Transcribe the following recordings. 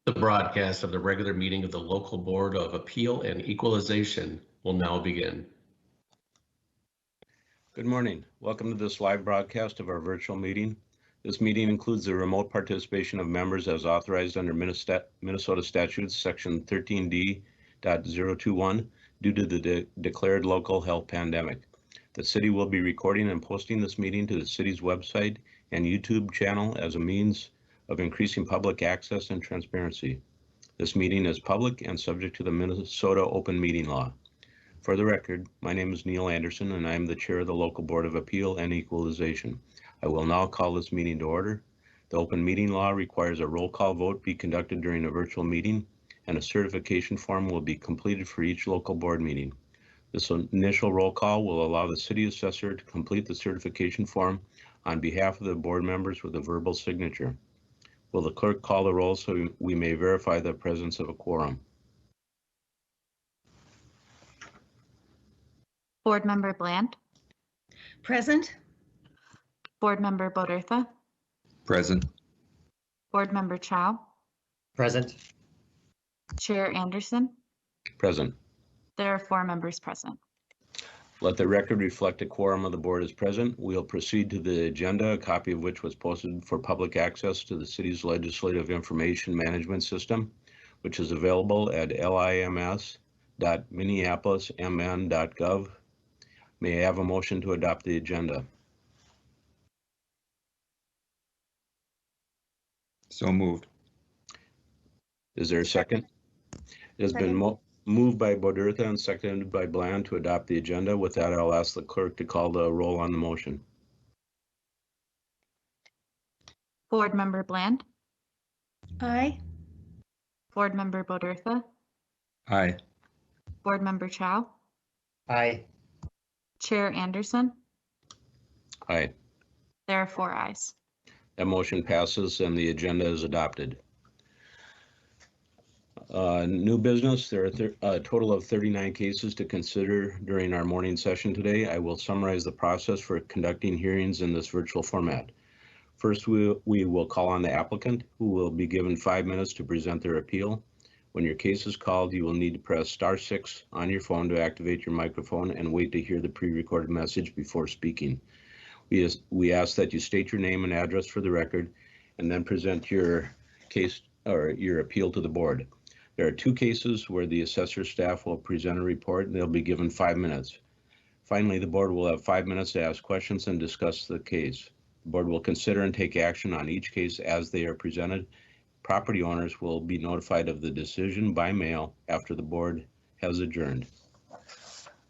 The broadcast of the regular meeting of the Local Board of Appeal and Equalization will now begin. Good morning. Welcome to this live broadcast of our virtual meeting. This meeting includes the remote participation of members as authorized under Minnesota statutes section 13D.021 due to the declared local health pandemic. The city will be recording and posting this meeting to the city's website and YouTube channel as a means of increasing public access and transparency. This meeting is public and subject to the Minnesota Open Meeting Law. For the record, my name is Neil Anderson and I am the chair of the Local Board of Appeal and Equalization. I will now call this meeting to order. The Open Meeting Law requires a roll call vote be conducted during a virtual meeting, and a certification form will be completed for each local board meeting. This initial roll call will allow the city assessor to complete the certification form on behalf of the board members with a verbal signature. Will the clerk call the roll so we may verify the presence of a quorum? Board Member Bland. Present. Board Member Bodertha. Present. Board Member Chow. Present. Chair Anderson. Present. There are 4 members present. Let the record reflect a quorum of the board is present. We'll proceed to the agenda, a copy of which was posted for public access to the city's legislative information management system, which is available at lims.minneapolismn.gov. May I have a motion to adopt the agenda? So moved. Is there a second? It has been moved by Bodertha and seconded by Bland to adopt the agenda. With that, I'll ask the clerk to call the roll on the motion. Board Member Bland. Aye. Board Member Bodertha. Aye. Board Member Chow. Aye. Chair Anderson. Aye. There are 4 ayes. That motion passes and the agenda is adopted. New business, there are a total of 39 cases to consider during our morning session today. I will summarize the process for conducting hearings in this virtual format. First, we will call on the applicant, who will be given 5 minutes to present their appeal. When your case is called, you will need to press *6 on your phone to activate your microphone and wait to hear the pre-recorded message before speaking. We ask that you state your name and address for the record and then present your case or your appeal to the board. There are 2 cases where the assessor staff will present a report and they'll be given 5 minutes. Finally, the board will have 5 minutes to ask questions and discuss the case. The board will consider and take action on each case as they are presented. Property owners will be notified of the decision by mail after the board has adjourned.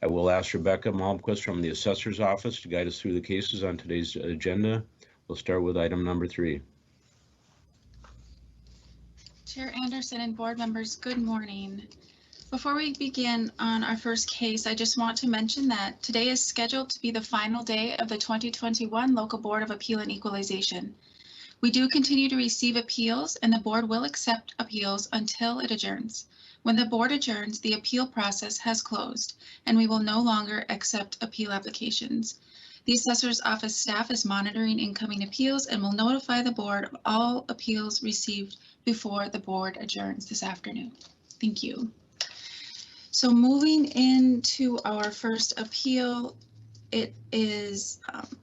I will ask Rebecca Malmquist from the assessor's office to guide us through the cases on today's agenda. We'll start with item number 3. Chair Anderson and board members, good morning. Before we begin on our first case, I just want to mention that today is scheduled to be the final day of the 2021 Local Board of Appeal and Equalization. We do continue to receive appeals and the board will accept appeals until it adjourns. When the board adjourns, the appeal process has closed and we will no longer accept appeal applications. The assessor's office staff is monitoring incoming appeals and will notify the board of all appeals received before the board adjourns this afternoon. Thank you. So moving into our first appeal, it is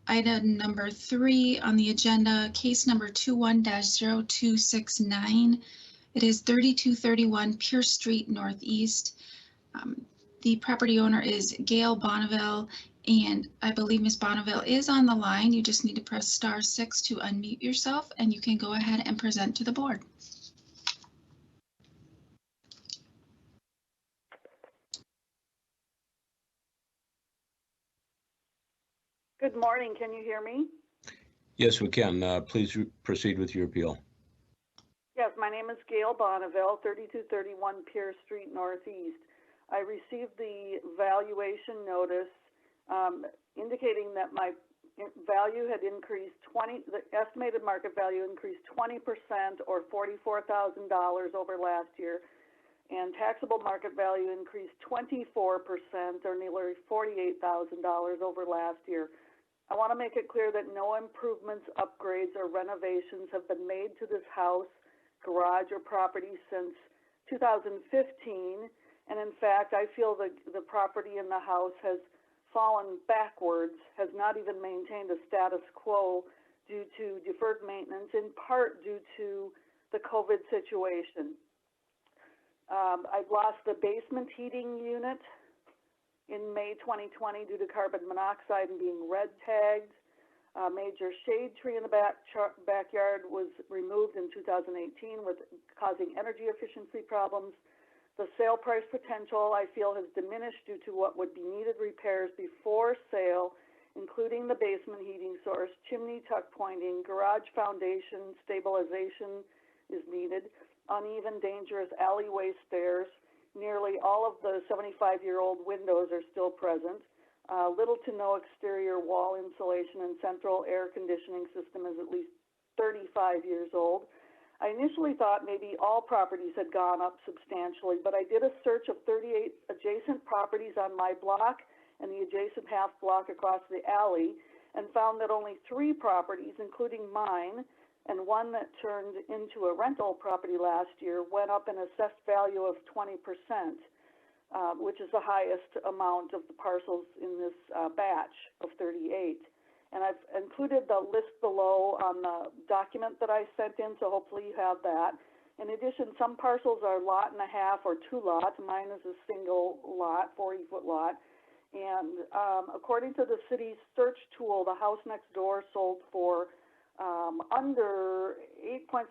item number 3 on the agenda, case number 21-0269. It is 3231 Pierce Street Northeast. The property owner is Gail Bonneville, and I believe Ms. Bonneville is on the line. You just need to press *6 to unmute yourself, and you can go ahead and present to the board. Good morning. Can you hear me? Yes, we can. Please proceed with your appeal. Yes, my name is Gail Bonneville, 3231 Pierce Street Northeast. I received the valuation notice indicating that my value had increased the estimated market value increased 20% or $44,000 over last year, and taxable market value increased 24% or nearly $48,000 over last year. I want to make it clear that no improvements, upgrades, or renovations have been made to this house. garage or property since 2015. And in fact, I feel the property in the house has fallen backwards, has not even maintained a status quo due to deferred maintenance, in part due to the COVID situation. I've lost the basement heating unit in May 2020 due to carbon monoxide and being red tagged. A major shade tree in the backyard was removed in 2018 causing energy efficiency problems. The sale price potential, I feel, has diminished due to what would be needed repairs before sale, including the basement heating source, chimney tuck pointing, garage foundation stabilization is needed, uneven, dangerous alleyway stairs. Nearly all of the 75-year-old windows are still present. Little to no exterior wall insulation, and central air conditioning system is at least 35 years old. I initially thought maybe all properties had gone up substantially, but I did a search of 38 adjacent properties on my block and the adjacent half block across the alley, and found that only 3 properties, including mine, and one that turned into a rental property last year, went up an assessed value of 20%, which is the highest amount of the parcels in this batch of 38. And I've included the list below on the document that I sent in, so hopefully you have that. In addition, some parcels are lot and a half or 2 lots. Mine is a single lot, 40-foot lot. And according to the city's search tool, the house next door sold for under $8.5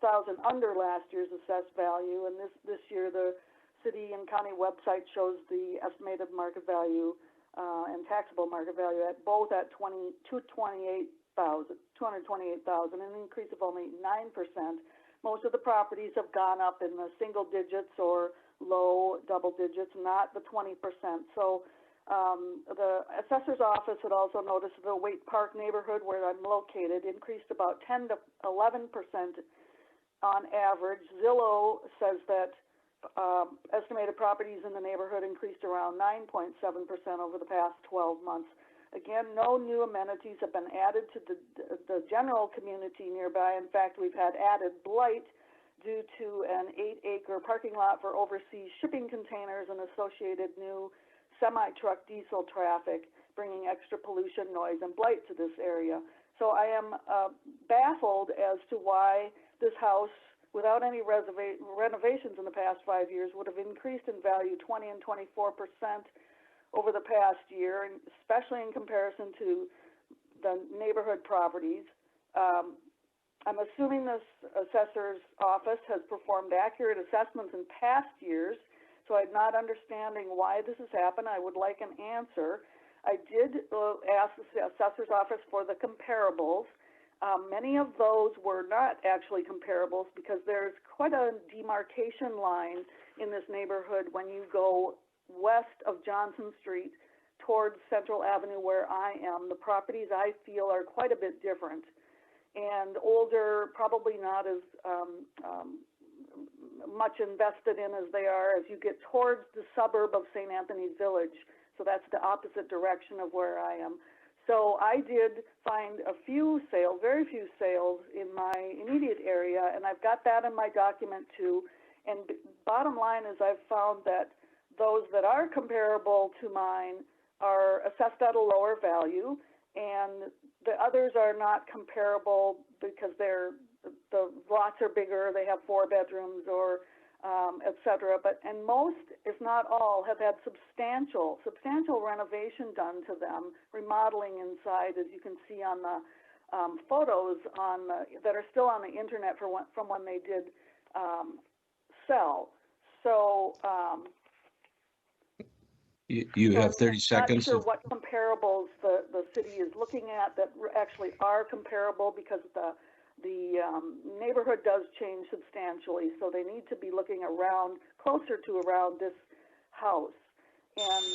thousand under last year's assessed value. And this year, the city and county website shows the estimated market value and taxable market value at both at $228,000, an increase of only 9%. Most of the properties have gone up in the single digits or low double digits, not the 20%. So the assessor's office had also noticed the Waite Park neighborhood where I'm located increased about 10 to 11% on average. Zillow says that estimated properties in the neighborhood increased around 9.7% over the past 12 months. Again, no new amenities have been added to the general community nearby. In fact, we've had added blight due to an 8-acre parking lot for overseas shipping containers and associated new semi-truck diesel traffic, bringing extra pollution, noise, and blight to this area. So I am baffled as to why this house, without any renovations in the past 5 years, would have increased in value 20 and 24% over the past year, and especially in comparison to the neighborhood properties. I'm assuming this assessor's office has performed accurate assessments in past years, so I'm not understanding why this has happened. I would like an answer. I did ask the assessor's office for the comparables. Many of those were not actually comparables because there's quite a demarcation line in this neighborhood when you go west of Johnson Street towards Central Avenue where I am. The properties I feel are quite a bit different and older, probably not as much invested in as they are as you get towards the suburb of St. Anthony's Village. So that's the opposite direction of where I am. So I did find a few sales, very few sales in my immediate area, and I've got that in my document too. And bottom line is I've found that those that are comparable to mine are assessed at a lower value, and the others are not comparable because the lots are bigger, they have 4 bedrooms or et cetera, and most, if not all, have had substantial renovation done to them, remodeling inside, as you can see on the photos that are still on the internet from when they did sell. So you have 30 seconds. I'm not sure what comparables the city is looking at that actually are comparable, because the neighborhood does change substantially, so they need to be looking closer to around this house. And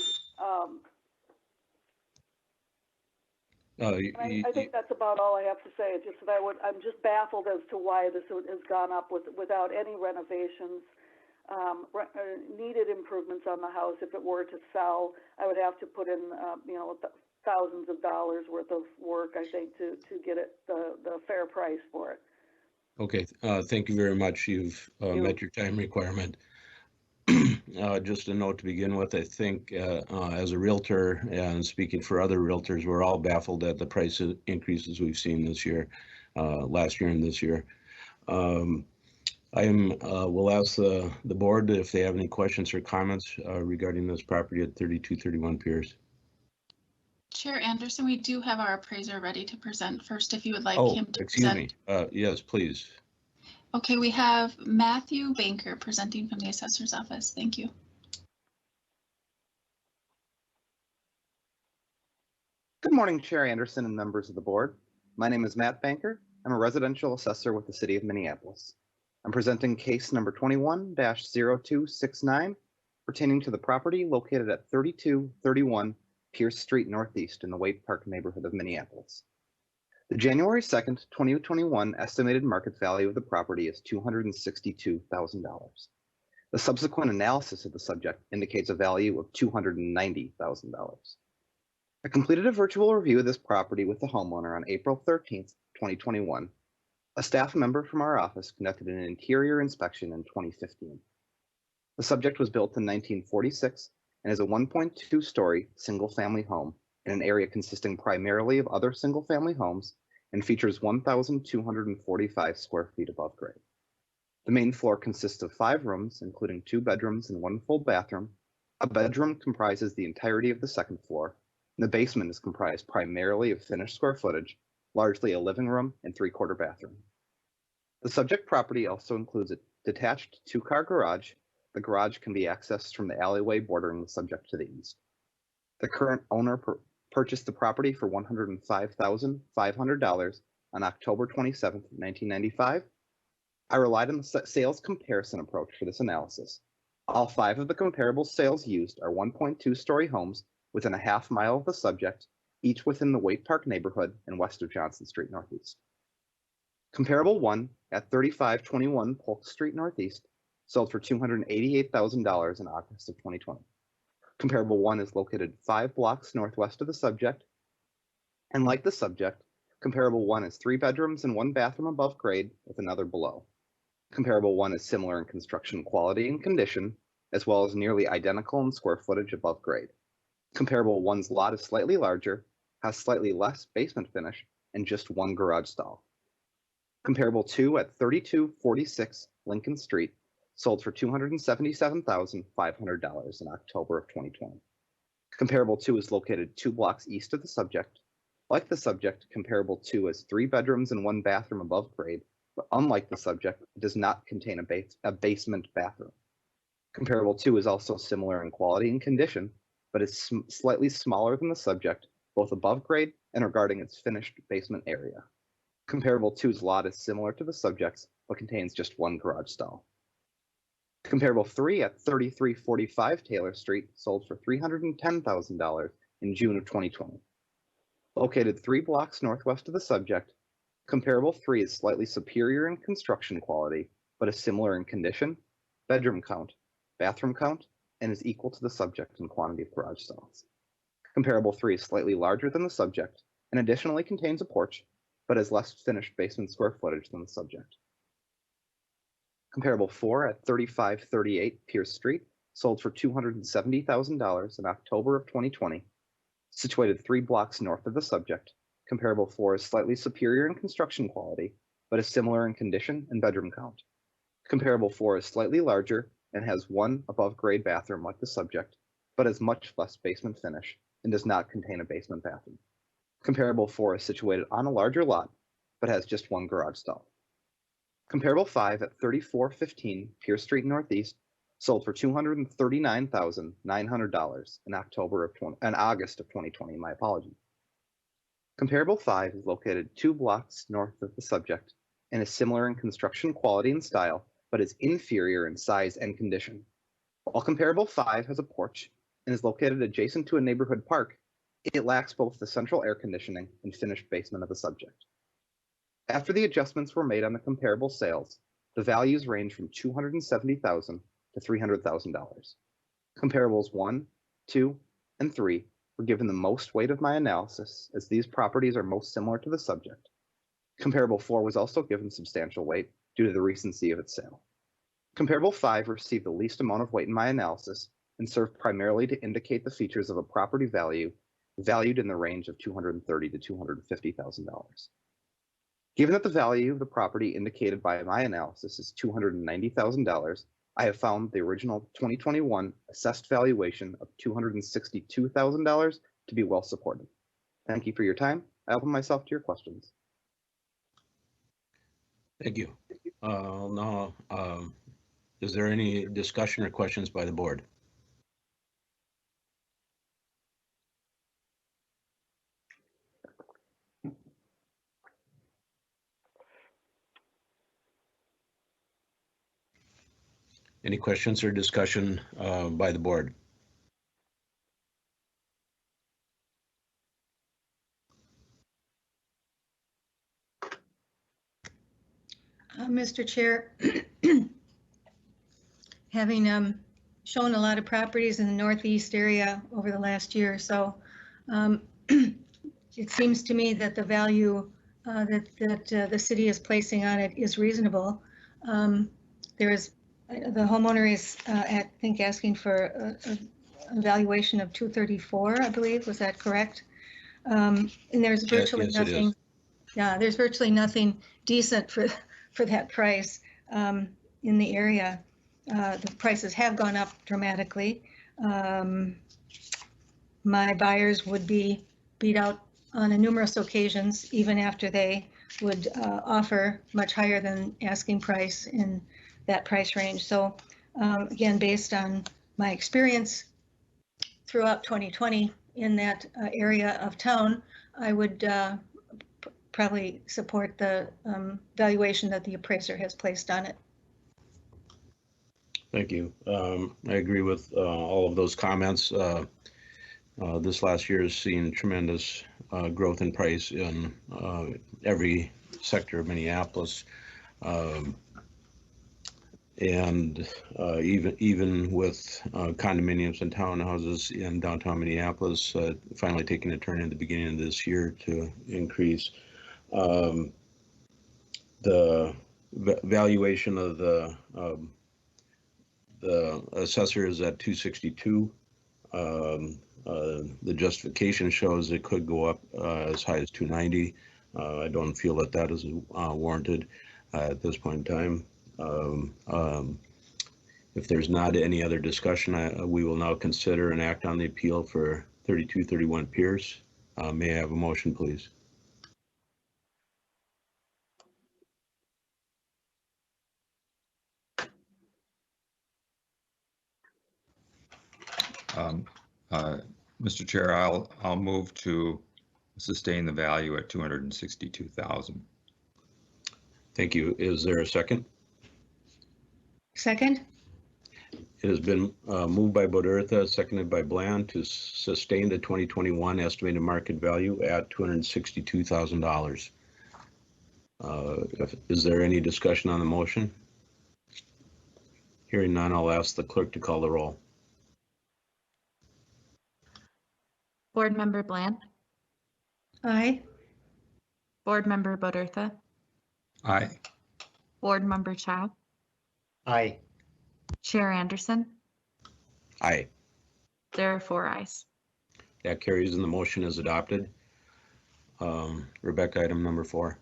I think that's about all I have to say. It's just that I'm just baffled as to why this has gone up without any renovations. Needed improvements on the house. If it were to sell, I would have to put in thousands of dollars worth of work, I think, to get it the fair price for it. Okay, thank you very much. You've you. met your time requirement. Just a note to begin with, I think as a realtor and speaking for other realtors, we're all baffled at the price increases we've seen this year, last year and this year. Will ask the board if they have any questions or comments regarding this property at 3231 Pierce. Chair Anderson, we do have our appraiser ready to present first if you would like Oh, him to excuse present. me. Yes, please. Okay, we have Matthew Banker presenting from the assessor's office. Thank you. Good morning, Chair Anderson and members of the board. My name is Matt Banker. I'm a residential assessor with the City of Minneapolis. I'm presenting case number 21-0269 pertaining to the property located at 3231 Pierce Street Northeast in the Waite Park neighborhood of Minneapolis. The January 2nd, 2021 estimated market value of the property is $262,000. The subsequent analysis of the subject indicates a value of $290,000. I completed a virtual review of this property with the homeowner on April 13th, 2021. A staff member from our office conducted an interior inspection in 2015. The subject was built in 1946 and is a 1.2-story single-family home in an area consisting primarily of other single-family homes and features 1,245 square feet above grade. The main floor consists of 5 rooms, including 2 bedrooms and 1 full bathroom. A bedroom comprises the entirety of the second floor. The basement is comprised primarily of finished square footage, largely a living room and 3/4 bathroom. The subject property also includes a detached 2-car garage. The garage can be accessed from the alleyway bordering the subject to the east. The current owner purchased the property for $105,500 on October 27, 1995. I relied on the sales comparison approach for this analysis. All 5 of the comparable sales used are 1.2-story homes within a half mile of the subject, each within the Waite Park neighborhood and west of Johnson Street Northeast. Comparable 1 at 3521 Polk Street Northeast sold for $288,000 in August of 2020. Comparable 1 is located 5 blocks northwest of the subject, and like the subject, comparable 1 is 3 bedrooms and 1 bathroom above grade with another below. Comparable 1 is similar in construction quality and condition, as well as nearly identical in square footage above grade. Comparable 1's lot is slightly larger, has slightly less basement finish, and just 1 garage stall. Comparable 2 at 3246 Lincoln Street sold for $277,500 in October of 2020. Comparable 2 is located 2 blocks east of the subject. Like the subject, comparable 2 has 3 bedrooms and 1 bathroom above grade, but unlike the subject, it does not contain a basement bathroom. Comparable 2 is also similar in quality and condition, but is slightly smaller than the subject, both above grade and regarding its finished basement area. Comparable 2's lot is similar to the subject's, but contains just 1 garage stall. Comparable 3 at 3345 Taylor Street sold for $310,000 in June of 2020. Located 3 blocks northwest of the subject, comparable 3 is slightly superior in construction quality, but is similar in condition, bedroom count, bathroom count, and is equal to the subject in quantity of garage stalls. Comparable 3 is slightly larger than the subject and additionally contains a porch, but has less finished basement square footage than the subject. Comparable 4 at 3538 Pierce Street sold for $270,000 in October of 2020. Situated 3 blocks north of the subject, comparable 4 is slightly superior in construction quality, but is similar in condition and bedroom count. Comparable 4 is slightly larger and has 1 above-grade bathroom like the subject, but has much less basement finish and does not contain a basement bathroom. Comparable 4 is situated on a larger lot, but has just 1 garage stall. Comparable 5 at 3415 Pierce Street Northeast sold for $239,900 in August of 2020. My apologies. Comparable 5 is located 2 blocks north of the subject and is similar in construction quality and style, but is inferior in size and condition. While comparable 5 has a porch and is located adjacent to a neighborhood park, it lacks both the central air conditioning and finished basement of the subject. After the adjustments were made on the comparable sales, the values range from $270,000 to $300,000. Comparables 1, 2, and 3 were given the most weight of my analysis, as these properties are most similar to the subject. Comparable 4 was also given substantial weight due to the recency of its sale. Comparable 5 received the least amount of weight in my analysis and served primarily to indicate the features of a property value valued in the range of $230,000 to $250,000. Given that the value of the property indicated by my analysis is $290,000, I have found the original 2021 assessed valuation of $262,000 to be well supported. Thank you for your time. I open myself to your questions. Thank you. Now, is there any discussion or questions by the board? Any questions or discussion by the board? Mr. Chair, having shown a lot of properties in the Northeast area over the last year or so, it seems to me that the value that the city is placing on it is reasonable. There is, the homeowner is, I think, asking for a valuation of 234, I believe. Was that correct? And there's virtually yes, it is. nothing. Yeah, there's virtually nothing decent for that price in the area. The prices have gone up dramatically. My buyers would be beat out on numerous occasions, even after they would offer much higher than asking price in that price range. So again, based on my experience throughout 2020 in that area of town, I would probably support the valuation that the appraiser has placed on it. Thank you. I agree with all of those comments. This last year has seen tremendous growth in price in every sector of Minneapolis. And even with condominiums and townhouses in downtown Minneapolis finally taking a turn in the beginning of this year to increase. The valuation of the assessor is at 262. The justification shows it could go up as high as 290. I don't feel that that is warranted at this point in time. If there's not any other discussion, we will now consider and act on the appeal for 3231 Pierce. May I have a motion, please? Mr. Chair, I'll move to sustain the value at 262,000. Thank you. Is there a second? Second? It has been moved by Bodertha, seconded by Bland to sustain the 2021 estimated market value at $262,000. Is there any discussion on the motion? Hearing none, I'll ask the clerk to call the roll. Board Member Bland, Aye. Board Member Bodertha, Aye. Board Member Chow, Aye. Chair Anderson. Aye. There are 4 ayes. That carries and the motion is adopted. Rebecca, item number 4.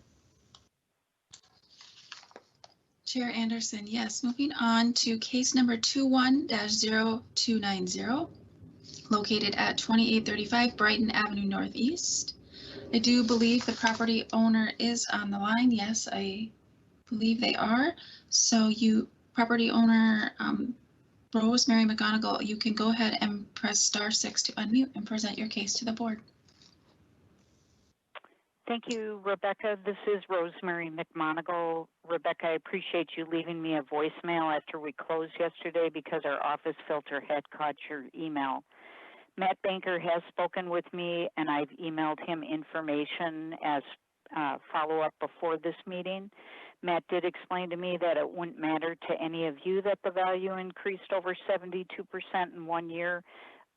Chair Anderson, yes. Moving on to case number 21-0290, located at 2835 Brighton Avenue Northeast. I do believe the property owner is on the line. Yes, I believe they are. So property owner Rosemary McGonigal, you can go ahead and press *6 to unmute and present your case to the board. Thank you, Rebecca. This is Rosemary McMonigal. Rebecca, I appreciate you leaving me a voicemail after we closed yesterday because our office filter had caught your email. Matt Banker has spoken with me, and I've emailed him information as follow-up before this meeting. Matt did explain to me that it wouldn't matter to any of you that the value increased over 72% in 1 year,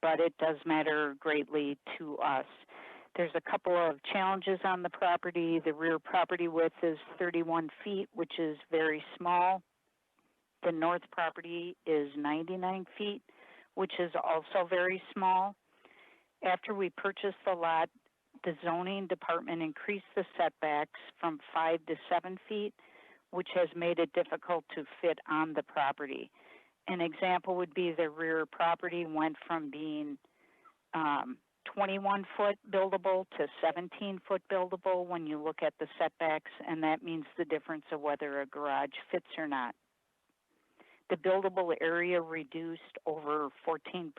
but it does matter greatly to us. There's a couple of challenges on the property. The rear property width is 31 feet, which is very small. The north property is 99 feet, which is also very small. After we purchased the lot, the zoning department increased the setbacks from 5 to 7 feet, which has made it difficult to fit on the property. An example would be the rear property went from being 21 foot buildable to 17 foot buildable when you look at the setbacks, and that means the difference of whether a garage fits or not. The buildable area reduced over 14%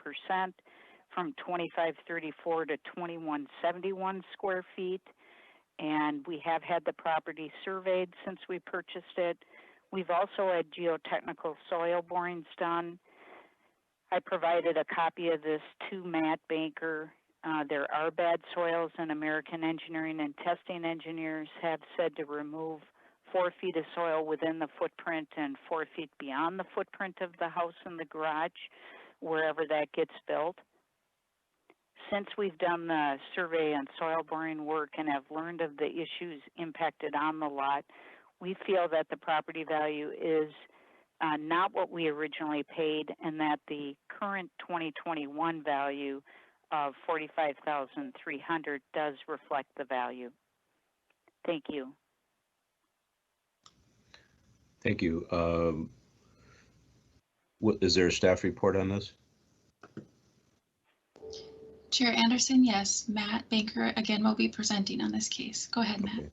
from 2534 to 2171 square feet, and we have had the property surveyed since we purchased it. We've also had geotechnical soil borings done. I provided a copy of this to Matt Banker. There are bad soils, and American Engineering and Testing Engineers have said to remove 4 feet of soil within the footprint and 4 feet beyond the footprint of the house and the garage, wherever that gets built. Since we've done the survey and soil boring work and have learned of the issues impacted on the lot, we feel that the property value is not what we originally paid, and that the current 2021 value of $45,300 does reflect the value. Thank you. Thank you. Is there a staff report on this? Chair Anderson, yes. Matt Banker again will be presenting on this case. Go ahead, Matt. Okay.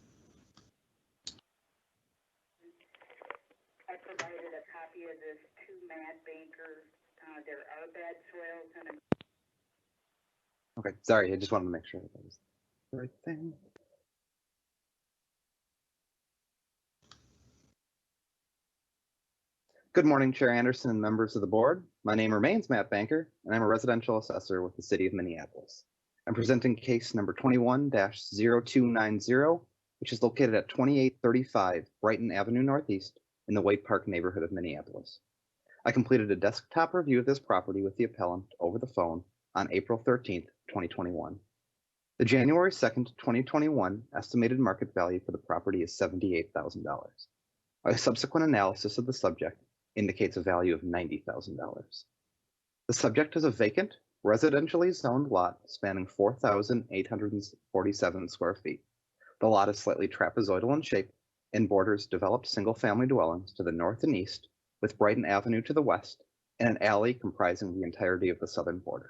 I provided a copy of this to Matt Banker. There are bad soils and Okay, sorry, I just wanted to make sure that was the right thing. Good morning, Chair Anderson and members of the board. My name remains Matt Banker, and I'm a residential assessor with the City of Minneapolis. I'm presenting case number 21-0290, which is located at 2835 Brighton Avenue Northeast in the Waite Park neighborhood of Minneapolis. I completed a desktop review of this property with the appellant over the phone on April 13th, 2021. The January 2nd, 2021 estimated market value for the property is $78,000. A subsequent analysis of the subject indicates a value of $90,000. The subject is a vacant, residentially zoned lot spanning 4,847 square feet. The lot is slightly trapezoidal in shape and borders developed single-family dwellings to the north and east, with Brighton Avenue to the west and an alley comprising the entirety of the southern border.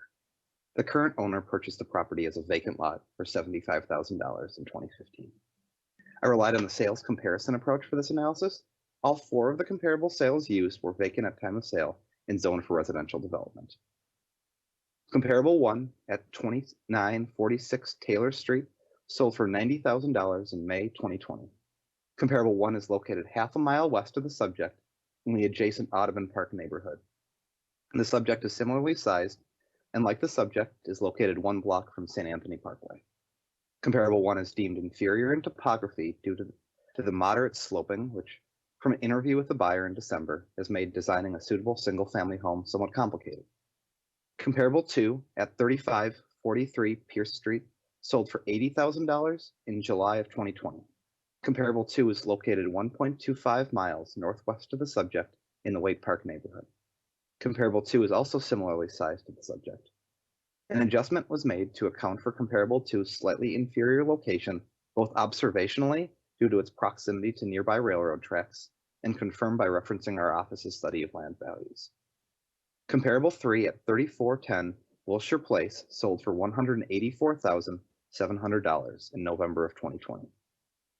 The current owner purchased the property as a vacant lot for $75,000 in 2015. I relied on the sales comparison approach for this analysis. All 4 of the comparable sales used were vacant at time of sale and zoned for residential development. Comparable 1 at 2946 Taylor Street sold for $90,000 in May 2020. Comparable 1 is located half a mile west of the subject in the adjacent Audubon Park neighborhood. The subject is similarly sized and, like the subject, is located 1 block from St. Anthony Parkway. Comparable 1 is deemed inferior in topography due to the moderate sloping, which, from an interview with the buyer in December, has made designing a suitable single-family home somewhat complicated. Comparable 2 at 3543 Pierce Street sold for $80,000 in July of 2020. Comparable 2 is located 1.25 miles northwest of the subject in the Waite Park neighborhood. Comparable 2 is also similarly sized to the subject. An adjustment was made to account for Comparable 2's slightly inferior location, both observationally due to its proximity to nearby railroad tracks and confirmed by referencing our office's study of land values. Comparable 3 at 3410 Wilshire Place sold for $184,700 in November of 2020.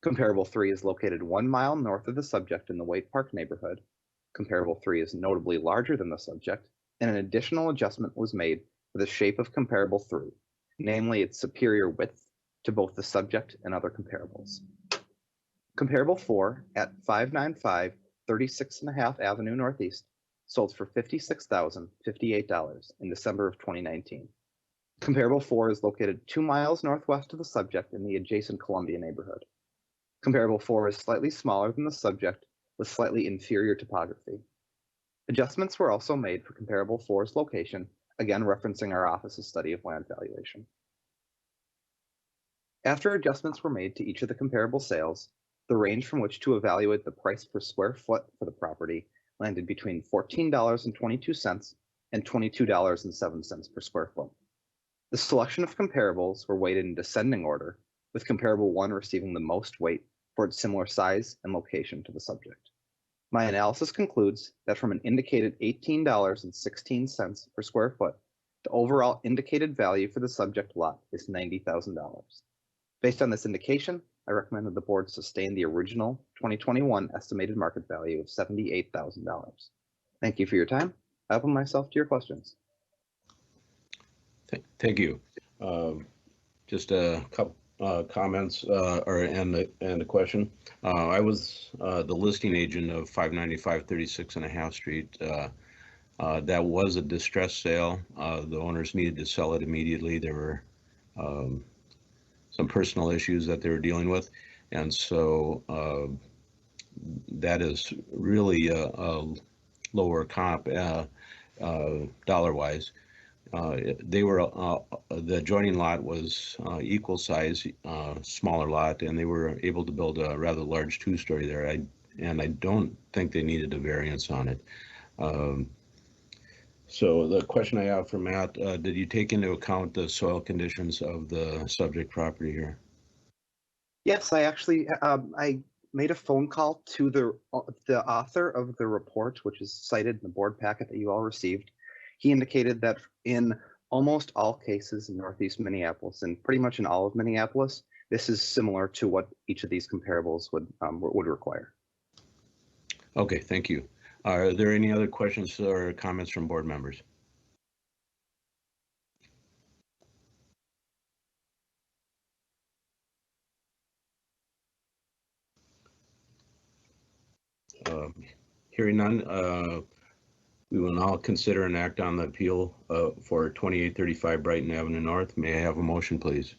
Comparable 3 is located 1 mile north of the subject in the Waite Park neighborhood. Comparable 3 is notably larger than the subject, and an additional adjustment was made for the shape of Comparable 3, namely its superior width to both the subject and other comparables. Comparable 4 at 595 36.5 Avenue Northeast sold for $56,058 in December of 2019. Comparable 4 is located 2 miles northwest of the subject in the adjacent Columbia neighborhood. Comparable 4 is slightly smaller than the subject with slightly inferior topography. Adjustments were also made for Comparable 4's location, again referencing our office's study of land valuation. After adjustments were made to each of the comparable sales, the range from which to evaluate the price per square foot for the property landed between $14.22 and $22.07 per square foot. The selection of comparables were weighted in descending order, with comparable 1 receiving the most weight for its similar size and location to the subject. My analysis concludes that from an indicated $18.16 per square foot, the overall indicated value for the subject lot is $90,000. Based on this indication, I recommend that the board sustain the original 2021 estimated market value of $78,000. Thank you for your time. I open myself to your questions. Thank you. Just a couple comments and a question. I was the listing agent of 595 36.5 Street. That was a distressed sale. The owners needed to sell it immediately. There were some personal issues that they were dealing with, and so that is really a lower comp dollar-wise. They were the adjoining lot was equal size, smaller lot, and they were able to build a rather large 2-story there. I don't think they needed a variance on it. So the question I have for Matt, did you take into account the soil conditions of the subject property here? Yes, I actually I made a phone call to the author of the report, which is cited in the board packet that you all received. He indicated that in almost all cases in Northeast Minneapolis, and pretty much in all of Minneapolis, this is similar to what each of these comparables would require. Okay, thank you. Are there any other questions or comments from board members? Hearing none, we will now consider and act on the appeal for 2835 Brighton Avenue North. May I have a motion, please?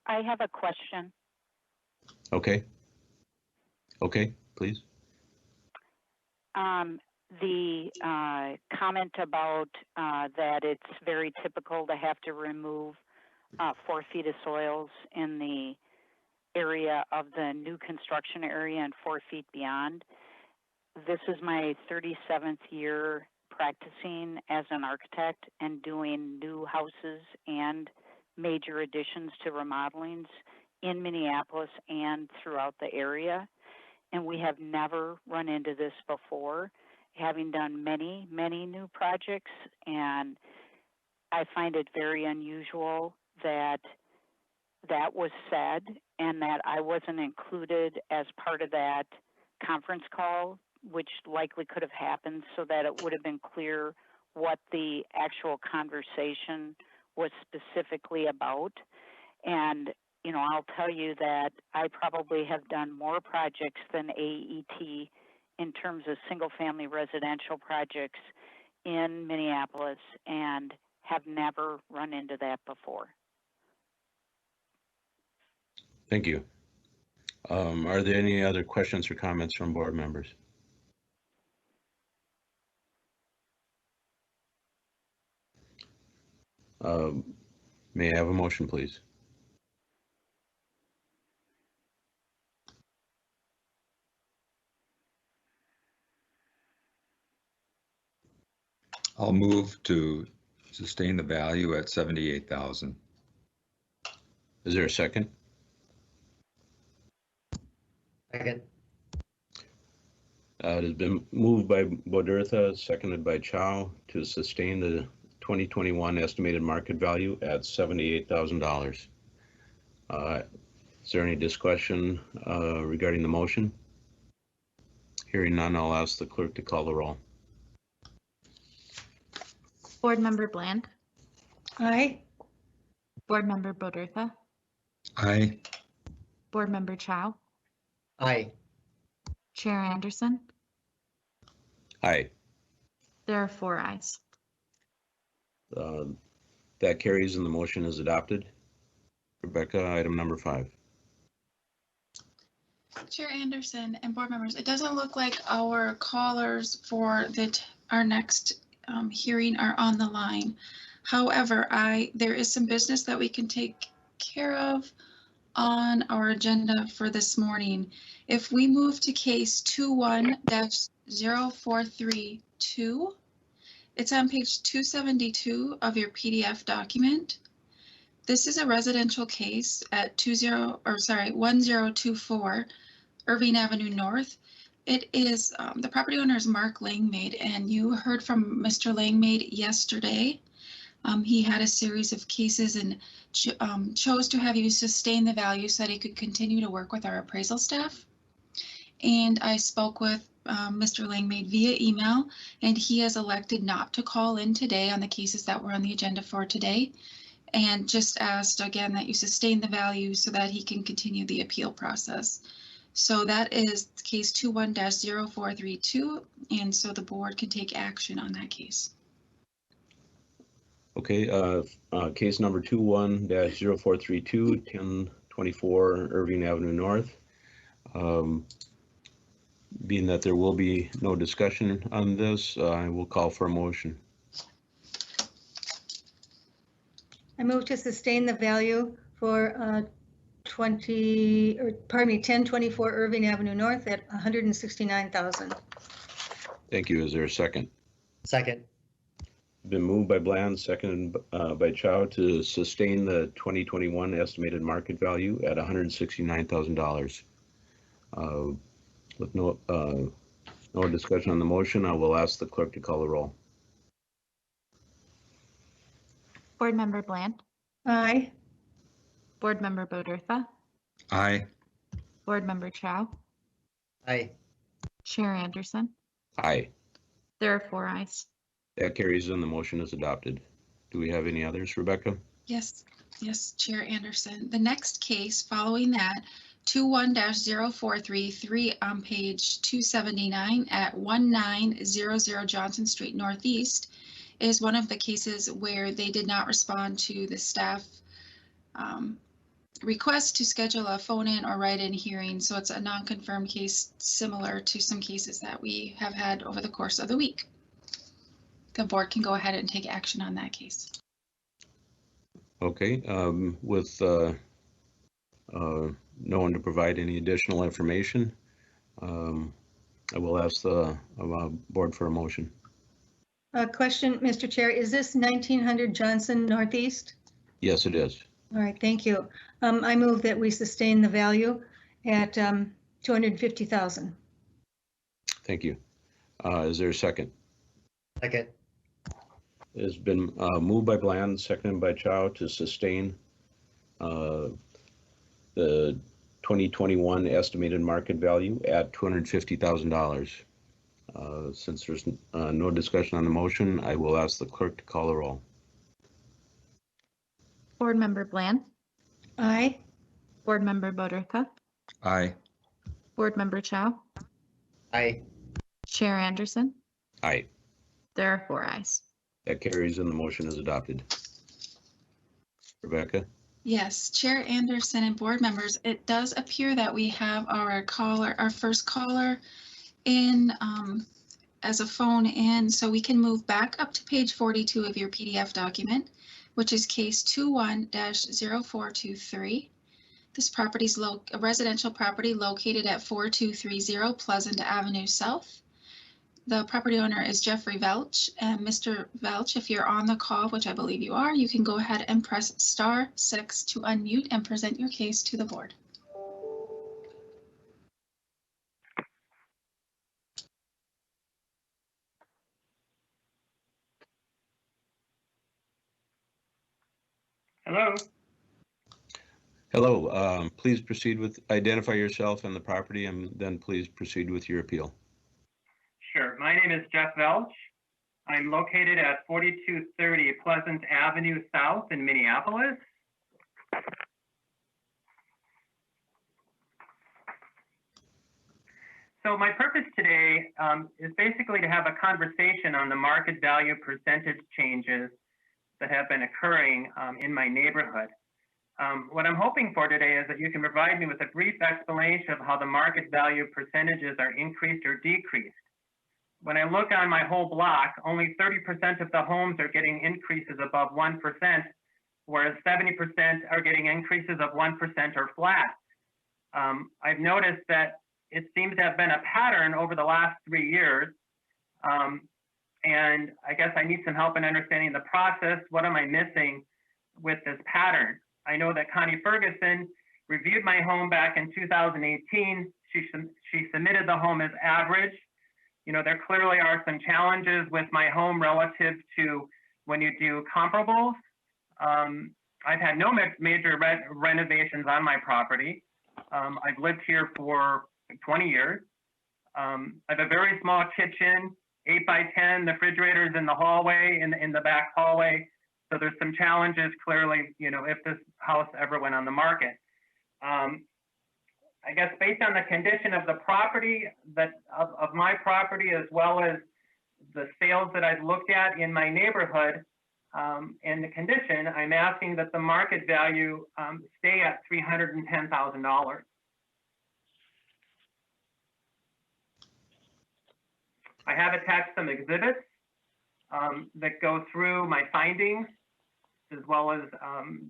I have a question. Okay. Okay, please. The comment about that it's very typical to have to remove 4 feet of soils in the area of the new construction area and 4 feet beyond. This is my 37th year practicing as an architect and doing new houses and major additions to remodelings in Minneapolis and throughout the area. And we have never run into this before, having done many, many new projects. And I find it very unusual that that was said and that I wasn't included as part of that conference call, which likely could have happened so that it would have been clear what the actual conversation was specifically about. And, you know, I'll tell you that I probably have done more projects than AET in terms of single-family residential projects in Minneapolis and have never run into that before. Thank you. Are there any other questions or comments from board members? May I have a motion, please? I'll move to sustain the value at 78,000. Is there a second? Second. It has been moved by Bodertha, seconded by Chow, to sustain the 2021 estimated market value at $78,000. Is there any discussion regarding the motion? Hearing none, I'll ask the clerk to call the roll. Board Member Bland, Aye. Board Member Bodertha, Aye. Board Member Chow, Aye. Chair Anderson. Aye. There are 4 ayes. That carries and the motion is adopted. Rebecca, item number 5. Chair Anderson and board members, it doesn't look like our callers for our next hearing are on the line. However, there is some business that we can take care of on our agenda for this morning. If we move to case 21-0432, it's on page 272 of your PDF document. This is a residential case at 1024 Irving Avenue North. It is, the property owner is Mark Langmaid, and you heard from Mr. Langmaid yesterday. He had a series of cases and chose to have you sustain the value so that he could continue to work with our appraisal staff. And I spoke with Mr. Langmaid via email, and he has elected not to call in today on the cases that were on the agenda for today, and just asked again that you sustain the value so that he can continue the appeal process. So that is case 21-0432, and so the board can take action on that case. Okay, case number 21-0432, 1024 Irving Avenue North. Being that there will be no discussion on this, I will call for a motion. I move to sustain the value for 1024 Irving Avenue North at $169,000. Thank you. Is there a second? Second. Been moved by Bland, seconded by Chow to sustain the 2021 estimated market value at $169,000. With no discussion on the motion, I will ask the clerk to call the roll. Board Member Bland, Aye. Board Member Bodertha, Aye. Board Member Chow, Aye. Chair Anderson. Aye. There are 4 ayes. That carries and the motion is adopted. Do we have any others, Rebecca? Yes, Chair Anderson. The next case following that, 21-0433 on page 279 at 1900 Johnson Street Northeast, is one of the cases where they did not respond to the staff request to schedule a phone-in or write-in hearing. So it's a non-confirmed case similar to some cases that we have had over the course of the week. The board can go ahead and take action on that case. Okay, with no one to provide any additional information, I will ask the board for a motion. Question, Mr. Chair, is this 1900 Johnson Northeast? Yes, it is. All right, thank you. I move that we sustain the value at $250,000. Thank you. Is there a second? Second. It's been moved by Bland, seconded by Chow to sustain the 2021 estimated market value at $250,000. Since there's no discussion on the motion, I will ask the clerk to call the roll. Board Member Bland, Aye. Board Member Bodertha, Aye. Board Member Chow, Aye. Chair Anderson. Aye. There are 4 ayes. That carries and the motion is adopted. Rebecca? Yes, Chair Anderson and board members, it does appear that we have our first caller in as a phone in, so we can move back up to page 42 of your PDF document, which is case 21-0423. This property is a residential property located at 4230 Pleasant Avenue South. The property owner is Jeffrey Velch, and Mr. Velch, if you're on the call, which I believe you are, you can go ahead and press *6 to unmute and present your case to the board. Hello. Hello. Please proceed with, identify yourself and the property, and then please proceed with your appeal. Sure. My name is Jeff Velch. I'm located at 4230 Pleasant Avenue South in Minneapolis. So my purpose today is basically to have a conversation on the market value percentage changes that have been occurring in my neighborhood. What I'm hoping for today is that you can provide me with a brief explanation of how the market value percentages are increased or decreased. When I look on my whole block, only 30% of the homes are getting increases above 1%, whereas 70% are getting increases of 1% or flat. I've noticed that it seems to have been a pattern over the last 3 years. And I guess I need some help in understanding the process. What am I missing with this pattern? I know that Connie Ferguson reviewed my home back in 2018. She submitted the home as average. You know, there clearly are some challenges with my home relative to when you do comparables. I've had no major renovations on my property. I've lived here for 20 years. I have a very small kitchen, 8 by 10. The refrigerator's in the hallway, in the back hallway. So there's some challenges clearly, you know, if this house ever went on the market. I guess based on the condition of the property, of my property, as well as the sales that I've looked at in my neighborhood, and the condition, I'm asking that the market value stay at $310,000. I have attached some exhibits that go through my findings, as well as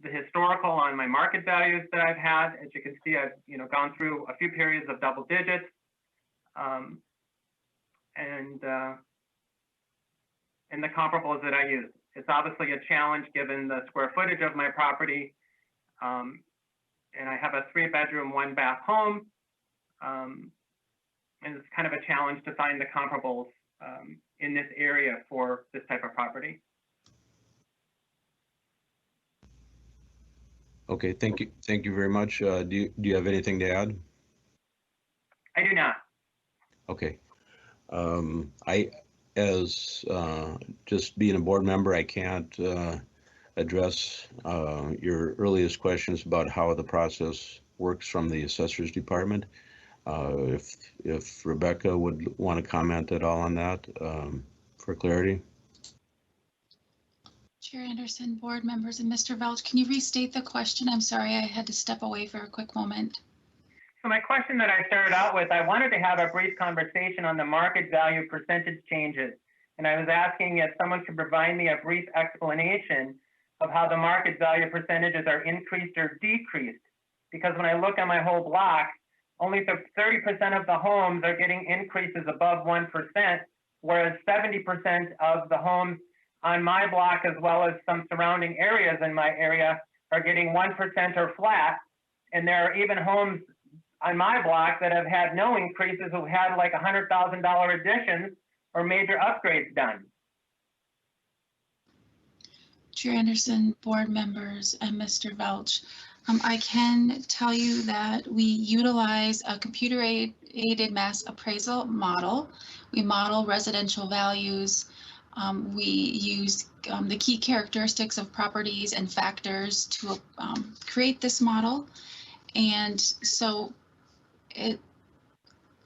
the historical on my market values that I've had. As you can see, I've gone through a few periods of double digits, and the comparables that I use. It's obviously a challenge given the square footage of my property, and I have a 3-bedroom, 1-bath home, and it's kind of a challenge to find the comparables in this area for this type of property. Okay, thank you. Thank you very much. Do you have anything to add? I do not. Okay. As just being a board member, I can't address your earliest questions about how the process works from the assessor's department. If Rebecca would want to comment at all on that for clarity. Chair Anderson, board members, and Mr. Welch, can you restate the question? I'm sorry, I had to step away for a quick moment. So my question that I started out with, I wanted to have a brief conversation on the market value percentage changes. And I was asking if someone could provide me a brief explanation of how the market value percentages are increased or decreased. Because when I look at my whole block, only 30% of the homes are getting increases above 1%, whereas 70% of the homes on my block, as well as some surrounding areas in my area, are getting 1% or flat. And there are even homes on my block that have had no increases, who had like $100,000 additions or major upgrades done. Chair Anderson, board members, and Mr. Welch, I can tell you that we utilize a computer-aided mass appraisal model. We model residential values. We use the key characteristics of properties and factors to create this model. And so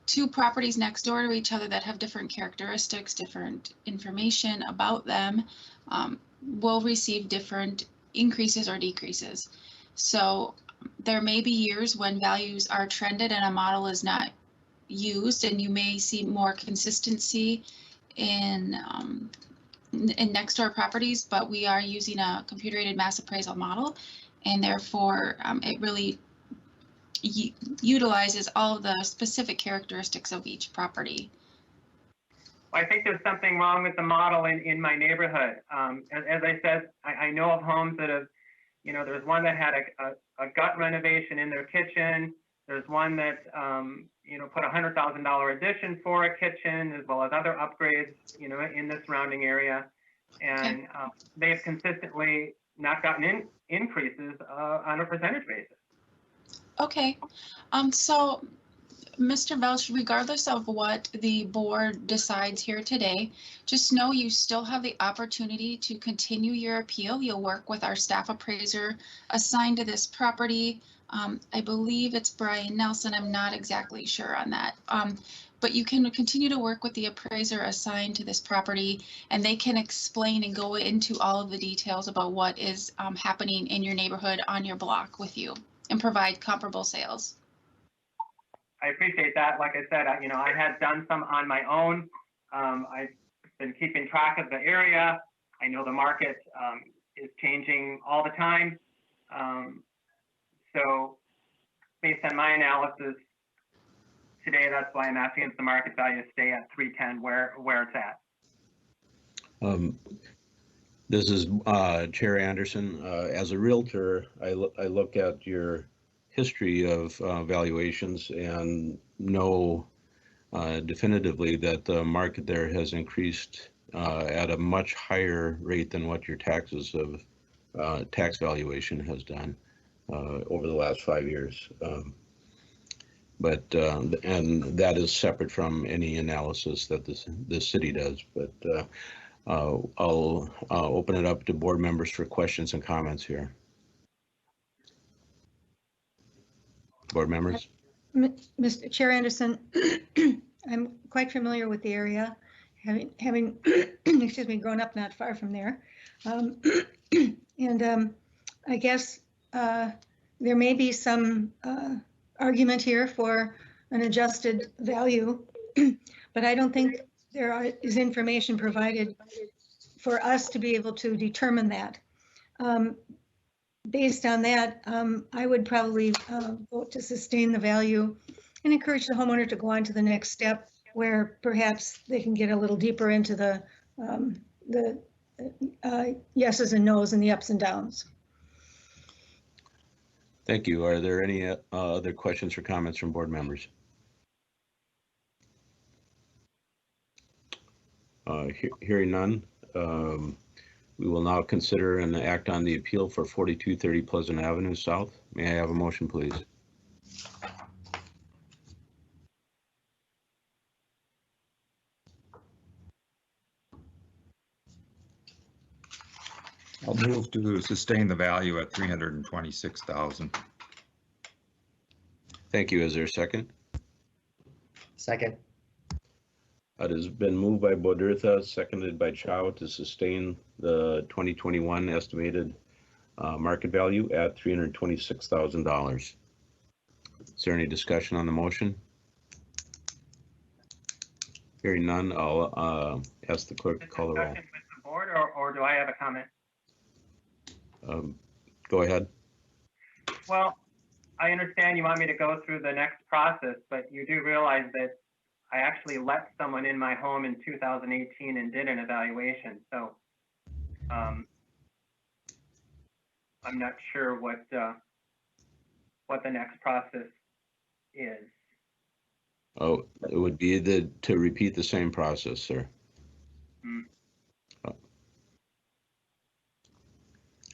two properties next door to each other that have different characteristics, different information about them, will receive different increases or decreases. So there may be years when values are trended and a model is not used, and you may see more consistency in next door properties, but we are using a computer-aided mass appraisal model, and therefore it really utilizes all of the specific characteristics of each property. I think there's something wrong with the model in my neighborhood. As I said, I know of homes that have, there's one that had a gut renovation in their kitchen. There's one that, put $100,000 addition for a kitchen, as well as other upgrades, in the surrounding area. And they've consistently not gotten increases on a percentage basis. Okay, so Mr. Welch, regardless of what the board decides here today, just know you still have the opportunity to continue your appeal. You'll work with our staff appraiser assigned to this property. I believe it's Brian Nelson. I'm not exactly sure on that. But you can continue to work with the appraiser assigned to this property, and they can explain and go into all of the details about what is happening in your neighborhood on your block with you and provide comparable sales. I appreciate that. Like I said, I had done some on my own. I've been keeping track of the area. I know the market is changing all the time. So based on my analysis today, that's why I'm asking if the market value stay at 310 where it's at. This is Chair Anderson. As a realtor, I look at your history of valuations and know definitively that the market there has increased at a much higher rate than what your taxes of tax valuation has done over the last 5 years. And that is separate from any analysis that this city does. But I'll open it up to board members for questions and comments here. Board members? Mr. Chair Anderson, I'm quite familiar with the area, having excuse me, grown up not far from there. I guess there may be some argument here for an adjusted value, but I don't think there is information provided for us to be able to determine that. Based on that, I would probably vote to sustain the value and encourage the homeowner to go on to the next step where perhaps they can get a little deeper into the yeses and nos and the ups and downs. Thank you. Are there any other questions or comments from board members? Hearing none, we will now consider and act on the appeal for 4230 Pleasant Avenue South. May I have a motion, please? I'll move to sustain the value at 326,000. Thank you. Is there a second? Second. It has been moved by Bodertha, seconded by Chow to sustain the 2021 estimated market value at $326,000. Is there any discussion on the motion? Hearing none, I'll ask the clerk to call the roll. With the board, or do I have a comment? Go ahead. Well, I understand you want me to go through the next process, but you do realize that I actually let someone in my home in 2018 and did an evaluation. So I'm not sure what the next process is. Oh, it would be to repeat the same process, sir.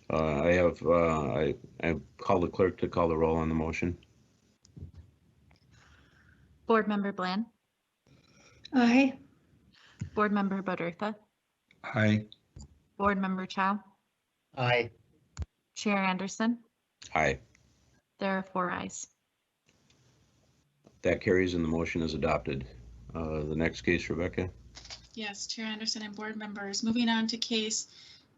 I call the clerk to call the roll on the motion. Board Member Bland, Aye. Board Member Bodertha, Aye. Board Member Chow, Aye. Chair Anderson. Aye. There are 4 ayes. That carries and the motion is adopted. The next case, Rebecca. Yes, Chair Anderson and board members. Moving on to case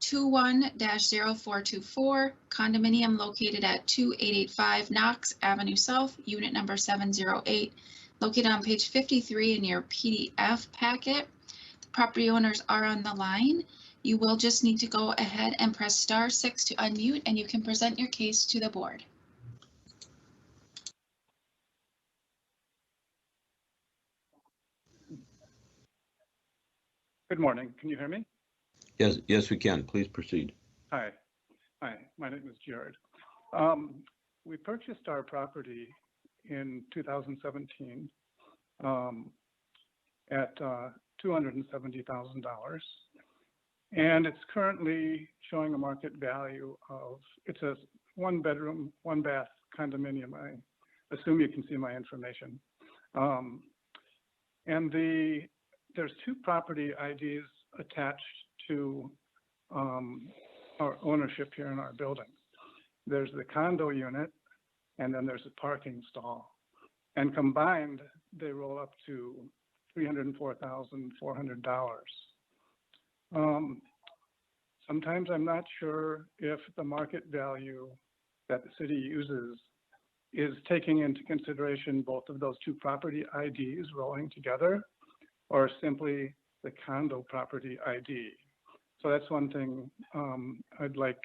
21-0424, condominium located at 2885 Knox Avenue South, unit number 708, located on page 53 in your PDF packet. The property owners are on the line. You will just need to go ahead and press *6 to unmute, and you can present your case to the board. Good morning. Can you hear me? Yes, we can. Please proceed. Hi. My name is Jared. We purchased our property in 2017 at $270,000, and it's currently showing a market value of, it's a 1-bedroom, 1-bath condominium. I assume you can see my information. And there's 2 property IDs attached to our ownership here in our building. There's the condo unit, and then there's a parking stall. And combined, they roll up to $304,400. Sometimes I'm not sure if the market value that the city uses is taking into consideration both of those 2 property IDs rolling together, or simply the condo property ID. So that's one thing I'd like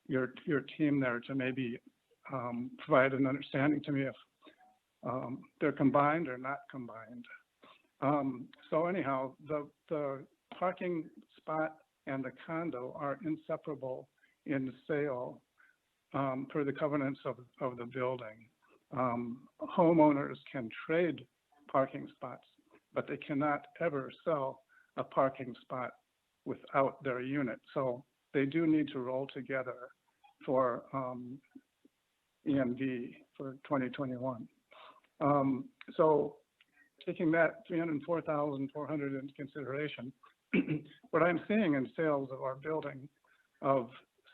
your team there to maybe provide an understanding to me if they're combined or not combined. So anyhow, the parking spot and the condo are inseparable in sale per the covenants of the building. Homeowners can trade parking spots, but they cannot ever sell a parking spot without their unit. So they do need to roll together for EMD for 2021. So taking that 304,400 into consideration, what I'm seeing in sales of our building of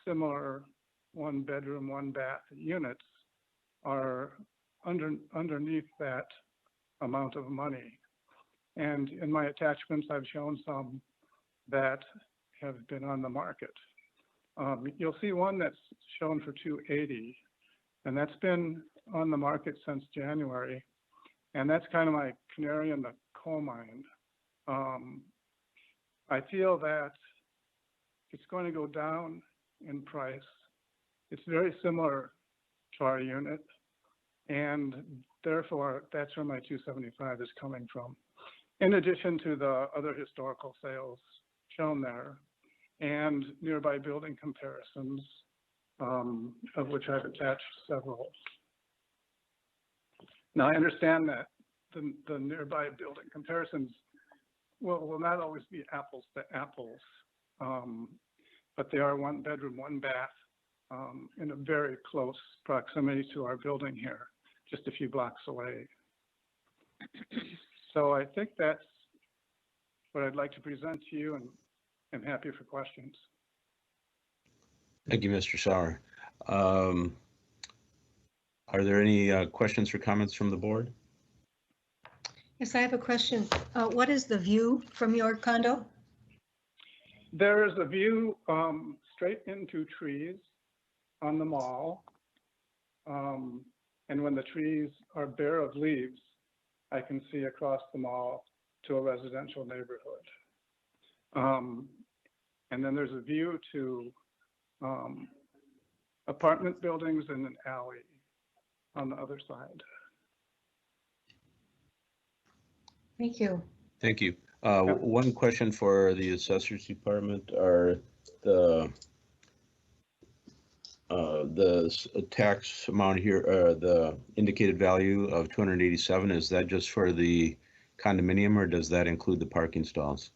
similar 1-bedroom, 1-bath units are underneath that amount of money. And in my attachments, I've shown some that have been on the market. You'll see one that's shown for 280, and that's been on the market since January. And that's kind of my canary in the coal mine. I feel that it's going to go down in price. It's very similar to our unit, and therefore that's where my 275 is coming from. In addition to the other historical sales shown there and nearby building comparisons, of which I've attached several. Now I understand that the nearby building comparisons will not always be apples to apples, but they are 1-bedroom, 1-bath in a very close proximity to our building here, just a few blocks away. So I think that's what I'd like to present to you, and I'm happy for questions. Thank you, Mr. Sauer. Are there any questions or comments from the board? Yes, I have a question. What is the view from your condo? There is a view straight into trees on the mall. And when the trees are bare of leaves, I can see across the mall to a residential neighborhood. And then there's a view to apartment buildings and an alley on the other side. Thank you. Thank you. One question for the assessors department: are the tax amount here, the indicated value of 287, is that just for the condominium, or does that include the parking stalls?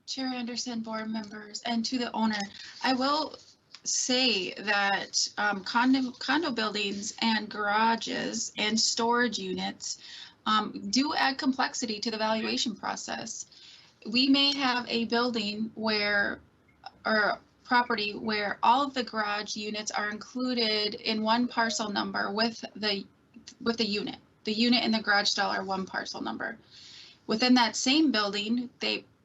Chair Anderson, board members, and to the owner, I will say that condo buildings and garages and storage units do add complexity to the valuation process. We may have a building where, or property where all of the garage units are included in one parcel number with the unit. The unit and the garage stall are one parcel number. Within that same building,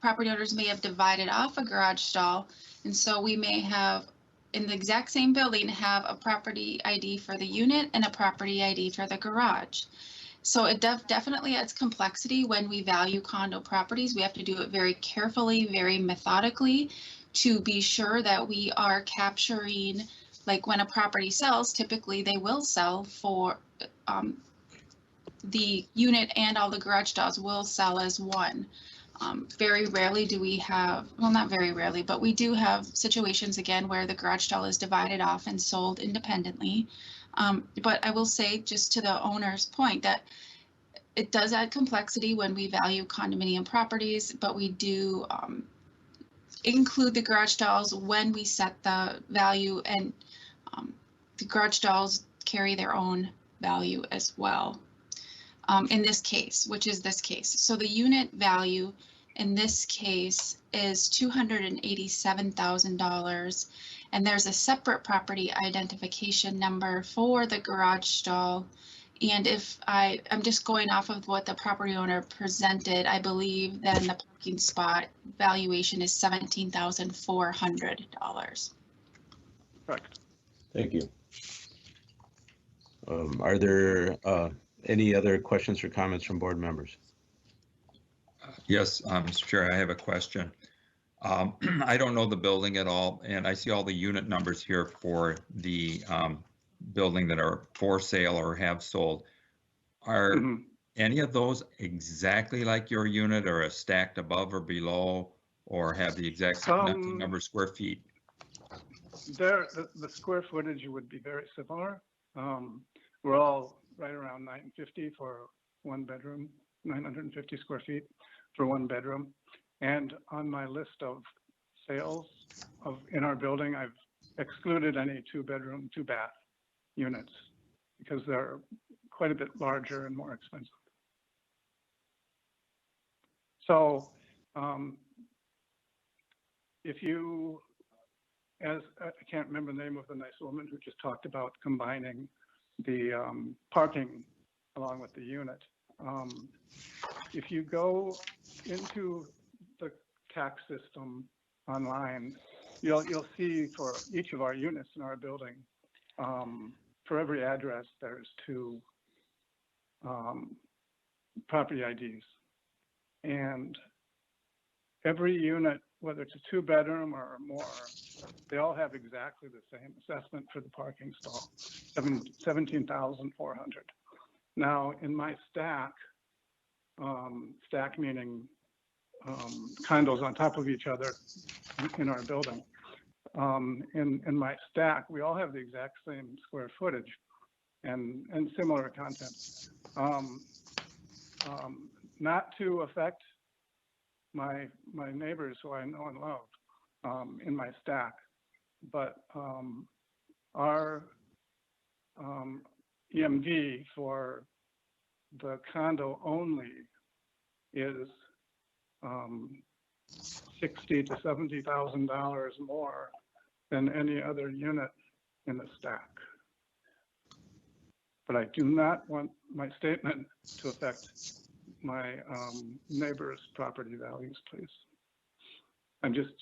property owners may have divided off a garage stall, and so we may have, in the exact same building, have a property ID for the unit and a property ID for the garage. So it definitely adds complexity when we value condo properties. We have to do it very carefully, very methodically, to be sure that we are capturing, like when a property sells, typically they will sell for the unit, and all the garage stalls will sell as one. Very rarely do we have, well, not very rarely, but we do have situations again where the garage stall is divided off and sold independently. But I will say, just to the owner's point, that it does add complexity when we value condominium properties, but we do include the garage stalls when we set the value, and the garage stalls carry their own value as well. In this case, which is this case. So the unit value in this case is $287,000, and there's a separate property identification number for the garage stall. And if I'm just going off of what the property owner presented, I believe then the parking spot valuation is $17,400. Correct. Thank you. Are there any other questions or comments from board members? Yes, Mr. Chair, I have a question. I don't know the building at all, and I see all the unit numbers here for the building that are for sale or have sold. Are any of those exactly like your unit, or stacked above or below, or have the exact same number of square feet? The square footage would be very similar. We're all right around 950 for one bedroom, 950 square feet for one bedroom. And on my list of sales in our building, I've excluded any 2-bedroom, 2-bath units because they're quite a bit larger and more expensive. So if you, I can't remember the name of the nice woman who just talked about combining the parking along with the unit. If you go into the tax system online, you'll see for each of our units in our building, for every address, there's 2 property IDs. And every unit, whether it's a 2-bedroom or more, they all have exactly the same assessment for the parking stall, $17,400. Now, in my stack meaning condos on top of each other in our building, in my stack, we all have the exact same square footage and similar content. Not to affect my neighbors who I know and love in my stack, but our EMD for the condo only is $60,000 to $70,000 more than any other unit in the stack. But I do not want my statement to affect my neighbor's property values, please. I'm just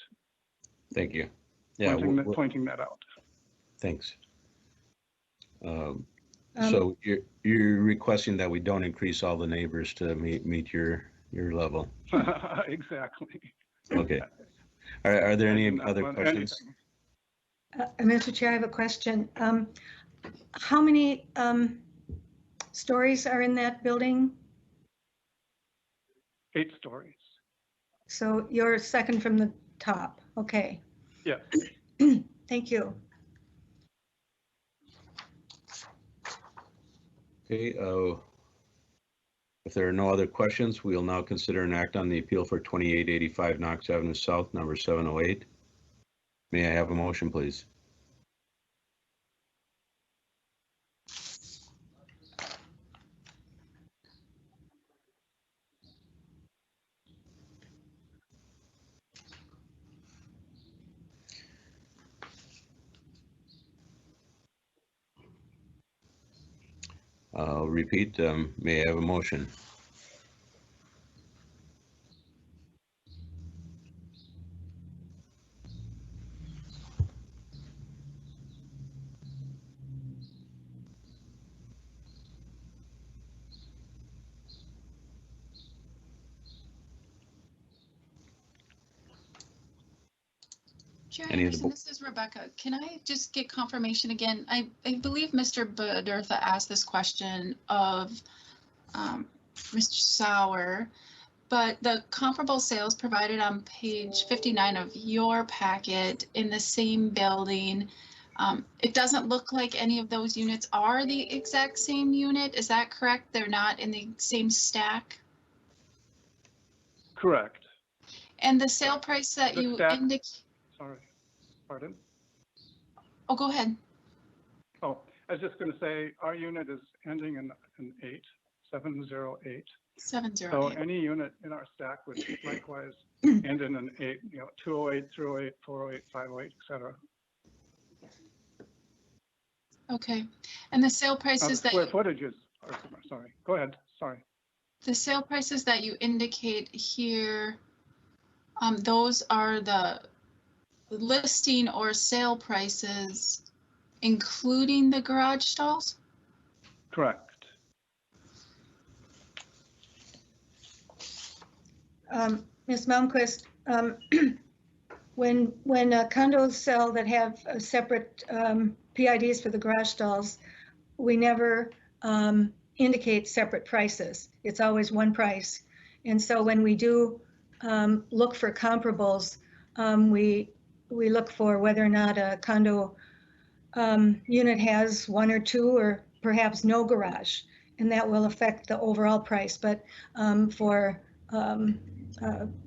Thank you. Yeah, pointing that out. Thanks. So you're requesting that we don't increase all the neighbors to meet your level. Exactly. Okay. Are there any other questions? Mr. Chair, I have a question. How many stories are in that building? 8 stories. So you're second from the top. Okay. Yes. Thank you. Okay. If there are no other questions, we will now consider an act on the appeal for 2885 Knox Avenue South, number 708. May I have a motion, please? I'll repeat. May I have a motion? Chair Anderson, this is Rebecca. Can I just get confirmation again? I believe Mr. Badurtha asked this question of Mr. Sauer, but the comparable sales provided on page 59 of your packet in the same building, it doesn't look like any of those units are the exact same unit. Is that correct? They're not in the same stack? Correct. And the sale price that you indicate. Sorry, pardon? Oh, go ahead. Oh, I was just going to say our unit is ending in 8, 708. 708. So any unit in our stack would likewise end in an 8, 208, 308, 408, 508, etc. Okay. And the sale prices that square footages are, sorry, go ahead. Sorry. The sale prices that you indicate here, those are the listing or sale prices, including the garage stalls? Correct. Ms. Malmquist, when condos sell that have separate PIDs for the garage stalls, we never indicate separate prices. It's always one price. And so when we do look for comparables, we look for whether or not a condo unit has one or two or perhaps no garage, and that will affect the overall price. But for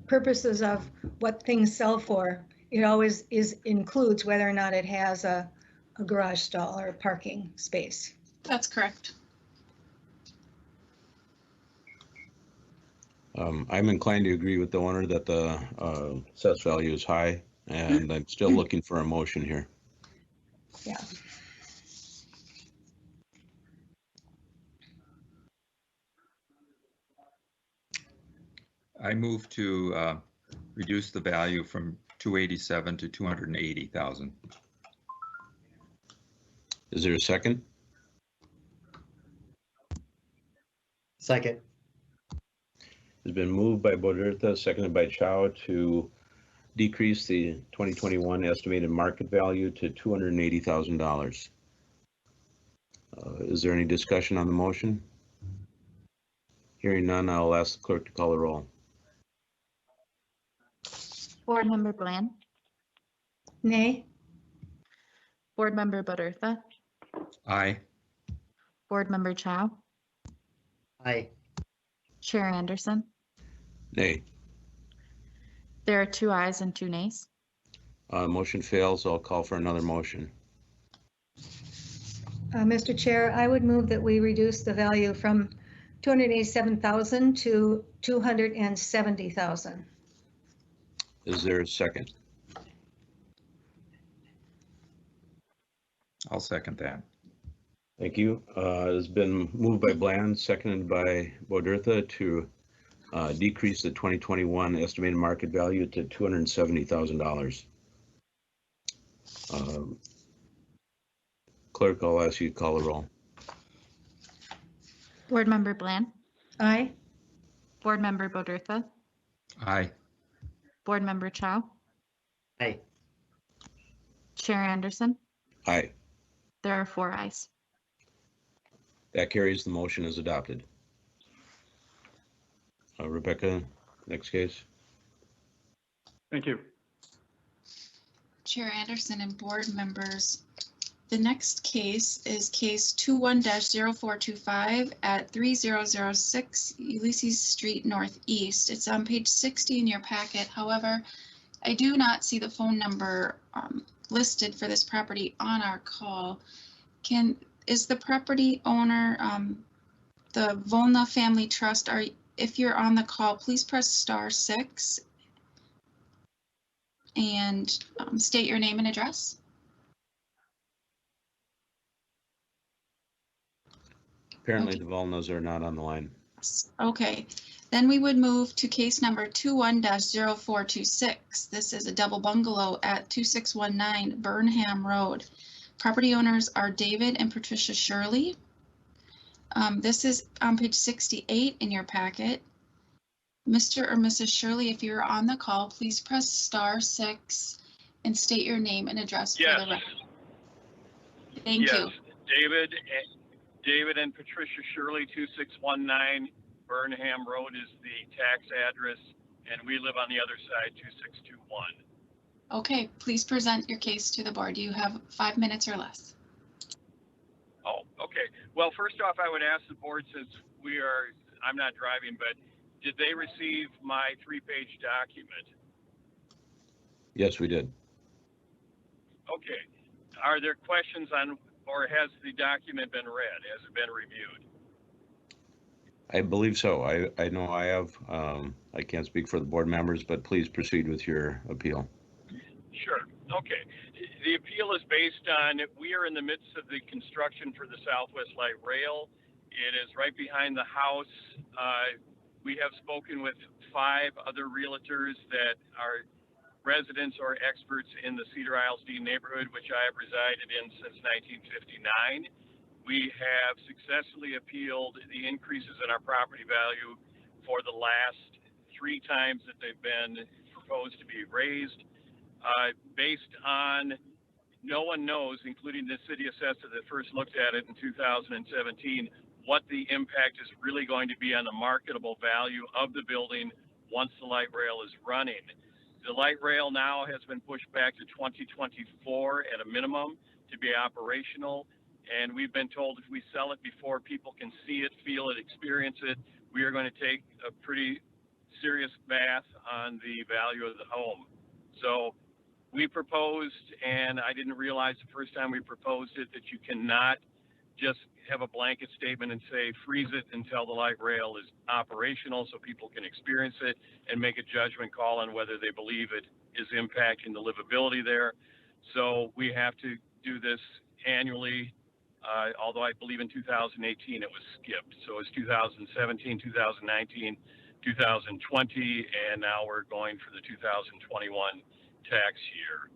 purposes of what things sell for, it always includes whether or not it has a garage stall or a parking space. That's correct. I'm inclined to agree with the owner that the assessed value is high, and I'm still looking for a motion here. Yeah. I move to reduce the value from 287 to 280,000. Is there a second? Second. It's been moved by Bodertha, seconded by Chow to decrease the 2021 estimated market value to $280,000. Is there any discussion on the motion? Hearing none, I'll ask the clerk to call the roll. Board Member Bland, Nay? Board Member Bodertha, Aye. Board Member Chow, Aye. Chair Anderson. Nay. There are 2 ayes and 2 nays. Motion fails. I'll call for another motion. Mr. Chair, I would move that we reduce the value from 287,000 to 270,000. Is there a second? I'll second that. Thank you. It's been moved by Bland, seconded by Bodertha to decrease the 2021 estimated market value to $270,000. Clerk, I'll ask you to call the roll. Board Member Bland, Aye. Board Member Bodertha, Aye. Board Member Chow, Aye. Chair Anderson. Aye. There are 4 ayes. That carries. The motion is adopted. Rebecca, next case. Thank you. Chair Anderson and board members, the next case is case 21-0425 at 3006 Ulysses Street Northeast. It's on page 60 in your packet. However, I do not see the phone number listed for this property on our call. Is the property owner the Volna Family Trust? If you're on the call, please press *6 and state your name and address. Apparently the Volnas are not on the line. Okay, then we would move to case number 21-0426. This is a double bungalow at 2619 Burnham Road. Property owners are David and Patricia Shirley. This is on page 68 in your packet. Mr. or Mrs. Shirley, if you're on the call, please press *6 and state your name and address for the record. Thank you. David and Patricia Shirley, 2619 Burnham Road is the tax address, and we live on the other side, 2621. Okay, please present your case to the board. You have 5 minutes or less. Oh, okay. Well, first off, I would ask the board, since I'm not driving, but did they receive my 3-page document? Yes, we did. Okay. Are there questions on, or has the document been read? Has it been reviewed? I believe so. I know I have. I can't speak for the board members, but please proceed with your appeal. Sure. Okay. The appeal is based on, we are in the midst of the construction for the Southwest Light Rail. It is right behind the house. We have spoken with 5 other realtors that are residents or experts in the Cedar Isles Dean neighborhood, which I have resided in since 1959. We have successfully appealed the increases in our property value for the last 3 times that they've been proposed to be raised. based on no one knows, including the city assessor that first looked at it in 2017, what the impact is really going to be on the marketable value of the building once the light rail is running. The light rail now has been pushed back to 2024 at a minimum to be operational. And we've been told if we sell it before people can see it, feel it, experience it, we are going to take a pretty serious bath on the value of the home. So we proposed, and I didn't realize the first time we proposed it, that you cannot just have a blanket statement and say freeze it until the light rail is operational so people can experience it and make a judgment call on whether they believe it is impacting the livability there. So we have to do this annually, although I believe in 2018 it was skipped. So it's 2017, 2019, 2020, and now we're going for the 2021 tax year.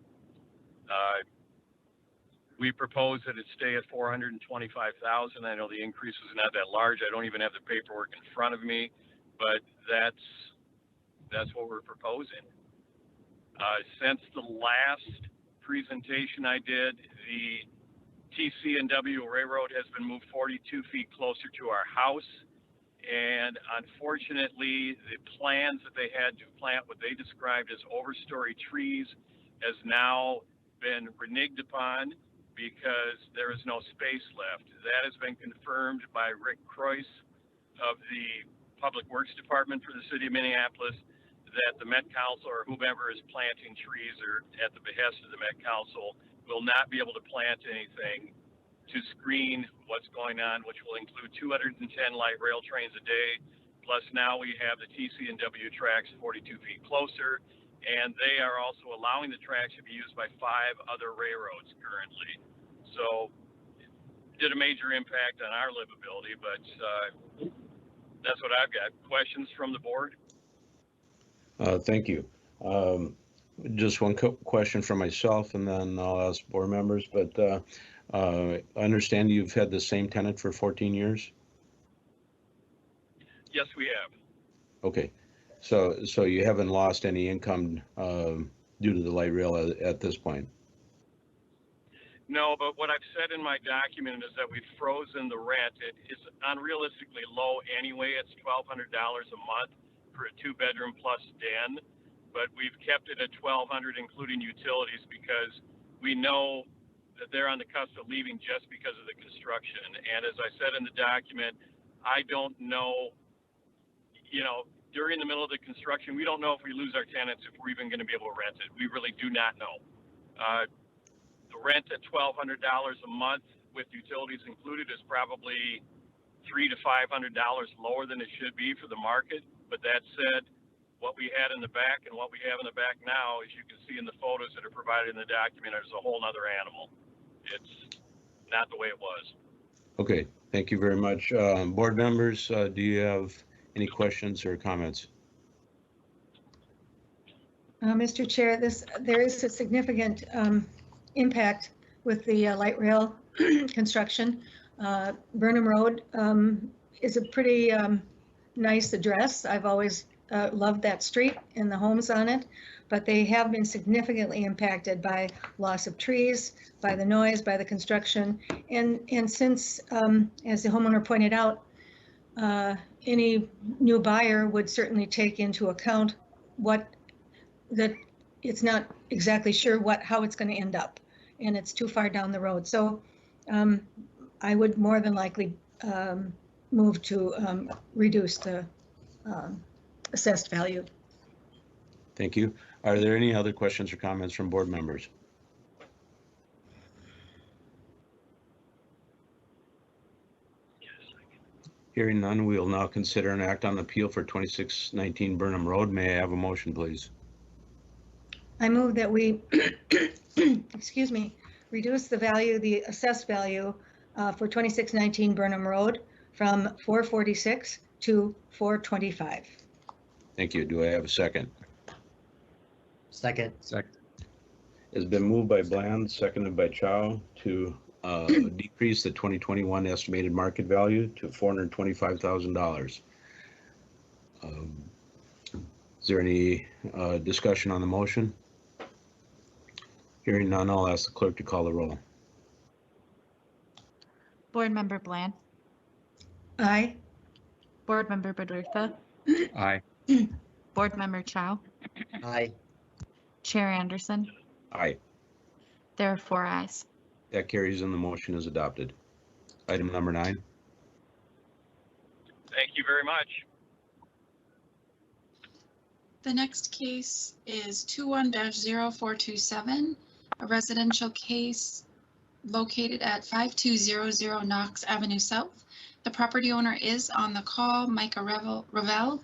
We propose that it stay at $425,000. I know the increase is not that large. I don't even have the paperwork in front of me, but that's what we're proposing. Since the last presentation I did, the TC&W Railroad has been moved 42 feet closer to our house. And unfortunately, the plans that they had to plant what they described as overstory trees has now been reneged upon because there is no space left. That has been confirmed by Rick Croyce of the Public Works Department for the City of Minneapolis, that the Met Council or whomever is planting trees or at the behest of the Met Council will not be able to plant anything to screen what's going on, which will include 210 light rail trains a day. Plus now we have the TC&W tracks 42 feet closer, and they are also allowing the tracks to be used by 5 other railroads currently. So it did a major impact on our livability, but that's what I've got. Questions from the board? Thank you. Just one question for myself, and then I'll ask board members, but I understand you've had the same tenant for 14 years? Yes, we have. Okay, so you haven't lost any income due to the light rail at this point? No, but what I've said in my document is that we've frozen the rent. It is unrealistically low anyway. It's $1,200 a month for a 2-bedroom plus den, but we've kept it at $1,200 including utilities because we know that they're on the cusp of leaving just because of the construction. And as I said in the document, I don't know, during the middle of the construction, we don't know if we lose our tenants, if we're even going to be able to rent it. We really do not know. The rent at $1,200 a month with utilities included is probably $300 to $500 lower than it should be for the market. But that said, what we had in the back and what we have in the back now, as you can see in the photos that are provided in the document, is a whole nother animal. It's not the way it was. Okay, thank you very much. Board members, do you have any questions or comments? Mr. Chair, there is a significant impact with the light rail construction. Burnham Road is a pretty nice address. I've always loved that street and the homes on it, but they have been significantly impacted by loss of trees, by the noise, by the construction. And since, as the homeowner pointed out, any new buyer would certainly take into account that it's not exactly sure how it's going to end up, and it's too far down the road. So I would more than likely move to reduce the assessed value. Thank you. Are there any other questions or comments from board members? Hearing none, we will now consider an act on appeal for 2619 Burnham Road. May I have a motion, please? I move that we, excuse me, reduce the assessed value for 2619 Burnham Road from $446 to $425. Thank you. Do I have a second? Second. It's been moved by Bland, seconded by Chow to decrease the 2021 estimated market value to $425,000. Is there any discussion on the motion? Hearing none, I'll ask the clerk to call the roll. Board Member Bland, Aye. Board Member Badurtha, Aye. Board Member Chow, Aye. Chair Anderson. Aye. There are 4 ayes. That carries and the motion is adopted. Item number 9. Thank you very much. The next case is 21-0427, a residential case located at 5200 Knox Avenue South. The property owner is on the call, Micah Ravel.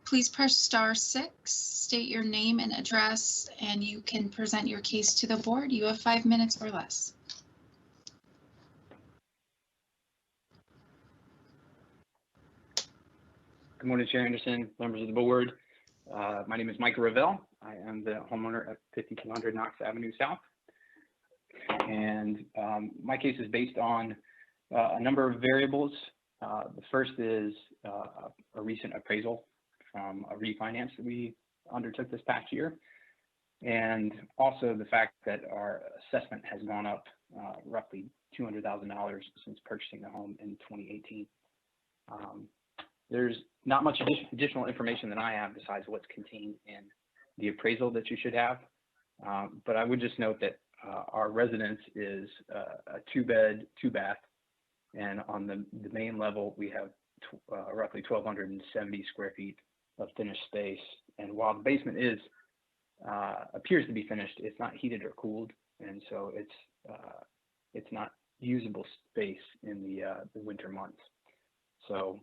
Please press *6, state your name and address, and you can present your case to the board. You have 5 minutes or less. Good morning, Chair Anderson, members of the board. My name is Micah Ravel. I am the homeowner at 5200 Knox Avenue South. And my case is based on a number of variables. The first is a recent appraisal from a refinance that we undertook this past year. And also the fact that our assessment has gone up roughly $200,000 since purchasing the home in 2018. There's not much additional information that I have besides what's contained in the appraisal that you should have. But I would just note that our residence is a 2-bed, 2-bath, and on the main level we have roughly 1,270 square feet of finished space. And while the basement appears to be finished, it's not heated or cooled, and so it's not usable space in the winter months. So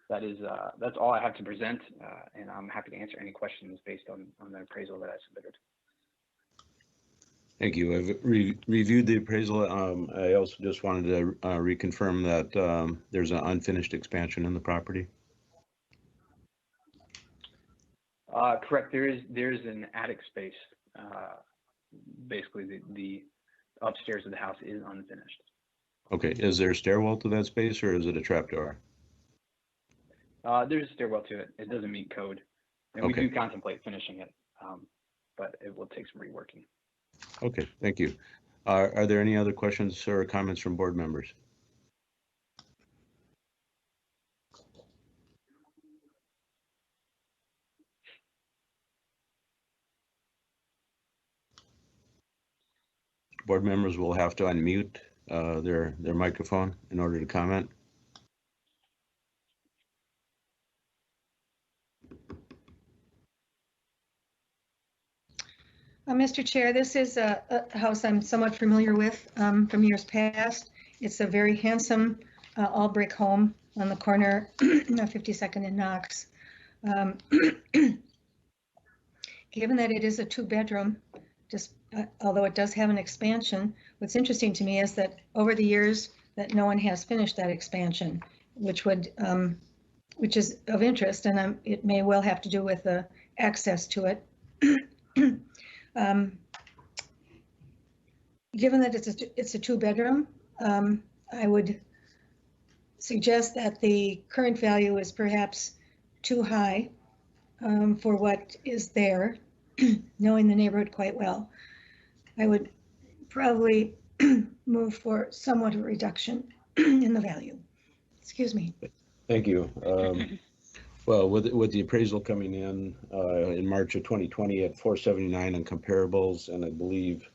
that's all I have to present, and I'm happy to answer any questions based on the appraisal that I submitted. Thank you. I've reviewed the appraisal. I also just wanted to reconfirm that there's an unfinished expansion in the property. Correct. There's an attic space. Basically, the upstairs of the house is unfinished. Okay. Is there a stairwell to that space, or is it a trapdoor? There's a stairwell to it. It doesn't meet code, and Okay. we do contemplate finishing it, but it will take some reworking. Okay. Thank you. Are there any other questions or comments from board members? Board members will have to unmute their microphone in order to comment. Mr. Chair, this is a house I'm somewhat familiar with from years past. It's a very handsome all brick home on the corner of 52nd and Knox. Given that it is a 2-bedroom, although it does have an expansion, what's interesting to me is that over the years that no one has finished that expansion, which is of interest, and it may well have to do with the access to it. Given that it's a 2-bedroom, I would suggest that the current value is perhaps too high for what is there, knowing the neighborhood quite well. I would probably move for somewhat of a reduction in the value. Excuse me. Thank you. Well, with the appraisal coming in March of 2020 at 479 on comparables, and I believe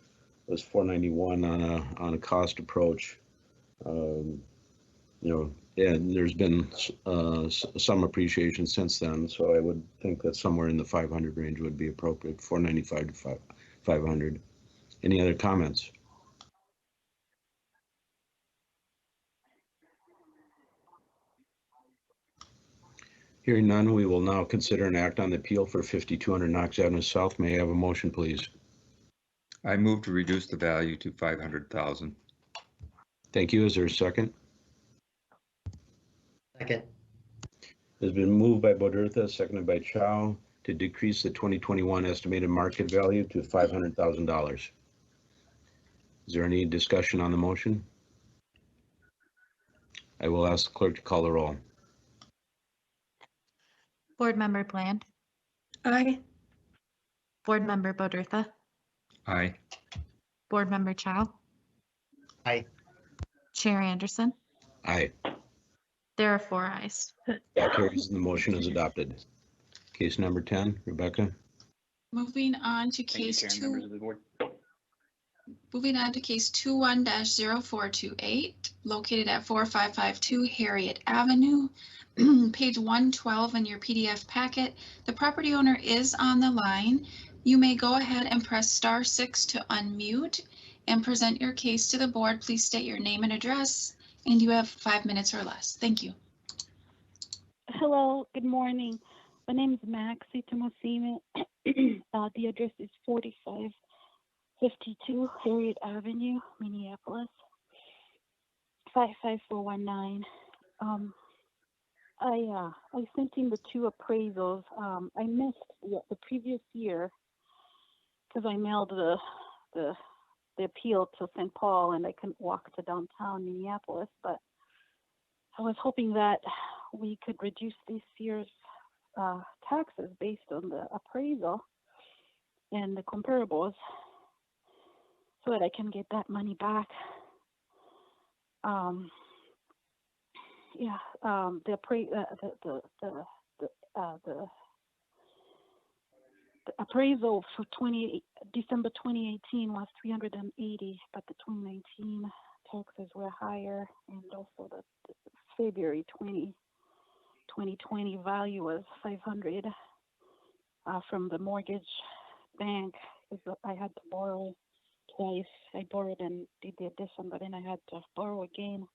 it was 491 on a cost approach, and there's been some appreciation since then. So I would think that somewhere in the 500 range would be appropriate, 495 to 500. Any other comments? Hearing none, we will now consider an act on the appeal for 5200 Knox Avenue South. May I have a motion, please? I move to reduce the value to $500,000. Thank you. Is there a second? Second. It's been moved by Badurtha, seconded by Chow, to decrease the 2021 estimated market value to $500,000. Is there any discussion on the motion? I will ask the clerk to call the roll. Board Member Bland, Aye. Board Member Badurtha, Aye. Board Member Chow, Aye. Chair Anderson. Aye. There are 4 ayes. That carries and the motion is adopted. Case number 10, Rebecca. Moving on to Thank you, case Chair and two. members of the board. Moving on to case 21-0428, located at 4552 Harriet Avenue. Page 112 in your PDF packet. The property owner is on the line. You may go ahead and press *6 to unmute and present your case to the board. Please state your name and address, and you have 5 minutes or less. Thank you. Hello, good morning. My name is Maxi Tomosime. The address is 4552 Harriet Avenue, Minneapolis, 55419. I sent in the 2 appraisals. I missed the previous year because I mailed the appeal to St. Paul and I couldn't walk to downtown Minneapolis, but I was hoping that we could reduce this year's taxes based on the appraisal and the comparables so that I can get that money back. The appraisal for December 2018 was 380, but the 2019 taxes were higher, and also the February 2020 value was 500 from the mortgage bank. I had to borrow twice. I borrowed and did the addition, but then I had to borrow again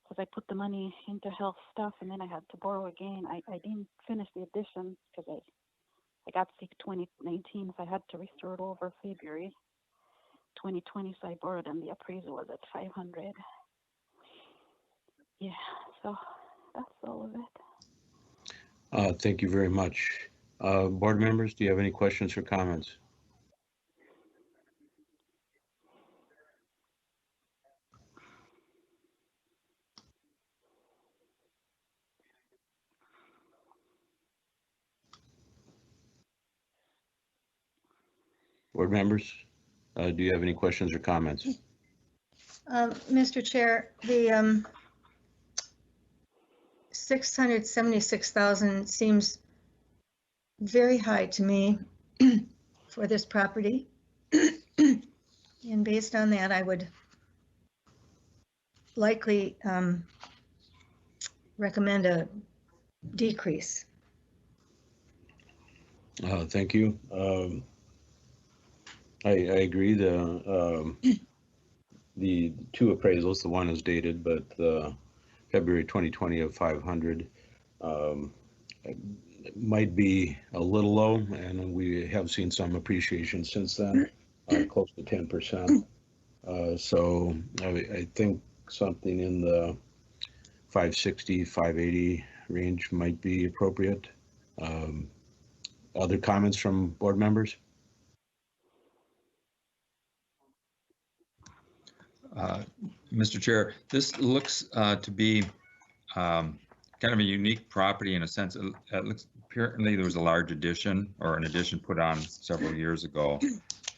because I put the money into health stuff, and then I had to borrow again. I didn't finish the addition because I got sick 2019, so I had to restore it over February 2020, so I borrowed, and the appraisal was at 500. Yeah, so that's all of it. Thank you very much. Board members, do you have any questions or comments? Board members, do you have any questions or comments? Mr. Chair, the 676,000 seems very high to me for this property. And based on that, I would likely recommend a decrease. Thank you. I agree. The 2 appraisals, the one is dated, but February 2020 of 500 might be a little low, and we have seen some appreciation since then, close to 10%. So I think something in the 560, 580 range might be appropriate. Other comments from board members? Mr. Chair, this looks to be kind of a unique property in a sense. It looks, apparently there was a large addition or an addition put on several years ago.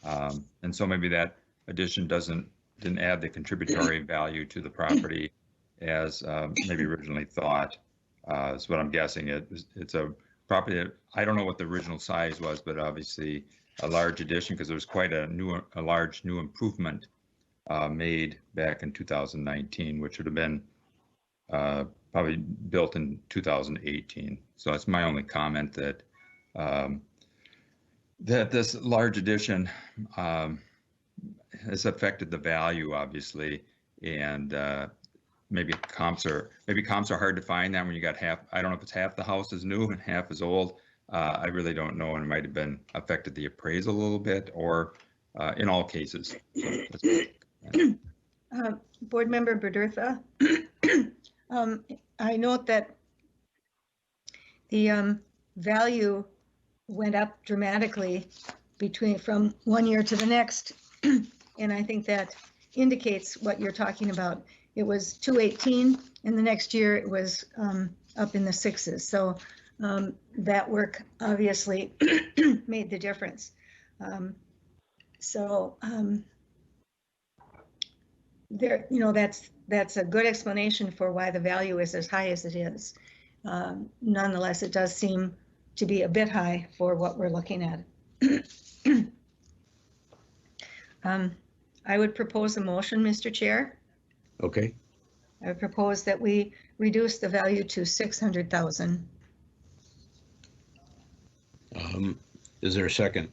And so maybe that addition didn't add the contributory value to the property as maybe originally thought. Is what I'm guessing. It's a property that I don't know what the original size was, but obviously a large addition because there was quite a large new improvement made back in 2019, which would have been probably built in 2018. So that's my only comment, that that this large addition has affected the value, obviously, and maybe comps are hard to find that when you got half. I don't know if it's half the house is new and half is old. I really don't know, and it might have been affected the appraisal a little bit, or in all cases. Board Member Berdertha, I note that the value went up dramatically from one year to the next, and I think that indicates what you're talking about. It was 218, and the next year it was up in the 6s. So that work obviously made the difference. So there, that's a good explanation for why the value is as high as it is. Nonetheless, it does seem to be a bit high for what we're looking at. I would propose a motion, Mr. Chair. Okay, I would propose that we reduce the value to 600,000. is there a second?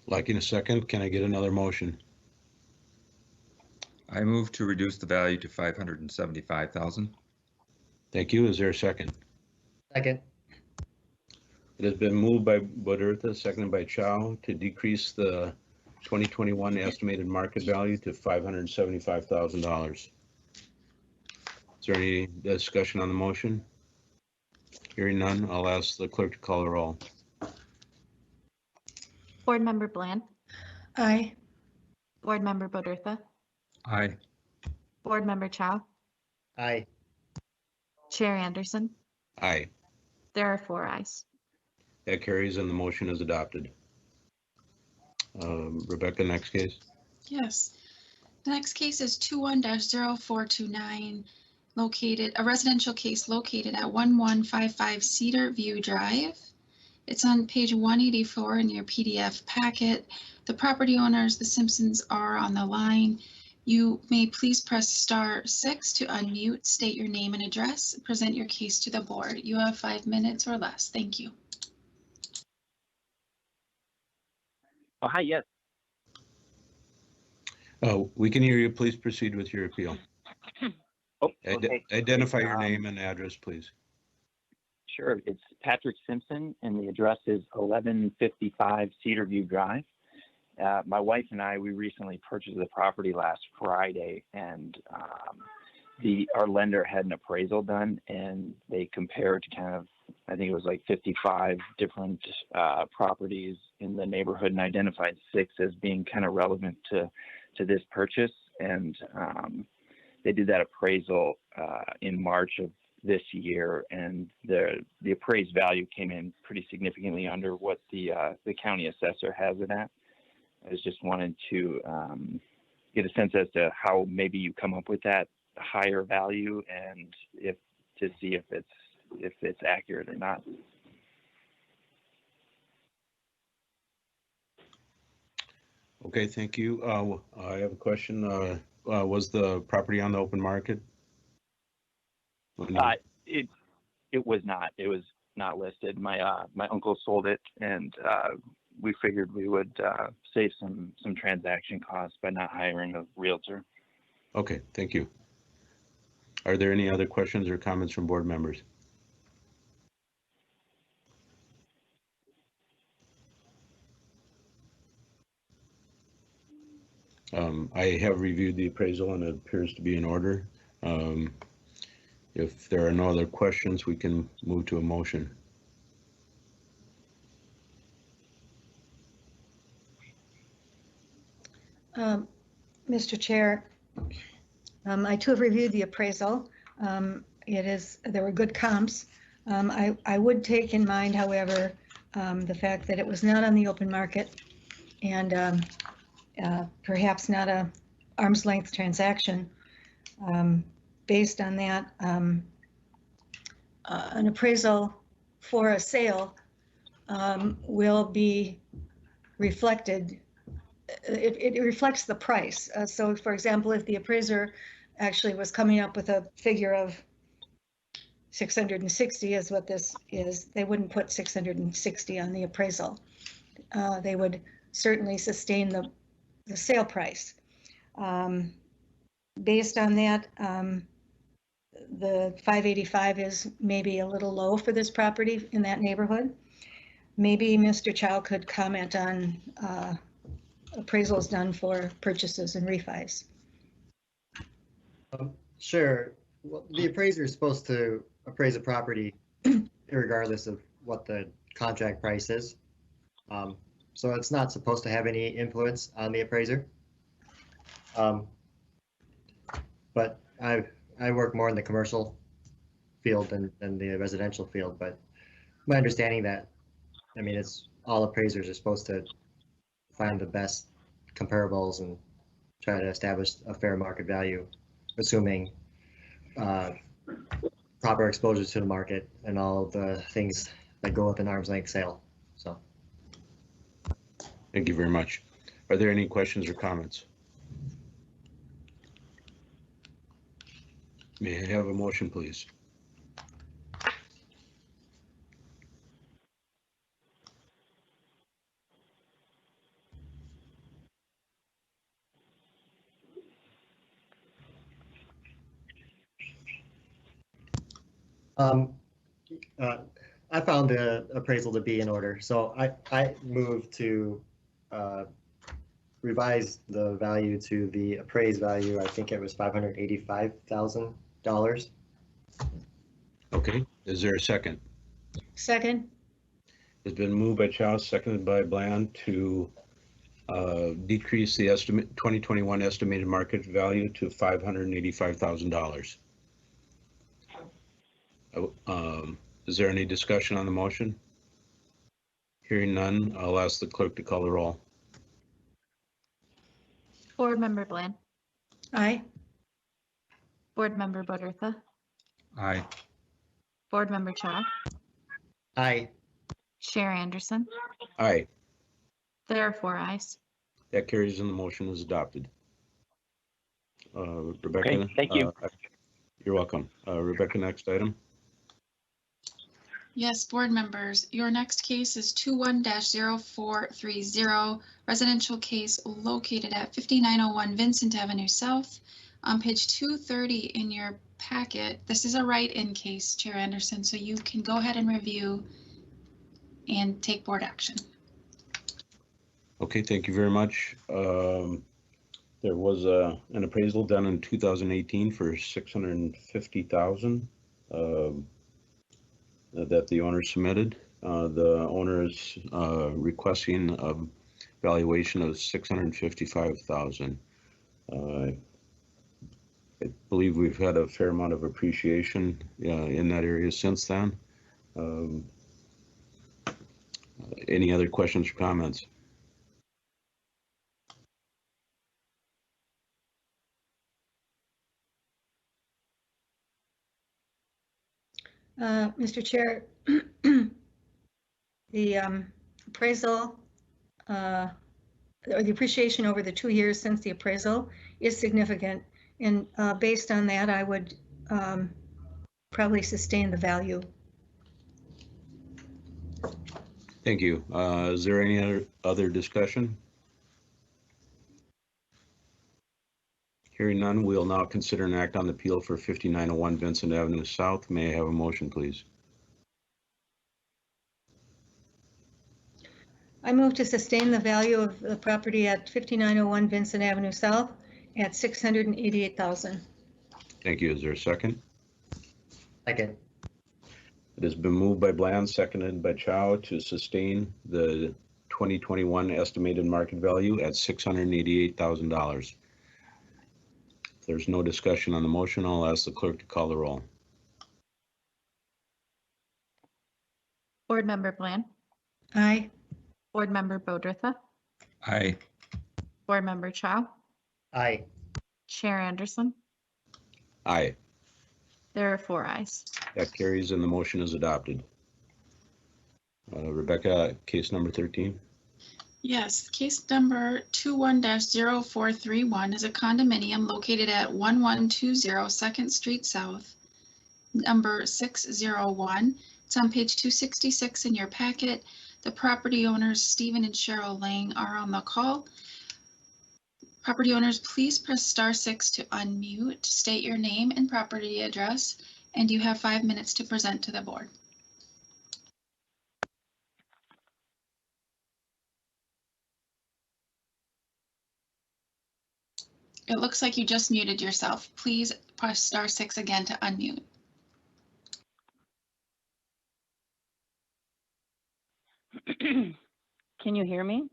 Liking a second, can I get another motion? I move to reduce the value to 575,000. Thank you. Is there a second? Second. It has been moved by Bodertha, seconded by Chow, to decrease the 2021 estimated market value to $575,000. Is there any discussion on the motion? Hearing none, I'll ask the clerk to call the roll. Board Member Bland, Aye. Board Member Bodertha, Aye. Board Member Chow, Aye. Chair Anderson. Aye. There are 4 ayes. That carries and the motion is adopted. Rebecca, next case. Yes. The next case is 21-0429, a residential case located at 1155 Cedar View Drive. It's on page 184 in your PDF packet. The property owners, the Simpsons, are on the line. You may please press *6 to unmute, state your name and address, present your case to the board. You have 5 minutes or less. Thank you. Oh, hi, yes. We can hear you. Please proceed with your appeal. Oh, okay. Identify your name and address, please. Sure. It's Patrick Simpson, and the address is 1155 Cedar View Drive. My wife and I, we recently purchased the property last Friday, and our lender had an appraisal done, and they compared kind of, I think it was like 55 different properties in the neighborhood, and identified 6 as being kind of relevant to this purchase. And they did that appraisal in March of this year, and the appraised value came in pretty significantly under what the county assessor has it at. I just wanted to get a sense as to how maybe you come up with that higher value, and to see if it's accurate or not. Okay, thank you. I have a question. Was the property on the open market? It was not. It was not listed. My uncle sold it, and we figured we would save some transaction costs by not hiring a realtor. Okay, thank you. Are there any other questions or comments from board members? I have reviewed the appraisal and it appears to be in order. If there are no other questions, we can move to a motion. Mr. Chair, I too have reviewed the appraisal. There were good comps. I would take in mind, however, the fact that it was not on the open market and perhaps not a arm's length transaction. Based on that, an appraisal for a sale will be reflected. It reflects the price. So for example, if the appraiser actually was coming up with a figure of 660 is what this is, they wouldn't put 660 on the appraisal. They would certainly sustain the sale price. Based on that, the 585 is maybe a little low for this property in that neighborhood. Maybe Mr. Chow could comment on appraisals done for purchases and refis. Sure. Well, the appraiser is supposed to appraise a property regardless of what the contract price is. So it's not supposed to have any influence on the appraiser. But I work more in the commercial field than the residential field, but my understanding that, I mean, it's all appraisers are supposed to find the best comparables and try to establish a fair market value, assuming proper exposure to the market and all the things that go with an arm's length sale. So, Thank you very much. Are there any questions or comments? May I have a motion, please? I found the appraisal to be in order, so I moved to revise the value to the appraised value. I think it was $585,000. Okay, is there a second? Second. It's been moved by Chow, seconded by Bland to decrease the 2021 estimated market value to $585,000. Is there any discussion on the motion? Hearing none, I'll ask the clerk to call the roll. Board Member Bland. Aye. Board Member Bodertha. Aye. Board Member Chow. Aye. Chair Anderson. Aye, There are 4 ayes. that carries and the motion is adopted. Rebecca? Okay, thank you. You're welcome. Rebecca, next item. Yes, board members, your next case is 21-0430, residential case located at 5901 Vincent Avenue South. On page 230 in your packet, this is a write-in case, Chair Anderson, so you can go ahead and review and take board action. Okay, thank you very much. There was an appraisal done in 2018 for $650,000 that the owner submitted. The owner is requesting a valuation of $655,000. I believe we've had a fair amount of appreciation in that area since then. Any other questions or comments? Mr. Chair, the appraisal or the appreciation over the 2 years since the appraisal is significant. And based on that, I would probably sustain the value. Thank you. Is there any other discussion? Hearing none, we'll now consider an act on the appeal for 5901 Vincent Avenue South. May I have a motion, please? I move to sustain the value of the property at 5901 Vincent Avenue South at $688,000. Thank you. Is there a second? Second. It has been moved by Bland, seconded by Chow to sustain the 2021 estimated market value at $688,000. If there's no discussion on the motion, I'll ask the clerk to call the roll. Board Member Bland. Aye. Board Member Bodertha. Aye. Board Member Chow. Aye. Chair Anderson. Aye. There are 4 ayes. That carries and the motion is adopted. Rebecca, case number 13. Yes, case number 21-0431 is a condominium located at 1120 2nd Street South, number 601. It's on page 266 in your packet. The property owners, Stephen and Cheryl Lang, are on the call. Property owners, please press *6 to unmute, state your name and property address, and you have 5 minutes to present to the board. It looks like you just muted yourself. Please press *6 again to unmute. Can you hear me?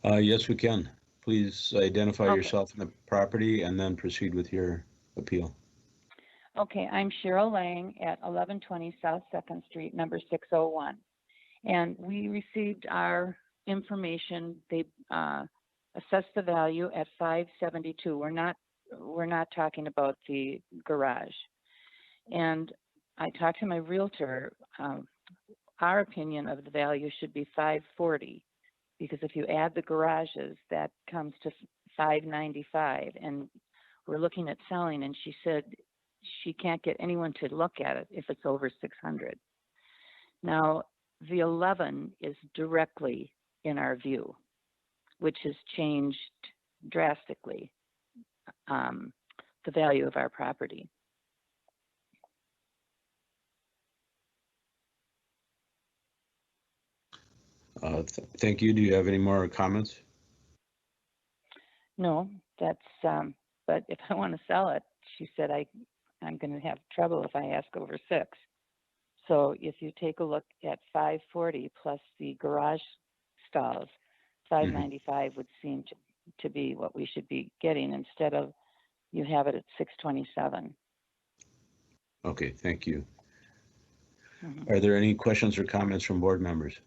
Yes, we can. Please identify Okay. yourself and the property and then proceed with your appeal. Okay, I'm Cheryl Lang at 1120 South 2nd Street, number 601. And we received our information. They assessed the value at 572. We're not talking about the garage. And I talked to my realtor. Our opinion of the value should be 540, because if you add the garages, that comes to 595. And we're looking at selling, and she said she can't get anyone to look at it if it's over 600. Now, the 11 is directly in our view, which has changed drastically the value of our property. Thank you. Do you have any more comments? No, that's, but if I want to sell it, she said I'm going to have trouble if I ask over 6. So if you take a look at 540 plus the garage stalls, 595 would seem to be what we should be getting instead of you have it at 627. Okay, thank you. Are there any questions or comments from board members?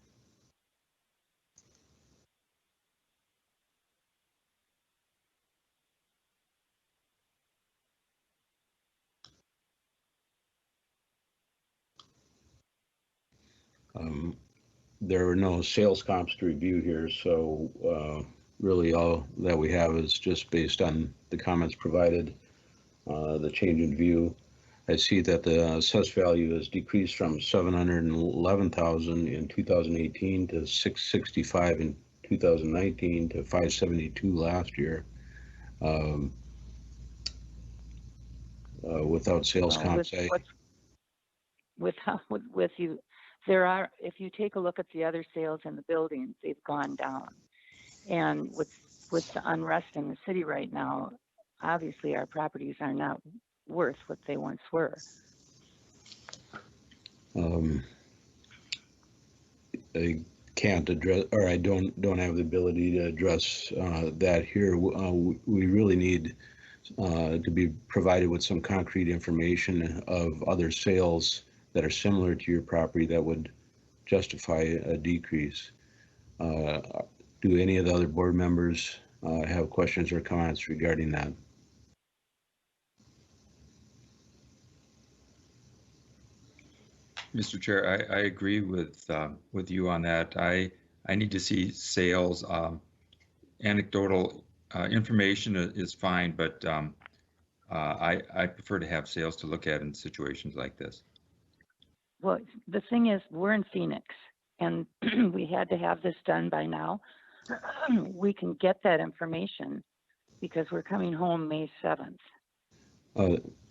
There are no sales comps to review here, so really all that we have is just based on the comments provided, the change in view. I see that the assessed value has decreased from 711,000 in 2018 to 665 in 2019 to 572 last year. Without sales comps, with you, there are, if you take a look at the other sales in the buildings, they've gone down. And with the unrest in the city right now, obviously our properties are not worth what they once were. I can't address, or I don't have the ability to address that here. We really need to be provided with some concrete information of other sales that are similar to your property that would justify a decrease. Do any of the other board members have questions or comments regarding that? Mr. Chair, I agree with you on that. I need to see sales. Anecdotal information is fine, but I prefer to have sales to look at in situations like this. Well, the thing is, we're in Phoenix, and we had to have this done by now. We can get that information because we're coming home May 7th.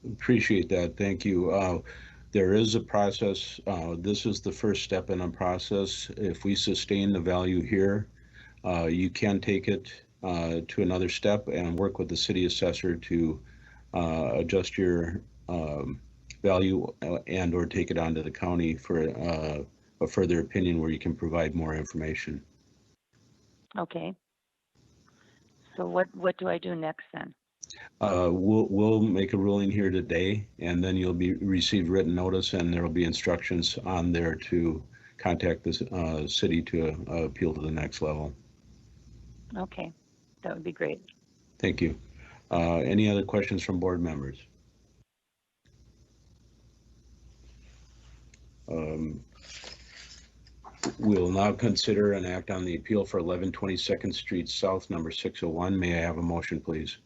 Appreciate that. Thank you. There is a process. This is the first step in a process. If we sustain the value here, you can take it to another step and work with the city assessor to adjust your value and or take it on to the county for a further opinion where you can provide more information. Okay. So what do I do next then? We'll make a ruling here today, and then you'll receive written notice, and there will be instructions on there to contact the city to appeal to the next level. Okay, that would be great. Thank you. Any other questions from board members? We'll now consider an act on the appeal for 1120 2nd Street South, number 601. May I have a motion, please?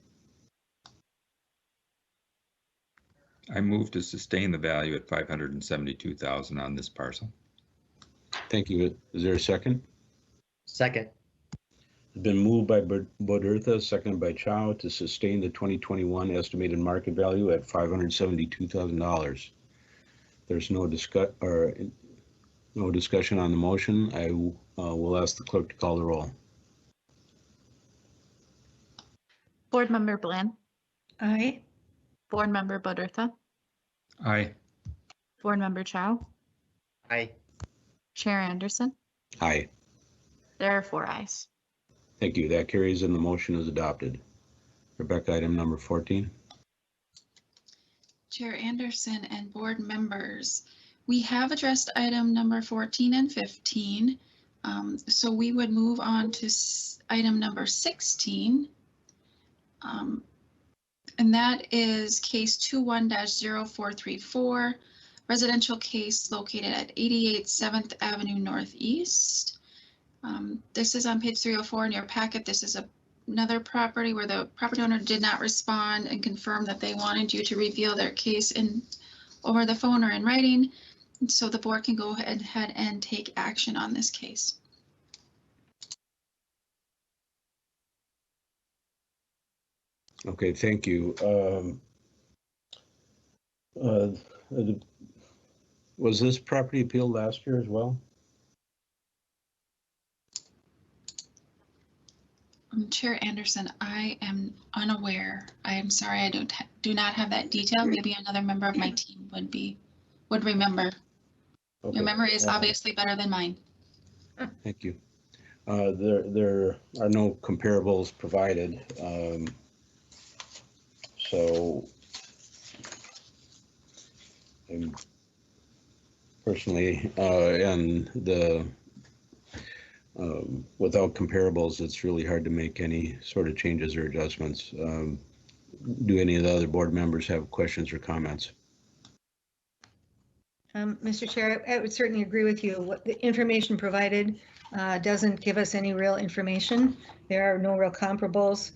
I move to sustain the value at 572,000 on this parcel. Thank you. Is there a second? Second. It's been moved by Bodertha, seconded by Chow, to sustain the 2021 estimated market value at $572,000. There's no discussion on the motion. I will ask the clerk to call the roll. Board Member Bland. Aye. Board Member Bodertha. Aye. Board Member Chow. Aye. Chair Anderson. Aye. There are 4 ayes. Thank you. That carries and the motion is adopted. Rebecca, item number 14. Chair Anderson and board members, we have addressed item number 14 and 15. So we would move on to item number 16. And that is case 21-0434, residential case located at 88 7th Avenue Northeast. This is on page 304 in your packet. This is another property where the property owner did not respond and confirm that they wanted you to reveal their case over the phone or in writing. So the board can go ahead and take action on this case. Okay, thank you. Was this property appealed last year as well? Chair Anderson, I am unaware. I am sorry, I do not have that detail. Maybe another member of my team would remember. Okay. Your memory is obviously better than mine. Thank you. There are no comparables provided. So personally, and without comparables, it's really hard to make any sort of changes or adjustments. Do any of the other board members have questions or comments? Mr. Chair, I would certainly agree with you. What the information provided doesn't give us any real information. There are no real comparables.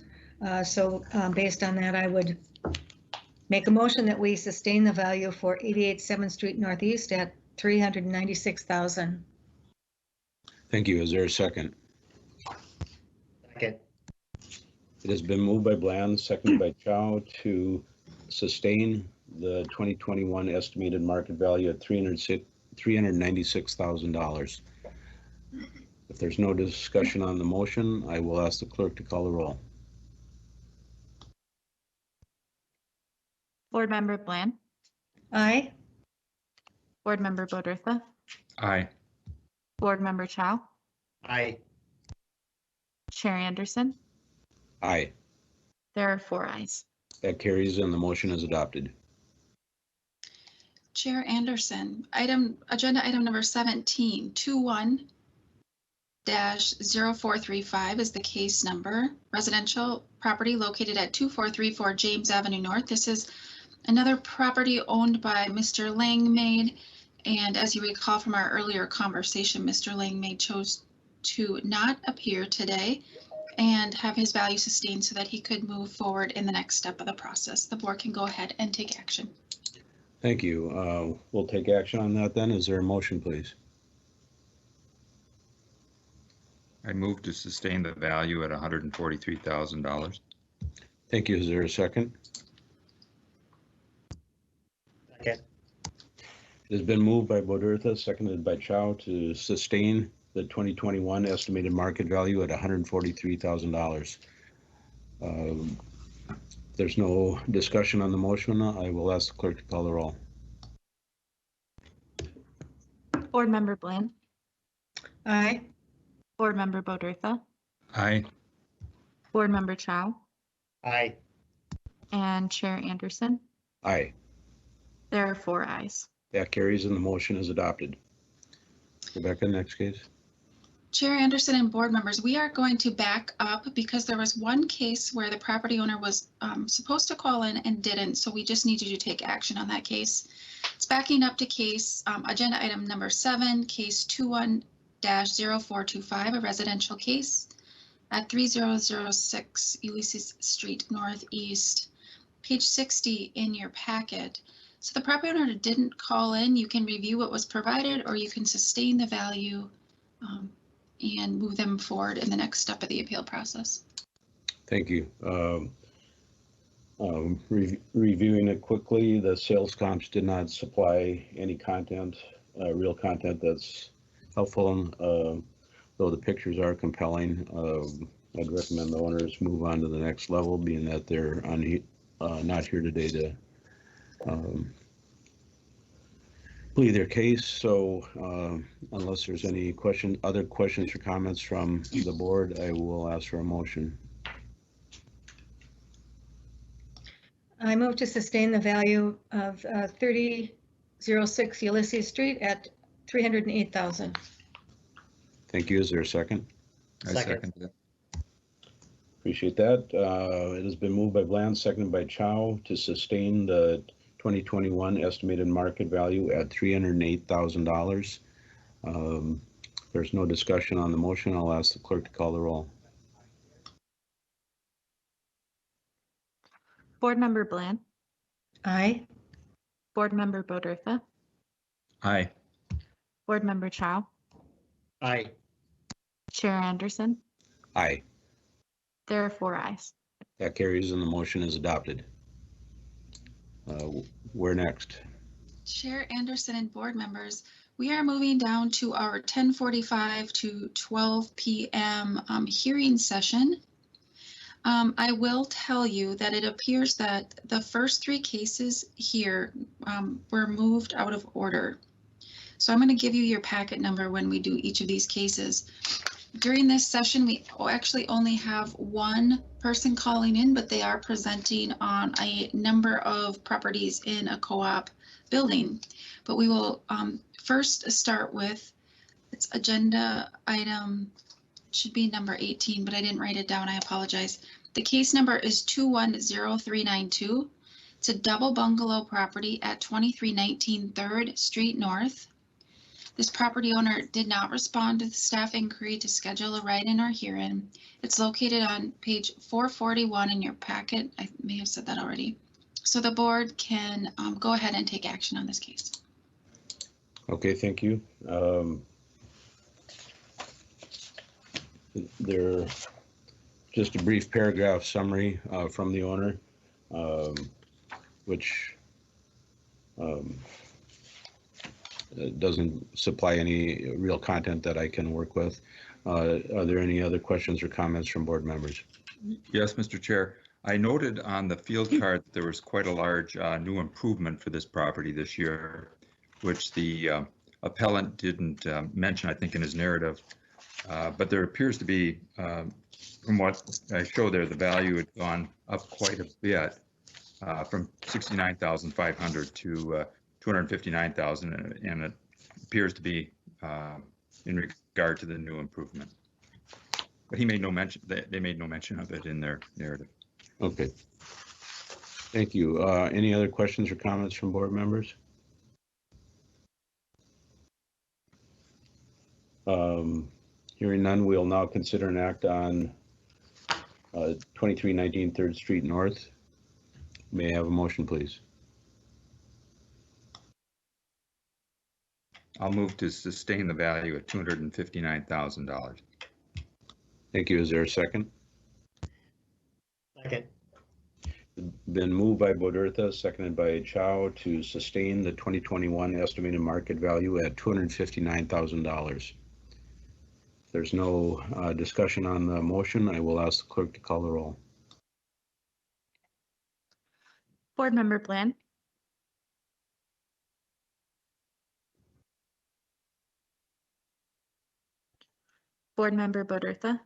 So based on that, I would make a motion that we sustain the value for 88 7th Street Northeast at $396,000. Thank you. Is there a second? Second. It has been moved by Bland, seconded by Chow to sustain the 2021 estimated market value at $396,000. If there's no discussion on the motion, I will ask the clerk to call the roll. Board Member Bland, Aye. Board Member Bodertha, Aye. Board Member Chow, Aye. Chair Anderson. Aye. There are 4 ayes. That carries and the motion is adopted. Chair Anderson, agenda item number 17, 21-0435 is the case number. Residential property located at 2434 James Avenue North. This is another property owned by Mr. Langmaid. And as you recall from our earlier conversation, Mr. Langmaid chose to not appear today and have his value sustained so that he could move forward in the next step of the process. The board can go ahead and take action. Thank you. We'll take action on that then. Is there a motion, please? I move to sustain the value at $143,000. Thank you. Is there a second? Second. It has been moved by Bodertha, seconded by Chow to sustain the 2021 estimated market value at $143,000. There's no discussion on the motion. I will ask the clerk to call the roll. Board Member Bland, Aye. Board Member Bodertha, Aye. Board Member Chow, Aye. and Chair Anderson. Aye. There are 4 ayes. That carries and the motion is adopted. Rebecca, next case. Chair Anderson and board members, we are going to back up because there was one case where the property owner was supposed to call in and didn't, so we just need you to take action on that case. It's backing up to case agenda item number 7, case 21-0425, a residential case at 3006 Ulysses Street Northeast, page 60 in your packet. So the property owner didn't call in. You can review what was provided or you can sustain the value and move them forward in the next step of the appeal process. Thank you. Reviewing it quickly, the sales comps did not supply any content, real content that's helpful, though the pictures are compelling. I'd recommend the owners move on to the next level, being that they're not here today to plead their case. So unless there's any other questions or comments from the board, I will ask for a motion. I I move to sustain the value of 3006 Ulysses Street at $308,000. Thank you. Is there a second? I second that. Appreciate that. It has been moved by Bland, seconded by Chow to sustain the 2021 estimated market value at $308,000. There's no discussion on the motion. I'll ask the clerk to call the roll. Board Member Bland, Aye. Board Member Bodertha, Aye. Board Member Chow, Aye. Chair Anderson. Aye. There are 4 ayes. That carries and the motion is adopted. Where next? Chair Anderson and board members, we are moving down to our 10:45 to 12 p.m. Hearing session. I will tell you that it appears that the first 3 cases here were moved out of order. So I'm going to give you your packet number when we do each of these cases. During this session, we actually only have 1 person calling in, but they are presenting on a number of properties in a co-op building. But we will first start with, it's agenda item, should be number 18, but I didn't write it down, I apologize. The case number is 210392. It's a double bungalow property at 2319 3rd Street North. This property owner did not respond to the staff inquiry to schedule a write-in or hearing. It's located on page 441 in your packet. I may have said that already. So the board can go ahead and take action on this case. Okay, thank you. There, just a brief paragraph summary from the owner, which doesn't supply any real content that I can work with. Are there any other questions or comments from board members? Yes, Mr. Chair. I noted on the field card that there was quite a large new improvement for this property this year, which the appellant didn't mention, I think, in his narrative. But there appears to be, from what I show there, the value had gone up quite a bit, from $69,500 to $259,000, and it appears to be in regard to the new improvement. But he made no mention. They made no mention of it in their narrative. Okay. Thank you. Any other questions or comments from board members? Hearing none, we'll now consider an act on 2319 3rd Street North. May I have a motion, please? I'll move to sustain the value at $259,000. Thank you. Is there a second? Second. Been moved by Bodertha, seconded by Chow to sustain the 2021 estimated market value at $259,000. If there's no discussion on the motion, I will ask the clerk to call the roll. Board Member Bland, Board Member Bodertha,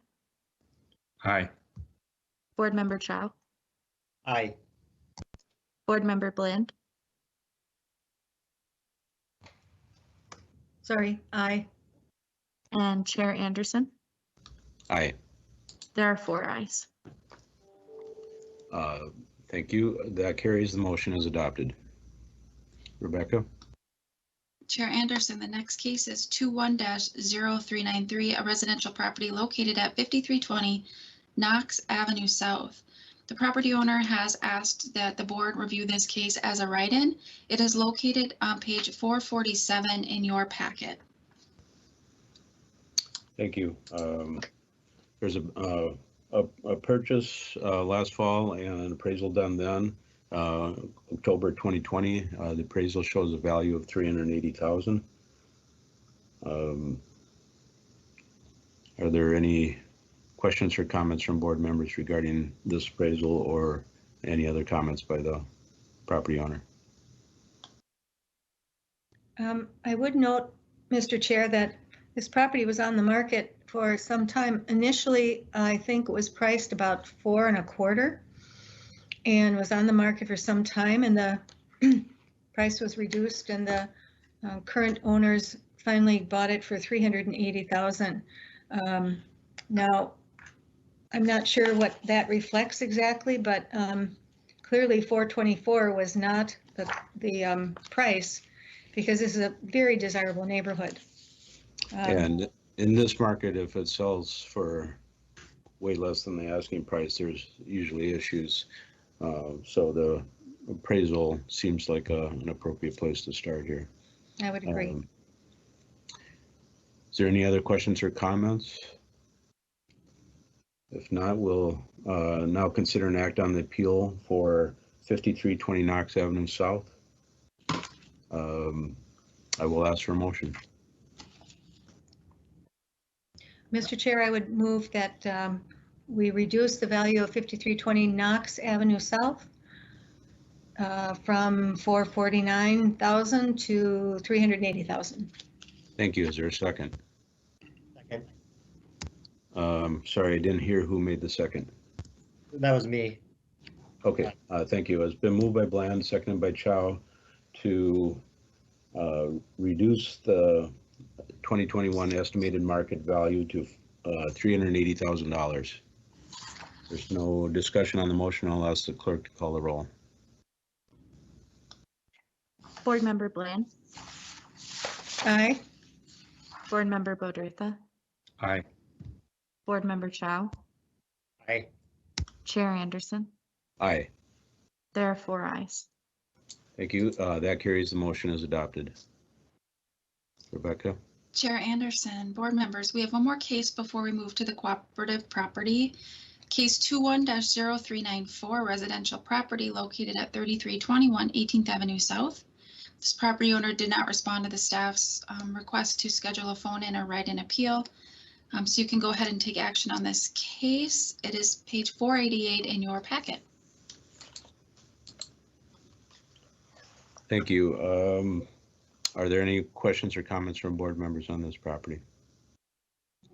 Aye. Board Member Chow, Aye. Board Member Bland, Sorry, aye. and Chair Anderson. Aye. There are 4 ayes. Thank you. That carries. The motion is adopted. Rebecca? Chair Anderson, the next case is 21-0393, a residential property located at 5320 Knox Avenue South. The property owner has asked that the board review this case as a write-in. It is located on page 447 in your packet. Thank you. There's a purchase last fall and an appraisal done then, October 2020. The appraisal shows a value of $380,000. Are there any questions or comments from board members regarding this appraisal or any other comments by the property owner? I would note, Mr. Chair, that this property was on the market for some time. Initially, I think it was priced about $4.25, and was on the market for some time, and the price was reduced, and the current owners finally bought it for $380,000. Now, I'm not sure what that reflects exactly, but clearly 424 was not the price, because this is a very desirable neighborhood. And in this market, if it sells for way less than the asking price, there's usually issues. So the appraisal seems like an appropriate place to start here. I would agree. Is there any other questions or comments? If not, we'll now consider an act on the appeal for 5320 Knox Avenue South. I will ask for a motion. Mr. Chair, I would move that we reduce the value of 5320 Knox Avenue South from $449,000 to $380,000. Thank you. Is there a second? Second. Sorry, I didn't hear who made the second. That was me. Okay, thank you. It's been moved by Bland, seconded by Chow to reduce the 2021 estimated market value to $380,000. There's no discussion on the motion. I'll ask the clerk to call the roll. Board Member Bland. Aye. Board Member Bodritha. Aye. Board Member Chow. Aye. Chair Anderson. Aye. There are 4 ayes. Thank you. That carries. The motion is adopted. Rebecca? Chair Anderson, board members, we have one more case before we move to the cooperative property. Case 21-0394, residential property located at 3321 18th Avenue South. This property owner did not respond to the staff's request to schedule a phone-in or write-in appeal. So you can go ahead and take action on this case. It is page 488 in your packet. Thank you. Are there any questions or comments from board members on this property?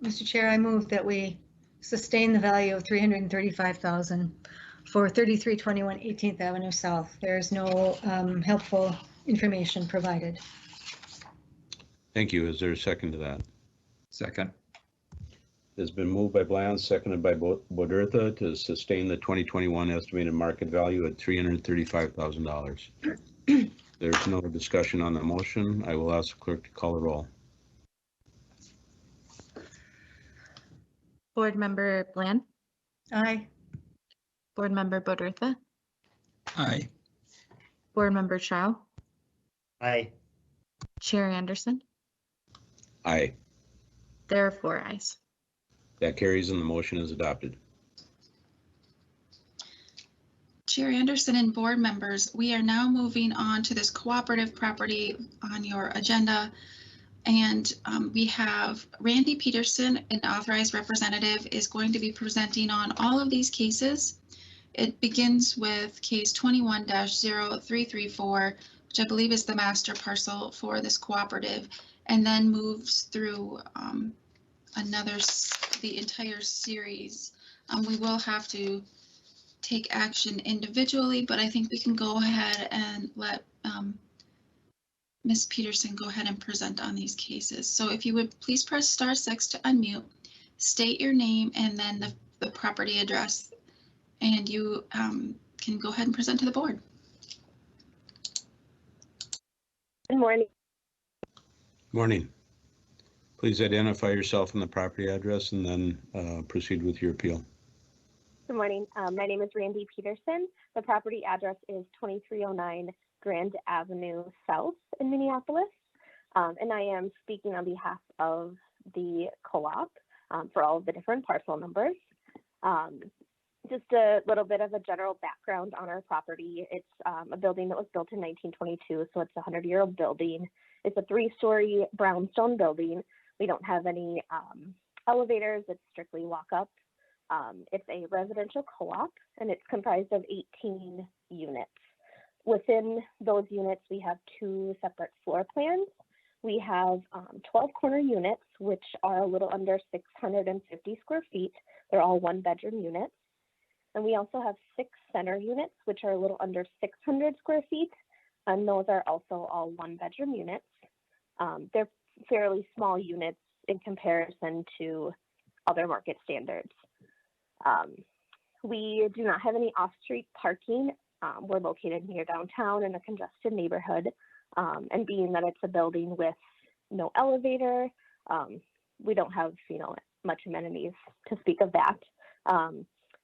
Mr. Chair, I move that we sustain the value of $335,000 for 3321 18th Avenue South. There is no helpful information provided. Thank you. Is there a second to that? Second. It's been moved by Bland, seconded by Bodritha to sustain the 2021 estimated market value at $335,000. There's no discussion on the motion. I will ask the clerk to call the roll. Board Member Bland. Aye. Board Member Bodritha. Aye. Board Member Chow. Aye. Chair Anderson. Aye. There are 4 ayes. That carries and the motion is adopted. Chair Anderson and board members, we are now moving on to this cooperative property on your agenda. And we have Randy Peterson, an authorized representative, is going to be presenting on all of these cases. It begins with case 21-0334, which I believe is the master parcel for this cooperative, and then moves through the entire series. We will have to take action individually, but I think we can go ahead and let Ms. Peterson go ahead and present on these cases. So if you would please press *6 to unmute, state your name and then the property address, and you can go ahead and present to the board. Good morning. Morning. Please identify yourself and the property address and then proceed with your appeal. Good morning. My name is Randy Peterson. The property address is 2309 Grand Avenue South in Minneapolis. And I am speaking on behalf of the co-op for all of the different parcel numbers. Just a little bit of a general background on our property. It's a building that was built in 1922, so it's a 100-year-old building. It's a 3-story brownstone building. We don't have any elevators. It's strictly walk-up. It's a residential co-op, and it's comprised of 18 units. Within those units, we have 2 separate floor plans. We have 12 corner units, which are a little under 650 square feet. They're all 1-bedroom units. And we also have 6 center units, which are a little under 600 square feet. And those are also all 1-bedroom units. They're fairly small units in comparison to other market standards. We do not have any off-street parking. We're located near downtown in a congested neighborhood. And being that it's a building with no elevator, we don't have, much amenities to speak of that.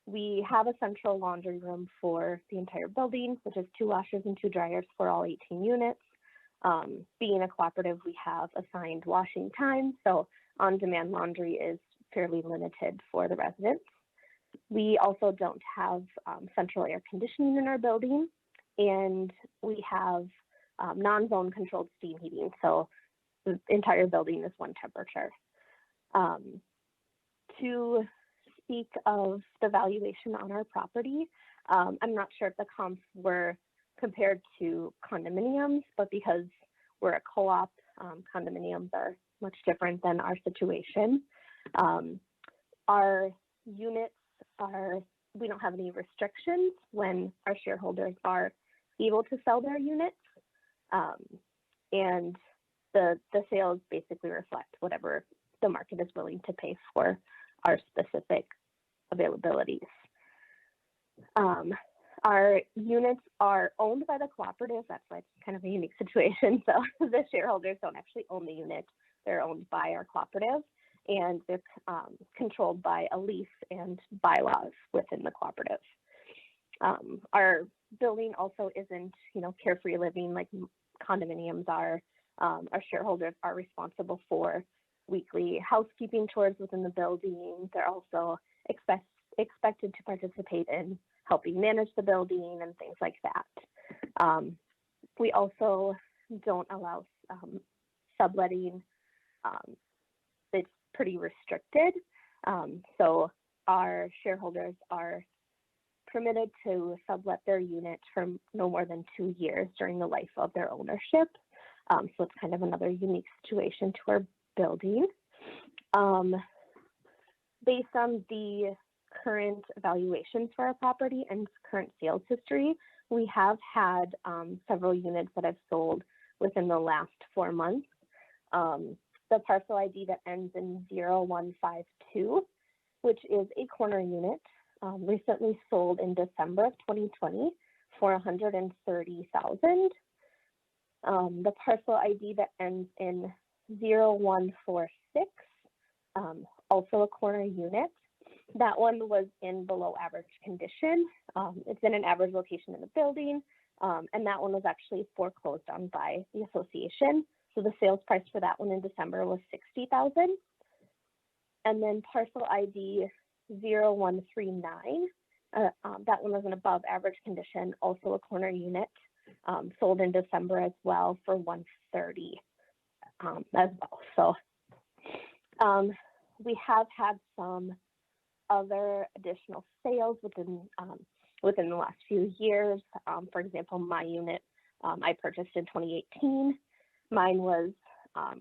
We have a central laundry room for the entire building, which is 2 washers and 2 dryers for all 18 units. Being a cooperative, we have assigned washing time, so on-demand laundry is fairly limited for the residents. We also don't have central air conditioning in our building, and we have non-zone controlled steam heating, so the entire building is 1 temperature. To speak of the valuation on our property, I'm not sure if the comps were compared to condominiums, but because we're a co-op, condominiums are much different than our situation. Our units we don't have any restrictions when our shareholders are able to sell their units. And the sales basically reflect whatever the market is willing to pay for our specific availabilities. Our units are owned by the cooperative. That's why it's kind of a unique situation. So the shareholders don't actually own the unit. They're owned by our cooperative, and they're controlled by a lease and bylaws within the cooperative. Our building also isn't, carefree living like condominiums are. Our shareholders are responsible for weekly housekeeping chores within the building. They're also expected to participate in helping manage the building and things like that. We also don't allow subletting. It's pretty restricted. So our shareholders are permitted to sublet their unit for no more than 2 years during the life of their ownership. So it's kind of another unique situation to our building. Based on the current evaluations for our property and current sales history, we have had several units that have sold within the last 4 months. The parcel ID that ends in 0152, which is a corner unit, recently sold in December of 2020 for $130,000. The parcel ID that ends in 0146, also a corner unit. That one was in below average condition. It's in an average location in the building, and that one was actually foreclosed on by the association. So the sales price for that one in December was $60,000. And then parcel ID 0139, that one was in above average condition, also a corner unit, sold in December as well for $130,000 as well. So we have had some other additional sales within the last few years. For example, my unit I purchased in 2018. Mine was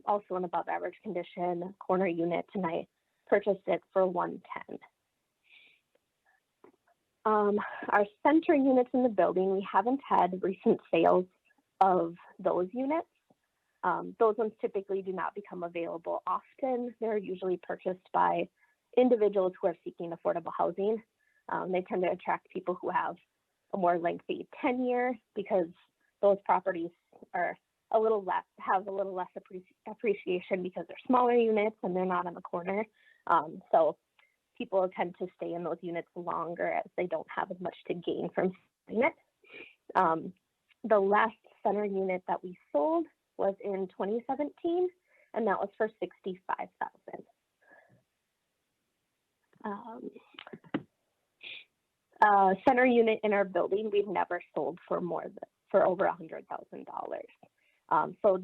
also in above average condition, corner unit, and I purchased it for $110,000. Our center units in the building, we haven't had recent sales of those units. Those ones typically do not become available often. They're usually purchased by individuals who are seeking affordable housing. They tend to attract people who have a more lengthy tenure because those properties are have a little less appreciation because they're smaller units and they're not on the corner. So people tend to stay in those units longer as they don't have as much to gain from selling it. The last center unit that we sold was in 2017, and that was for $65,000. Center unit in our building, we've never sold for over $100,000. So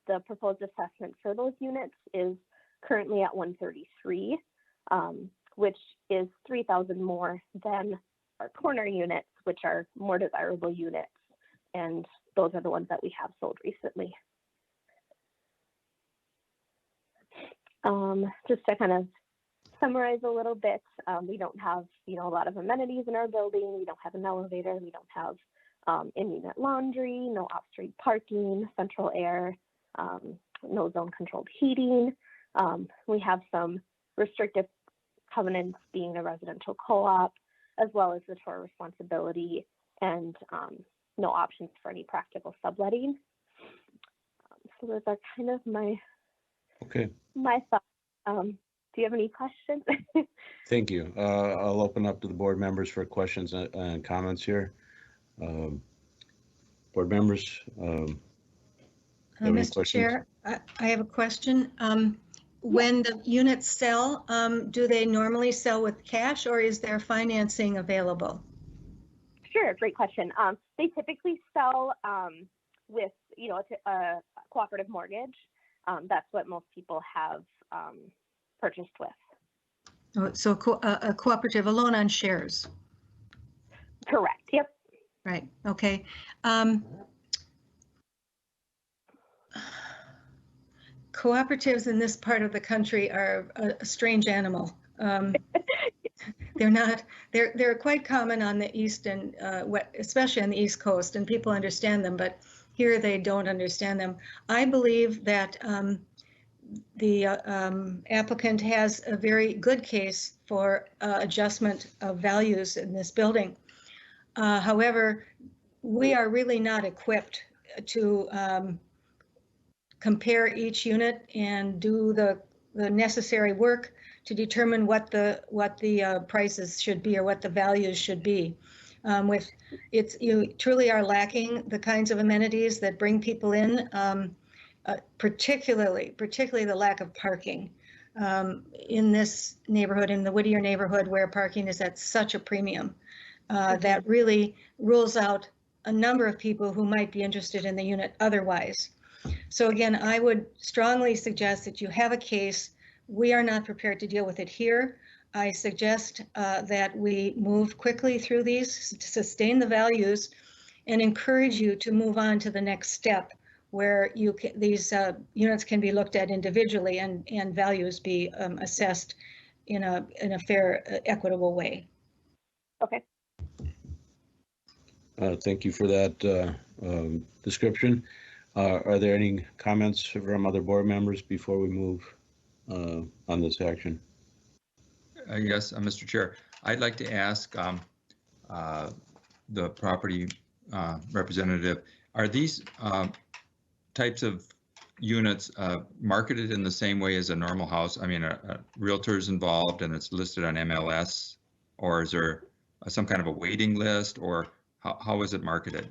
the proposed assessment for those units is currently at $133,000, which is $3,000 more than our corner units, which are more desirable units, and those are the ones that we have sold recently. Just to kind of summarize a little bit, we don't have, a lot of amenities in our building. We don't have an elevator. We don't have in-unit laundry, no off-street parking, central air, no zone-controlled heating. We have some restrictive covenants being a residential co-op, as well as the tour responsibility and no options for any practical subletting. So those are kind of my thoughts. Do you have any questions? Thank you. I'll open up to the board members for questions and comments here. Board members, Mr. Chair, I have a question. When the units sell, do they normally sell with cash or is there financing available? Sure, great question. They typically sell with, a cooperative mortgage. That's what most people have purchased with. Oh, so a cooperative, a loan on shares. Correct. Yep. Right. Okay. Cooperatives in this part of the country are a strange animal. They're quite common on the east and especially on the East Coast, and people understand them, but here they don't understand them. I believe that the applicant has a very good case for adjustment of values in this building. However, we are really not equipped to compare each unit and do the necessary work to determine what the prices should be or what the values should be. You truly are lacking the kinds of amenities that bring people in, particularly the lack of parking in this neighborhood, in the Whittier neighborhood, where parking is at such a premium. That really rules out a number of people who might be interested in the unit otherwise. So again, I would strongly suggest that you have a case. We are not prepared to deal with it here. I suggest that we move quickly through these to sustain the values and encourage you to move on to the next step where these units can be looked at individually and values be assessed in a fair, equitable way. Okay. Thank you for that description. Are there any comments from other board members before we move on this action? Yes, Mr. Chair, I'd like to ask the property representative, are these types of units marketed in the same way as a normal house? I mean, a realtor's involved and it's listed on MLS, or is there some kind of a waiting list, or how is it marketed?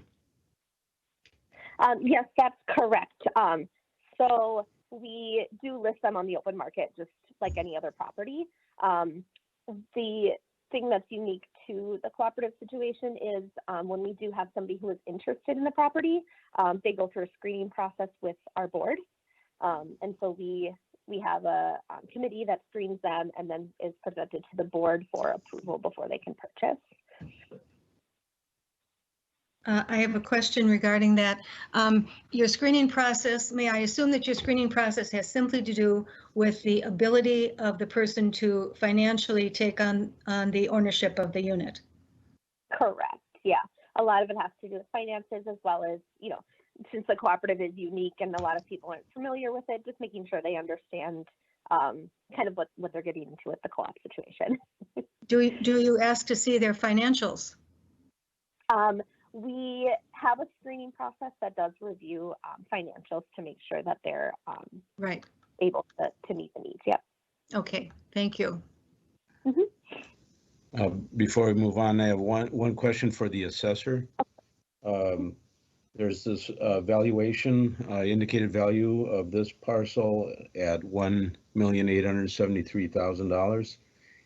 Yes, that's correct. So we do list them on the open market, just like any other property. The thing that's unique to the cooperative situation is when we do have somebody who is interested in the property, they go through a screening process with our board. And so we have a committee that screens them and then is presented to the board for approval before they can purchase. I have a question regarding that. Your screening process, may I assume that your screening process has simply to do with the ability of the person to financially take on the ownership of the unit? Correct. Yeah, a lot of it has to do with finances, as well as, since the cooperative is unique and a lot of people aren't familiar with it, just making sure they understand kind of what they're getting into with the co-op situation. Do you ask to see their financials? We have a screening process that does review financials to make sure that they're right, able to meet the needs. Yep. Okay, thank you. Before we move on, I have one question for the assessor. There's this valuation, indicated value of this parcel at $1,873,000,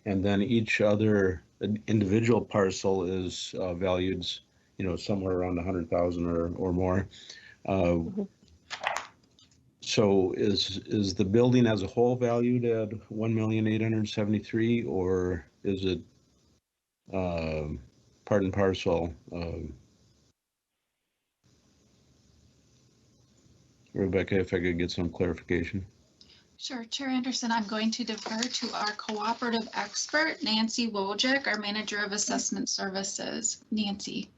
and then each other individual parcel is valued, somewhere around 100,000 or more. So is the building as a whole valued at 1,873,000, or is it part and parcel? Rebecca, if I could get some clarification. Sure, Chair Anderson, I'm going to defer to our cooperative expert, Nancy Wojcik, our Manager of Assessment Services. Nancy.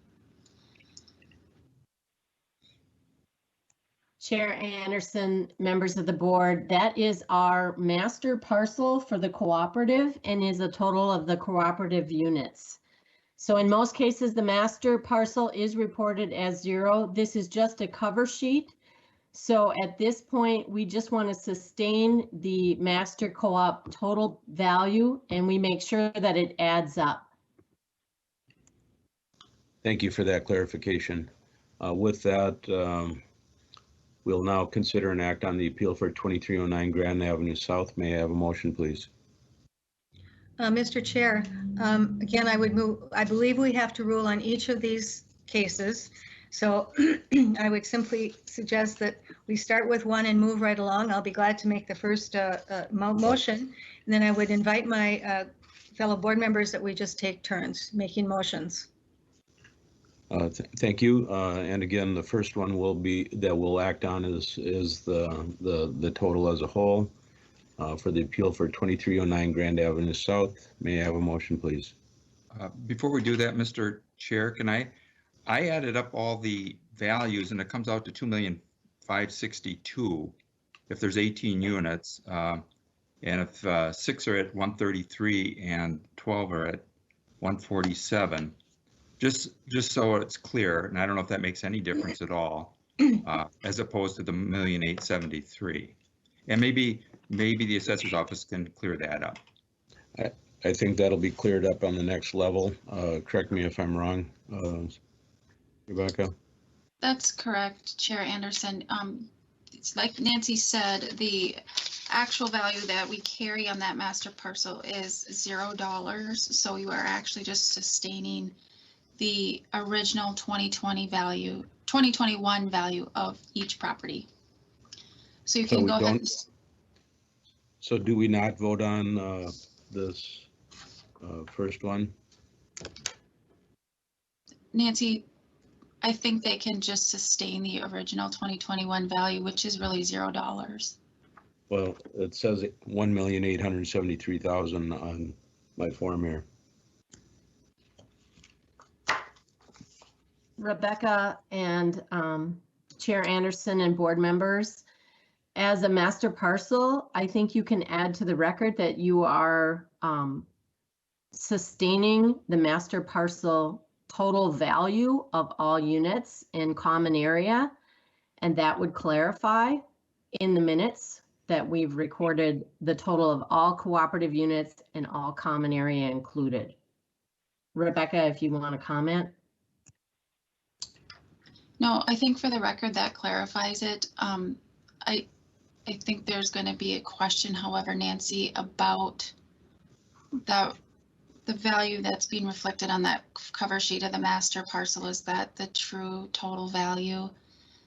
Chair Anderson, members of the board, that is our master parcel for the cooperative and is a total of the cooperative units. So in most cases, the master parcel is reported as 0. This is just a cover sheet. So at this point, we just want to sustain the master co-op total value and we make sure that it adds up. Thank you for that clarification. With that, we'll now consider an act on the appeal for 2309 Grand Avenue South. May I have a motion, please? Mr. Chair, again, I believe we have to rule on each of these cases. So I would simply suggest that we start with one and move right along. I'll be glad to make the first motion. And then I would invite my fellow board members that we just take turns making motions. Thank you. And again, the first one will be that we'll act on is the total as a whole for the appeal for 2309 Grand Avenue South. May I have a motion, please? Before we do that, Mr. Chair, can I added up all the values and it comes out to 2,562,000 if there's 18 units. And if 6 are at 133 and 12 are at 147, just so it's clear, and I don't know if that makes any difference at all, as opposed to the 1,873,000. And maybe the assessor's office can clear that up. I think that'll be cleared up on the next level. Correct me if I'm wrong, Rebecca. That's correct, Chair Anderson. It's like Nancy said, the actual value that we carry on that master parcel is $0. So you are actually just sustaining the original 2021 value of each property. So you can go ahead. So do we not vote on this first one? Nancy, I think they can just sustain the original 2021 value, which is really $0. Well, it says 1,873,000 on my form here. Rebecca and Chair Anderson and board members, as a master parcel, I think you can add to the record that you are sustaining the master parcel total value of all units in common area. And that would clarify in the minutes that we've recorded the total of all cooperative units and all common area included. Rebecca, if you want to comment. No, I think for the record that clarifies it. I think there's going to be a question, however, Nancy, about the value that's being reflected on that cover sheet of the master parcel. Is that the true total value?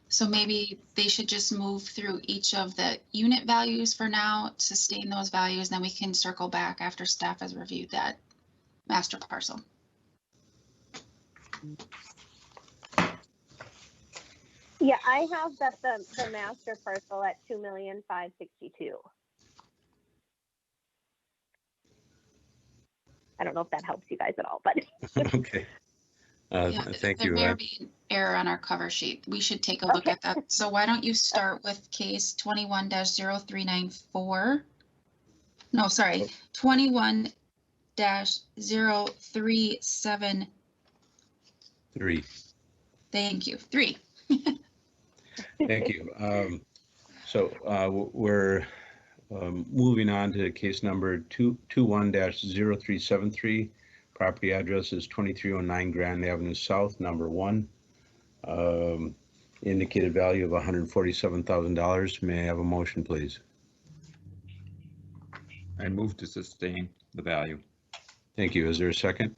So maybe they should just move through each of the unit values for now, sustain those values, and then we can circle back after staff has reviewed that master parcel. Yeah, I have that the master parcel at 2,562,000. I don't know if that helps you guys at all, but Okay. Thank you. There may be an error on our cover sheet. We should take a look at that. So why don't you start with case 21-0394? No, sorry, 21-0373. Thank you. 3. Thank you. So we're moving on to case number 21-0373. Property address is 2309 Grand Avenue South, number 1. Indicated value of $147,000. May I have a motion, please? I move to sustain the value. Thank you. Is there a second?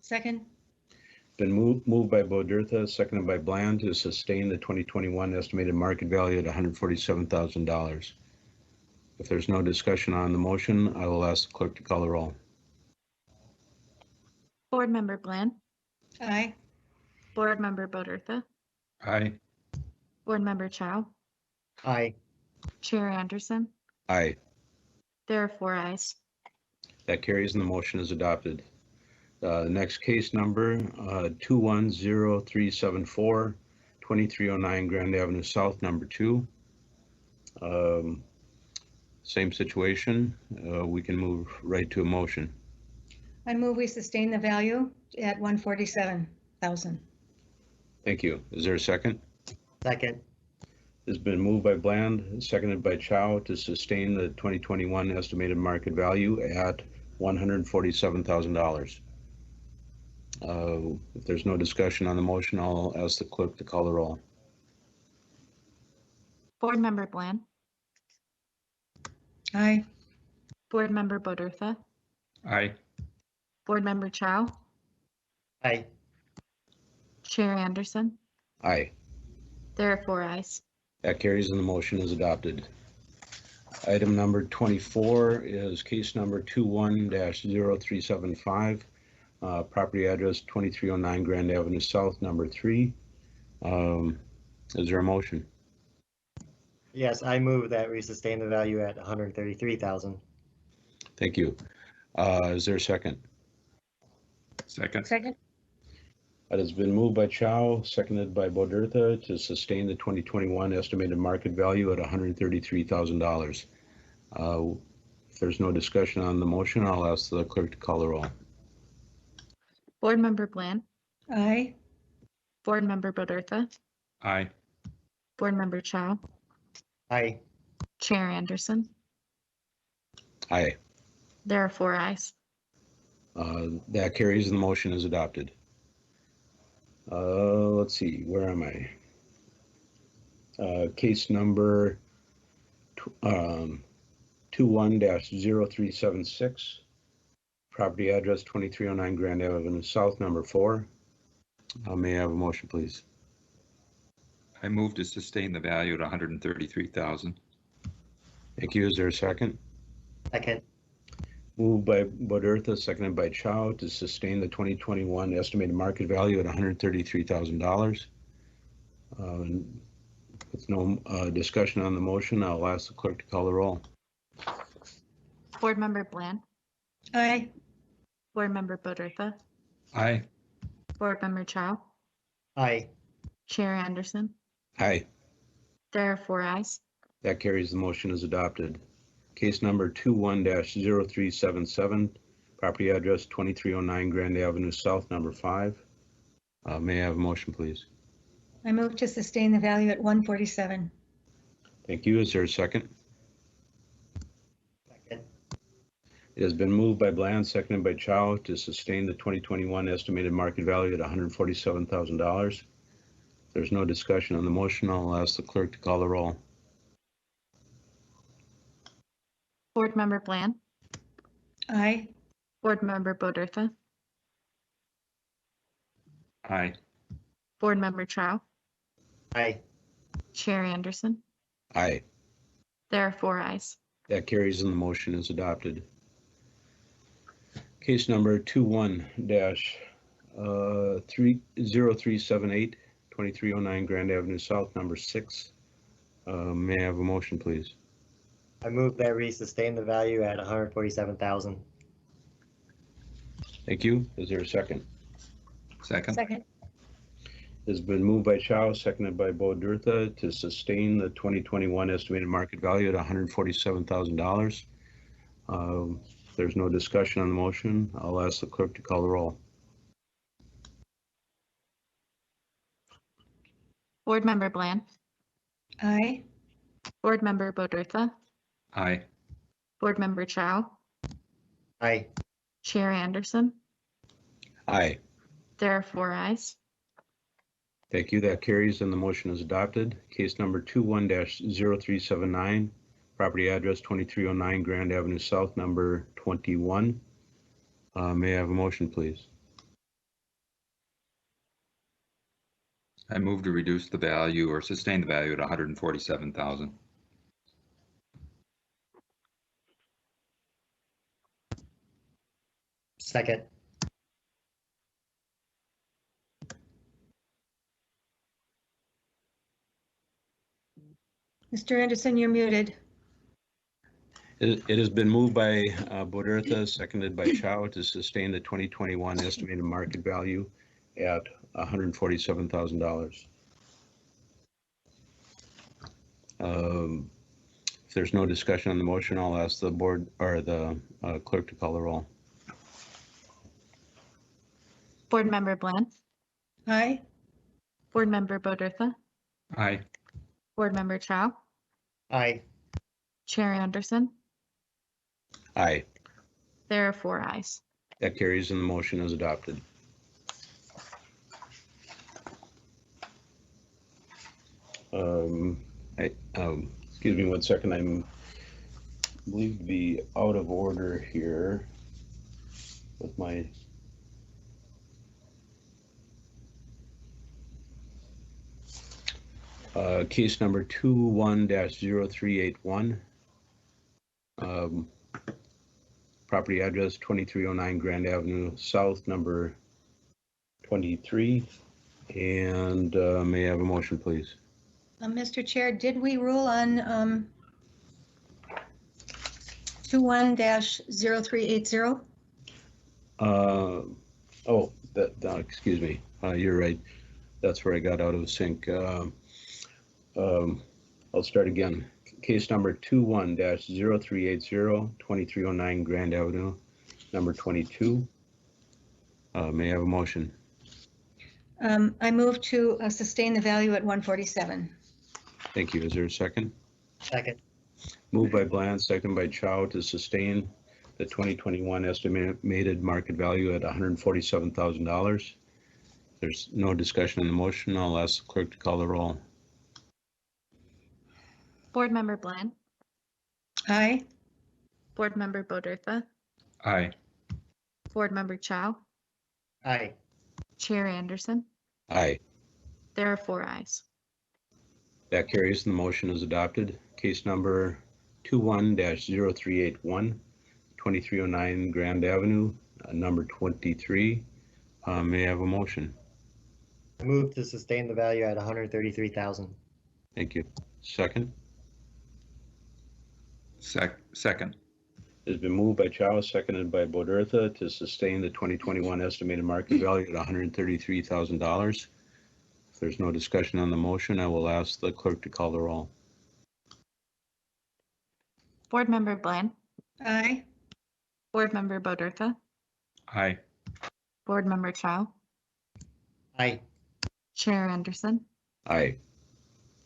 Second. Been moved by Bodertha, seconded by Bland to sustain the 2021 estimated market value at $147,000. If there's no discussion on the motion, I will ask the clerk to call the roll. Board Member Bland. Aye. Board Member Bodertha. Aye. Board Member Chow. Aye. Chair Anderson. Aye. There are 4 ayes. That carries and the motion is adopted. Next case number, 210374, 2309 Grand Avenue South, number 2. Same situation. We can move right to a motion. I move we sustain the value at 147,000. Thank you. Is there a second? Second. It's been moved by Bland, seconded by Chow to sustain the 2021 estimated market value at $147,000. If there's no discussion on the motion, I'll ask the clerk to call the roll. Board Member Bland. Aye. Board Member Bodertha. Aye. Board Member Chow. Aye. Chair Anderson. Aye. There are 4 ayes. That carries and the motion is adopted. Item number 24 is case number 21-0375, property address 2309 Grand Avenue South, number 3. Is there a motion? Yes, I move that we sustain the value at 133,000. Thank you. Is there a second? Second. Second. It has been moved by Chow, seconded by Bodertha to sustain the 2021 estimated market value at $133,000. If there's no discussion on the motion, I'll ask the clerk to call the roll. Board Member Bland. Aye. Board Member Bodertha. Aye. Board Member Chow. Aye. Chair Anderson. Aye. There are 4 ayes. That carries and the motion is adopted. Let's see, where am I? Case number 21-0376, property address 2309 Grand Avenue South, number 4. May I have a motion, please? I move to sustain the value at 133,000. Thank you. Is there a second? Second. Moved by Bodertha, seconded by Chow to sustain the 2021 estimated market value at $133,000. With no discussion on the motion, I'll ask the clerk to call the roll. Board Member Bland. Aye. Board Member Bodertha. Aye. Board Member Chow. Aye. Chair Anderson. Aye. There are 4 ayes. That carries. The motion is adopted. Case number 21-0377, property address 2309 Grand Avenue South, number 5. May I have a motion, please? I move to sustain the value at 147. Thank you. Is there a second? Second. It has been moved by Bland, seconded by Chow to sustain the 2021 estimated market value at $147,000. If there's no discussion on the motion, I'll ask the clerk to call the roll. Board Member Bland. Aye. Board Member Bodertha. Aye. Board Member Chow. Aye. Chair Anderson. Aye. There are 4 ayes. That carries and the motion is adopted. Case number 21-0378, 2309 Grand Avenue South, number 6. May I have a motion, please? I move that we sustain the value at 147,000. Thank you. Is there a second? Second. Second. It's been moved by Chow, seconded by Bodertha to sustain the 2021 estimated market value at $147,000. If there's no discussion on the motion, I'll ask the clerk to call the roll. Board Member Bland. Aye. Board Member Bodertha. Aye. Board Member Chow. Aye. Chair Anderson. Aye. There are 4 ayes. Thank you. That carries and the motion is adopted. Case number 21-0379, property address 2309 Grand Avenue South, number 21. May I have a motion, please? I move to reduce the value or sustain the value at 147,000. Second. Mr. Anderson, you're muted. It has been moved by Bodertha, seconded by Chow, to sustain the 2021 estimated market value at $147,000. If there's no discussion on the motion, I'll ask the board or the clerk to call the roll. Board Member Bland, Aye. Board Member Bodertha, Aye. Board Member Chow, Aye. Chair Anderson. Aye. There are 4 ayes. That carries and the motion is adopted. Excuse me 1 second. I'm believed to be out of order here with my case number 21-0381. Property address 2309 Grand Avenue South, number 23. And may I have a motion, please? Mr. Chair, did we rule on 21-0380? Oh, excuse me. You're right. That's where I got out of sync. I'll start again. Case number 21-0380, 2309 Grand Avenue, number 22. May I have a motion? I move to sustain the value at 147. Thank you. Is there a second? Second. Moved by Bland, second by Chow, to sustain the 2021 estimated market value at $147,000. There's no discussion on the motion. I'll ask the clerk to call the roll. Board Member Bland, Aye. Board Member Bodertha, Aye. Board Member Chow, Aye. Chair Anderson. Aye. There are 4 ayes. That carries and the motion is adopted. Case number 21-0381, 2309 Grand Avenue, number 23. May I have a motion? I move to sustain the value at 133,000. Thank you. Second? Second. It's been moved by Chow, seconded by Bodertha, to sustain the 2021 estimated market value at $133,000. If there's no discussion on the motion, I will ask the clerk to call the roll. Board Member Bland, Aye. Board Member Bodertha, Aye. Board Member Chow, Aye. Chair Anderson. Aye.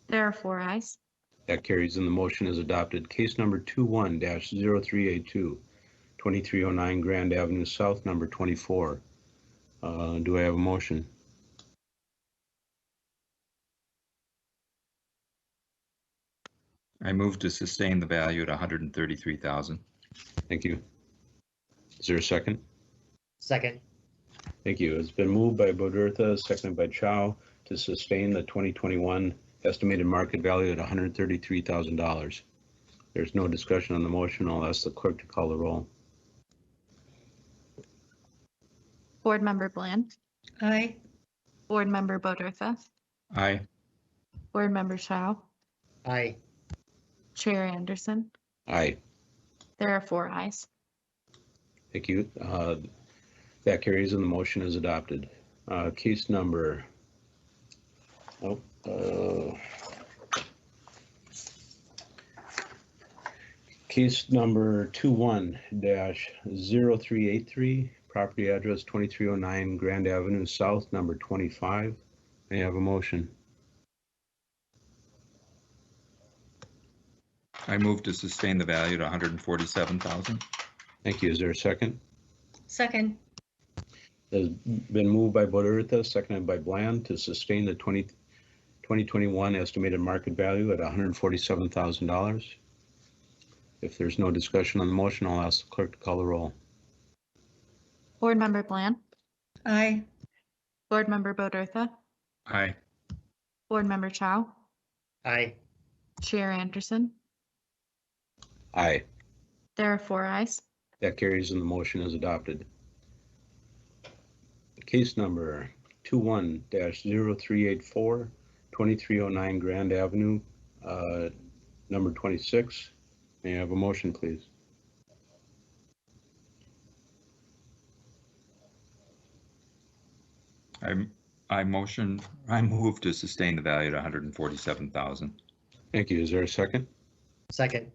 There are 4 ayes. That carries and the motion is adopted. Case number 21-0382, 2309 Grand Avenue South, number 24. Do I have a motion? I move to sustain the value at 133,000. Thank you. Is there a second? Second. Thank you. It's been moved by Bodertha, seconded by Chow, to sustain the 2021 estimated market value at $133,000. There's no discussion on the motion. I'll ask the clerk to call the roll. Board Member Bland, Aye. Board Member Bodertha, Aye. Board Member Chow, Aye. Chair Anderson. Aye. There are 4 ayes. Thank you. That carries and the motion is adopted. Case number. Case number 21-0383, property address 2309 Grand Avenue South, number 25. May I have a motion? I move to sustain the value at 147,000. Thank you. Is there a second? Second. It has been moved by Bodertha, seconded by Bland, to sustain the 2021 estimated market value at $147,000. If there's no discussion on the motion, I'll ask the clerk to call the roll. Board Member Bland, Aye. Board Member Bodertha, Aye. Board Member Chow, Aye. Chair Anderson. Aye. There are 4 ayes. That carries and the motion is adopted. Case number 21-0384, 2309 Grand Avenue, number 26. May I have a motion, please? I move to sustain the value at 147,000. Thank you. Is there a second? Second.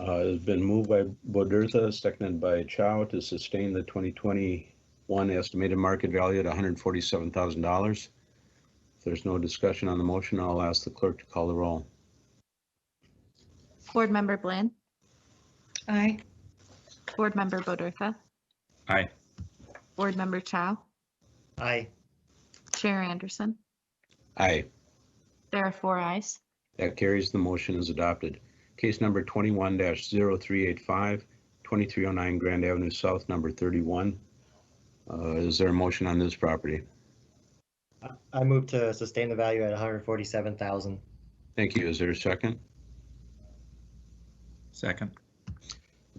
It's been moved by Boderza, seconded by Chow to sustain the 2021 estimated market value at $147,000. If there's no discussion on the motion, I'll ask the clerk to call the roll. Board Member Bland, Aye. Board Member Bodertha, Aye. Board Member Chow, Aye. Chair Anderson. Aye. There are 4 ayes. That carries. The motion is adopted. Case number 21-0385, 2309 Grand Avenue South, number 31. Is there a motion on this property? I move to sustain the value at 147,000. Thank you. Is there a second? Second.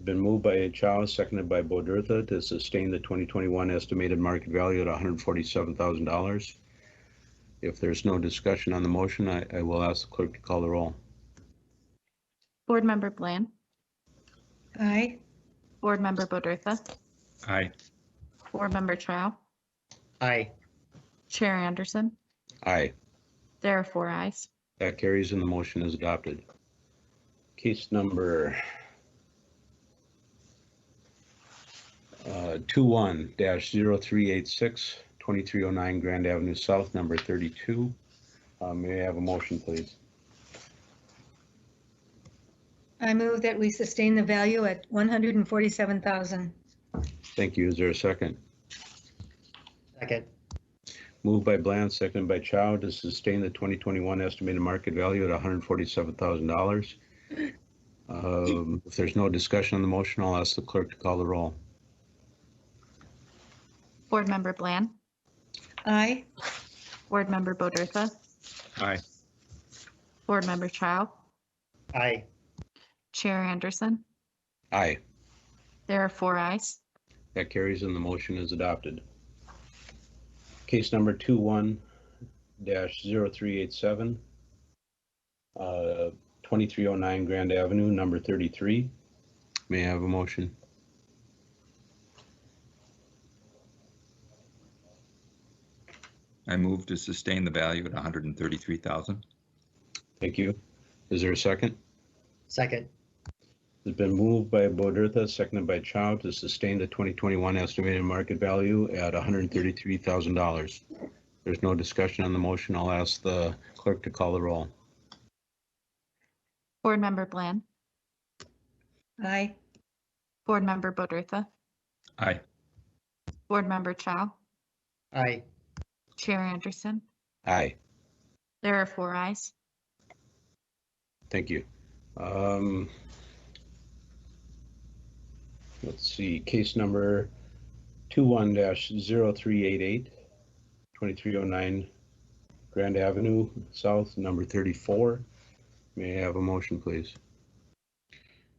Been moved by Chow, seconded by Bodertha to sustain the 2021 estimated market value at $147,000. If there's no discussion on the motion, I will ask the clerk to call the roll. Board Member Bland, Aye. Board Member Bodertha, Aye. Board Member Chow, Aye. Chair Anderson. Aye. There are 4 ayes. That carries and the motion is adopted. Case number 21-0386, 2309 Grand Avenue South, number 32. May I have a motion, please? I move that we sustain the value at 147,000. Thank you. Is there a second? Second. Moved by Bland, seconded by Chow to sustain the 2021 estimated market value at $147,000. If there's no discussion on the motion, I'll ask the clerk to call the roll. Board Member Bland, Aye. Board Member Bodertha, Aye. Board Member Chow, Aye. Chair Anderson. Aye. There are 4 ayes. That carries and the motion is adopted. Case number 21-0387, 2309 Grand Avenue, number 33. May I have a motion? I move to sustain the value at 133,000. Thank you. Is there a second? Second. It's been moved by Bodertha, seconded by Chow to sustain the 2021 estimated market value at $133,000. There's no discussion on the motion. I'll ask the clerk to call the roll. Board Member Bland, Aye. Board Member Bodertha, Aye. Board Member Chow, Aye. Chair Anderson. Aye. There are 4 ayes. Thank you. Let's see, case number 21-0388, 2309 Grand Avenue South, number 34. May I have a motion, please?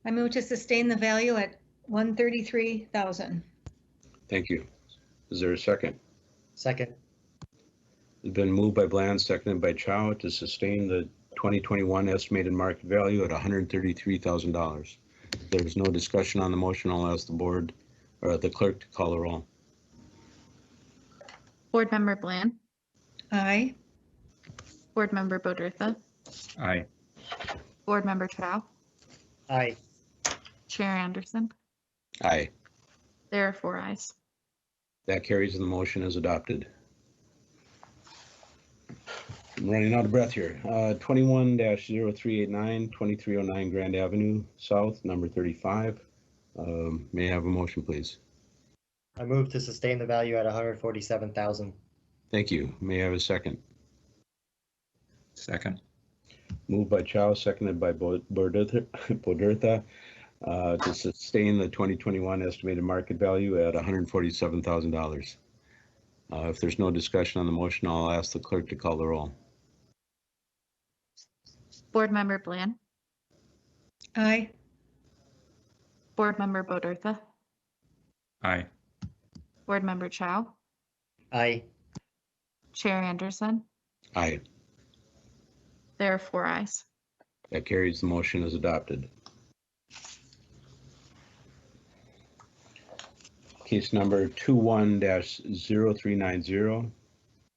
I move to sustain the value at 133,000. Thank you. Is there a second? Second. It's been moved by Bland, seconded by Chow to sustain the 2021 estimated market value at $133,000. If there's no discussion on the motion, I'll ask the board or the clerk to call the roll. Board Member Bland, Aye. Board Member Bodertha, Aye. Board Member Chow, Aye. Chair Anderson. Aye. There are 4 ayes. That carries and the motion is adopted. I'm running out of breath here. 21-0389, 2309 Grand Avenue South, number 35. May I have a motion, please? I move to sustain the value at 147,000. Thank you. May I have a second? Second. Moved by Chow, seconded by Bodertha to sustain the 2021 estimated market value at $147,000. If there's no discussion on the motion, I'll ask the clerk to call the roll. Board Member Bland, Aye. Board Member Bodertha, Aye. Board Member Chow, Aye. Chair Anderson. Aye. There are 4 ayes. That carries. The motion is adopted. Case number 21-0390,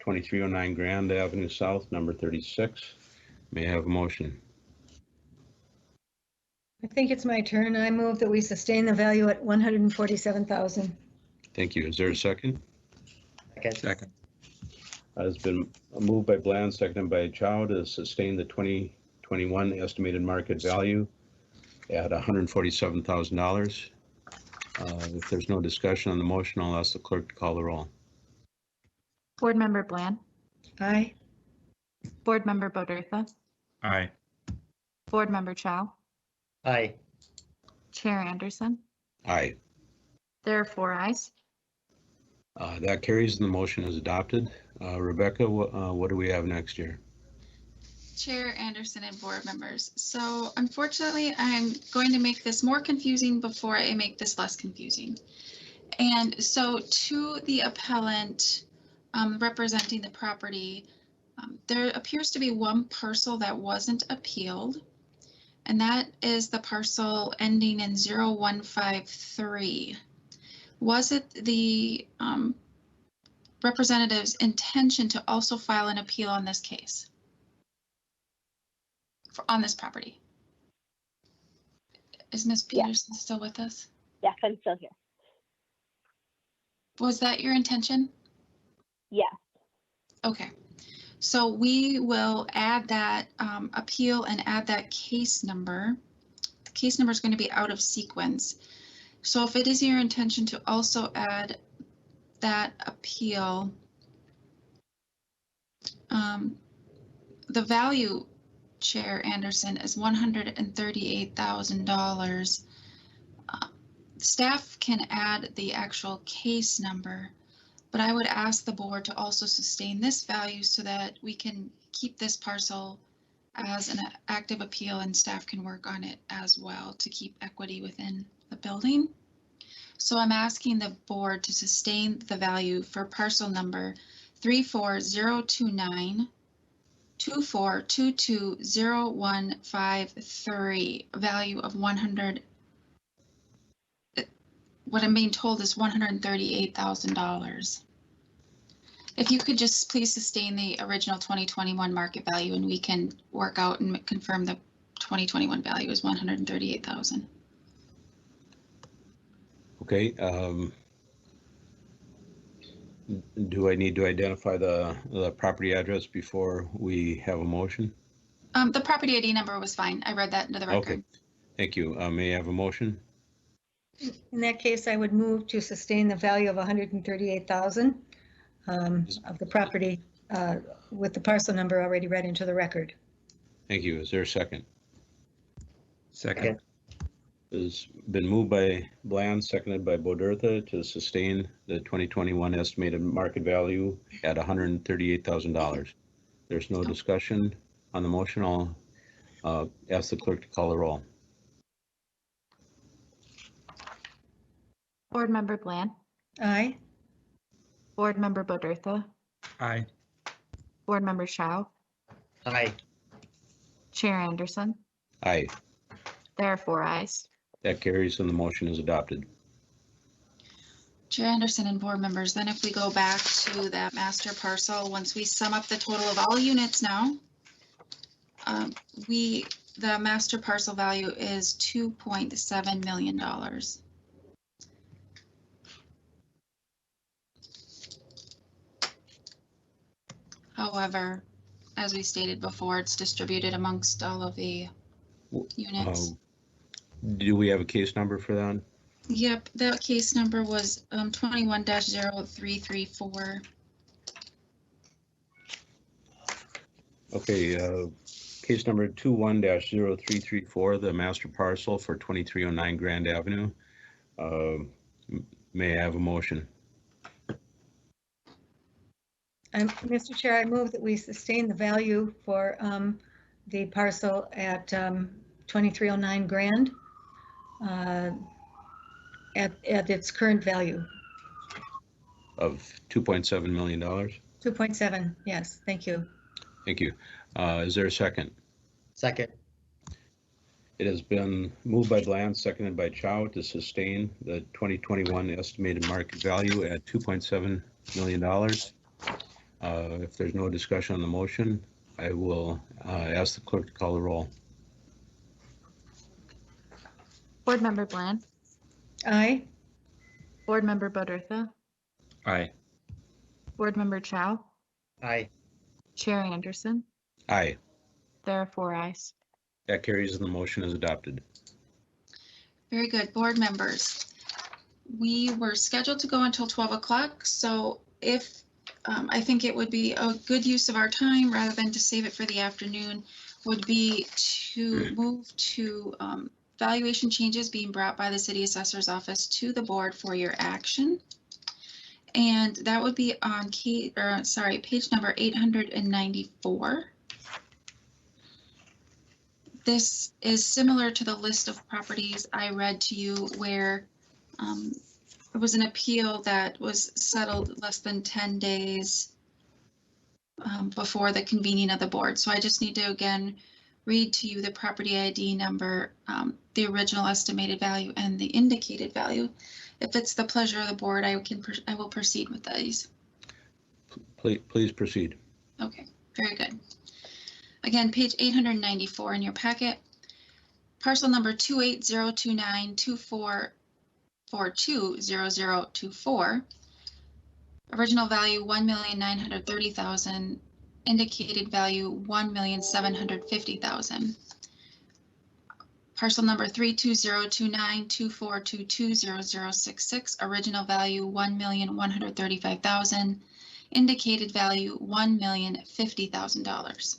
2309 Grand Avenue South, number 36. May I have a motion? I think it's my turn. I move that we sustain the value at 147,000. Thank you. Is there a second? Second. It's been moved by Bland, seconded by Chow to sustain the 2021 estimated market value at $147,000. If there's no discussion on the motion, I'll ask the clerk to call the roll. Board Member Bland. Aye. Board Member Bodertha. Aye. Board Member Chow. Aye. Chair Anderson. Aye. There are 4 ayes. That carries and the motion is adopted. Rebecca, what do we have next year? Chair Anderson and board members. So unfortunately, I'm going to make this more confusing before I make this less confusing. And so to the appellant representing the property, there appears to be one parcel that wasn't appealed, and that is the parcel ending in 0153. Was it the representative's intention to also file an appeal on this case? On this property? Is Ms. Peterson still with us? Yes, I'm still here. Was that your intention? Yes. Okay, so we will add that appeal and add that case number. The case number is going to be out of sequence. So if it is your intention to also add that appeal, the value, Chair Anderson, is $138,000. Staff can add the actual case number, but I would ask the board to also sustain this value so that we can keep this parcel as an active appeal and staff can work on it as well to keep equity within the building. So I'm asking the board to sustain the value for parcel number 34029 2422053, value of 100. What I'm being told is $138,000. If you could just please sustain the original 2021 market value and we can work out and confirm the 2021 value is 138,000. Okay. Do I need to identify the property address before we have a motion? The property ID number was fine. I read that into the record. Okay. Thank you. May I have a motion? In that case, I would move to sustain the value of 138,000 of the property with the parcel number already read into the record. Thank you. Is there a second? Second. It's been moved by Bland, seconded by Bodertha to sustain the 2021 estimated market value at $138,000. There's no discussion on the motion. I'll ask the clerk to call the roll. Board Member Bland. Aye. Board Member Bodertha. Aye. Board Member Chow. Aye. Chair Anderson. Aye. There are 4 ayes. That carries and the motion is adopted. Chair Anderson and board members, then if we go back to that master parcel, once we sum up the total of all units now, the master parcel value is $2.7 million. However, as we stated before, it's distributed amongst all of the units. Do we have a case number for that? Yep, that case number was 21-0334. Okay, case number 21-0334, the master parcel for 2309 Grand Avenue. May I have a motion? Mr. Chair, I move that we sustain the value for the parcel at 2309 Grand at its current value. Of $2.7 million? 2.7, yes, thank you. Thank you. Is there a second? Second. It has been moved by Bland, seconded by Chow to sustain the 2021 estimated market value at $2.7 million. If there's no discussion on the motion, I will ask the clerk to call the roll. Board Member Bland, Aye. Board Member Bodertha, Aye. Board Member Chow, Aye. Chair Anderson. Aye. There are 4 ayes. That carries and the motion is adopted. Very good. Board members, we were scheduled to go until 12 o'clock. So if I think it would be a good use of our time rather than to save it for the afternoon would be to move to valuation changes being brought by the city assessor's office to the board for your action. And that would be on page number 894. This is similar to the list of properties I read to you where it was an appeal that was settled less than 10 days before the convening of the board. So I just need to again read to you the property ID number, the original estimated value, and the indicated value. If it's the pleasure of the board, I will proceed with these. Please proceed. Okay, very good. Again, page 894 in your packet. Parcel number 2802924420024. Original value $1,930,000. Indicated value $1,750,000. Parcel number 3202924220066. Original value $1,135,000. Indicated value $1,050,000.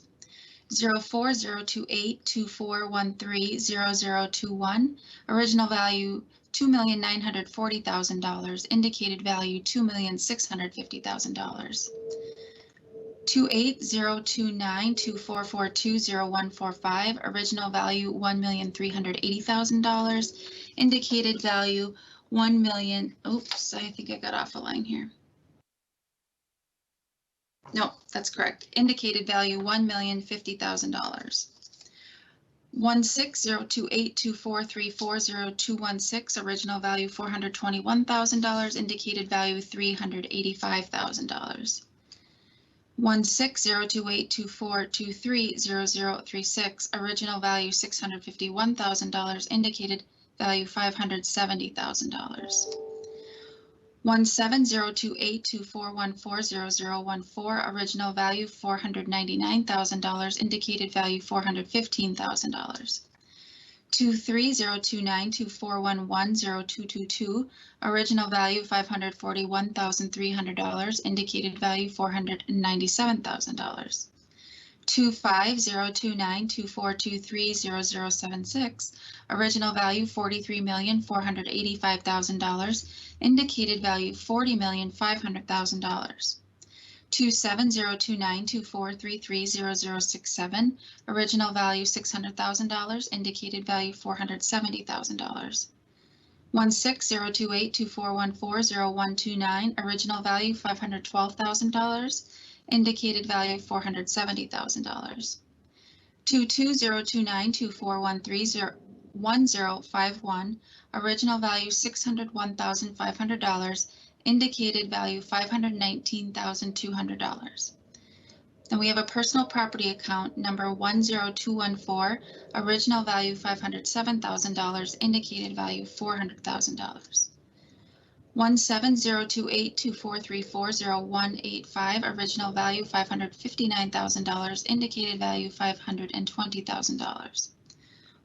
04028241300021. Original value $2,940,000. Indicated value $2,650,000. 2802924420145. Original value $1,380,000. Indicated value $1 million. Oops, I think I got off a line here. No, that's correct. Indicated value $1,050,000. 1602824340216. Original value $421,000. Indicated value $385,000. 1602824230036. Original value $651,000. Indicated value $570,000. 1702824140014. Original value $499,000. Indicated value $415,000. 2302924110222. Original value $541,300. Indicated value $497,000. 2502924230076. Original value $43,485,000. Indicated value $40,500,000. 2702924330067. Original value $600,000. Indicated value $470,000. 1602824140129. Original value $512,000. Indicated value $470,000. 2202924131051. Original value $601,500. Indicated value $519,200. Then we have a personal property account number 10214. Original value $507,000. Indicated value $400,000. 1702824340185. Original value $559,000. Indicated value $520,000.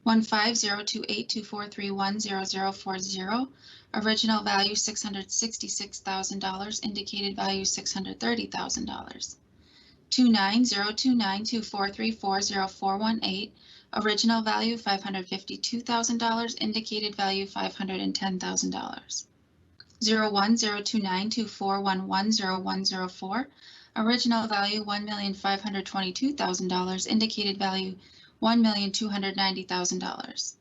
1502824310040. Original value $666,000. Indicated value $630,000. 2902924340418. Original value $552,000. Indicated value $510,000. 0102924110104. Original value $1,522,000. Indicated value $1,290,000.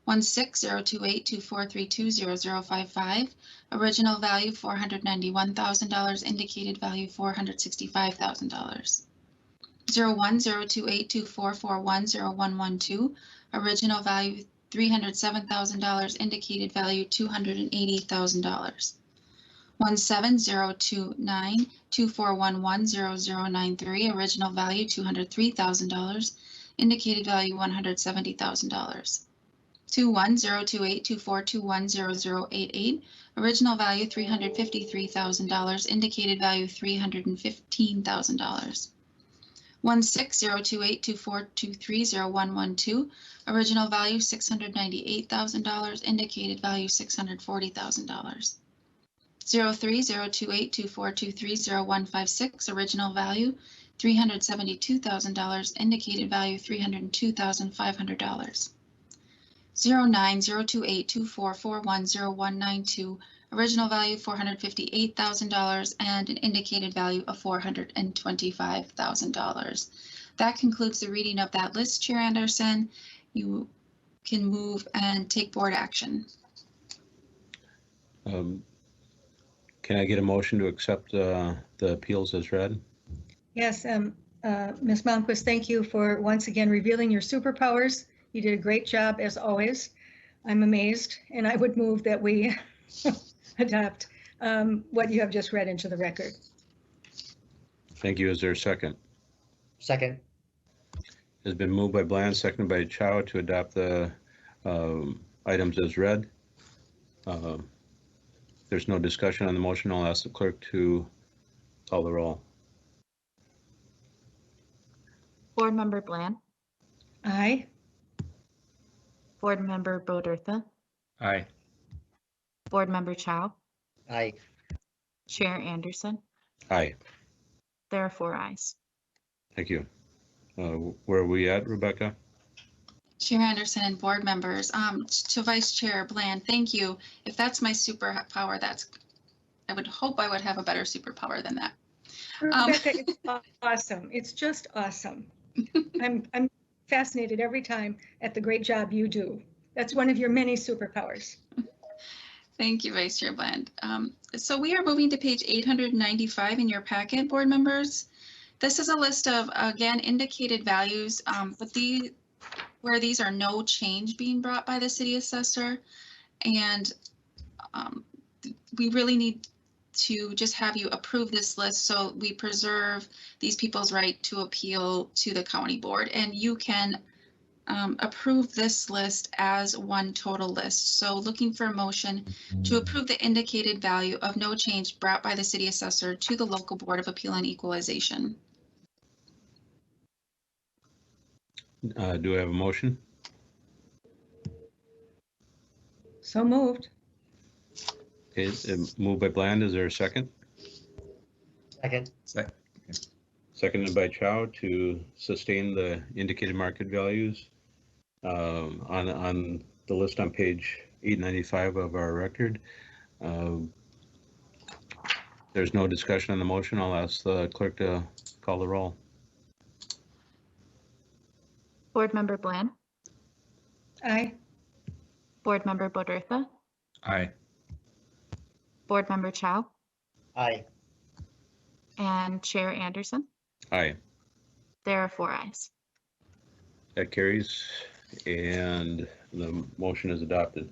1602824320055. Original value $491,000. Indicated value $465,000. 0102824410112. original value $307,000, indicated value $280,000. 1702924110093, original value $203,000, indicated value $170,000. 2102824210088, original value $353,000, indicated value $315,000. 1602824230112, original value $698,000, indicated value $640,000. 0302824230156, original value $372,000, indicated value $302,500. 0902824410192, original value $458,000 and an indicated value of $425,000. That concludes the reading of that list, Chair Anderson. You can move and take board action. Can I get a motion to accept the appeals as read? Yes, Ms. Malmquist, thank you for once again revealing your superpowers. You did a great job as always. I'm amazed, and I would move that we adopt what you have just read into the record. Thank you. Is there a second? Second. Has been moved by Bland, seconded by Chow to adopt the items as read. There's no discussion on the motion. I'll ask the clerk to call the roll. Board Member Bland, Aye. Board Member Bodertha, Aye. Board Member Chow, Aye. Chair Anderson. Aye. There are 4 ayes. Thank you. Where are we at, Rebecca? Chair Anderson and board members, to Vice Chair Bland, thank you. If that's my superpower, I would hope I would have a better superpower than that. Rebecca, it's awesome. It's just awesome. I'm fascinated every time at the great job you do. That's one of your many superpowers. Thank you, Vice Chair Bland. So we are moving to page 895 in your packet, board members. This is a list of, again, indicated values, but where these are no change being brought by the city assessor. And we really need to just have you approve this list so we preserve these people's right to appeal to the county board. And you can approve this list as one total list. So looking for a motion to approve the indicated value of no change brought by the city assessor to the local board of appeal and equalization. Do I have a motion? So moved. Okay, moved by Bland. Is there a second? Second. Seconded by Chow to sustain the indicated market values on the list on page 895 of our record. There's no discussion on the motion. I'll ask the clerk to call the roll. Board Member Bland, Aye. Board Member Bodertha, Aye. Board Member Chow, Aye. and Chair Anderson. Aye. There are 4 ayes. That carries, and the motion is adopted.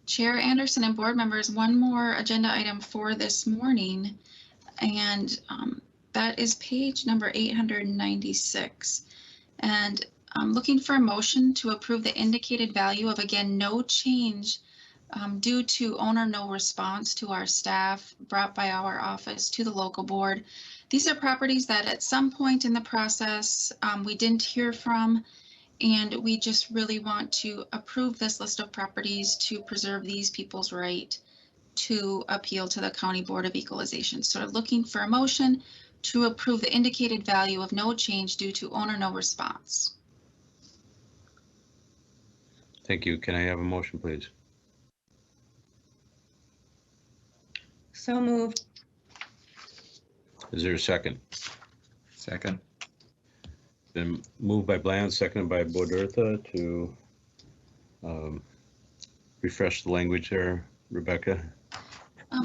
Chair Anderson and board members, one more agenda item for this morning, and that is page number 896. And I'm looking for a motion to approve the indicated value of, again, no change due to owner no response to our staff brought by our office to the local board. These are properties that at some point in the process we didn't hear from, and we just really want to approve this list of properties to preserve these people's right to appeal to the County Board of Equalization. So looking for a motion to approve the indicated value of no change due to owner no response. Thank you. Can I have a motion, please? So moved. Is there a second? Second. Been moved by Bland, seconded by Bodertha to refresh the language there, Rebecca.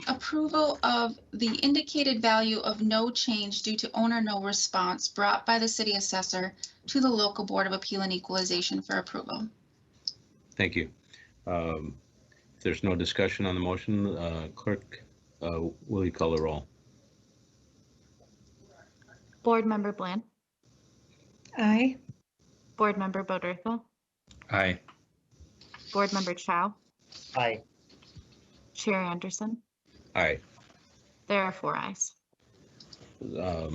Approval of the indicated value of no change due to owner no response brought by the city assessor to the local Board of Appeal and Equalization for approval. Thank you. If there's no discussion on the motion, clerk, will you call the roll? Board Member Bland, Aye. Board Member Boderthel, Aye. Board Member Chow, Aye. Chair Anderson. Aye. There are 4 ayes. I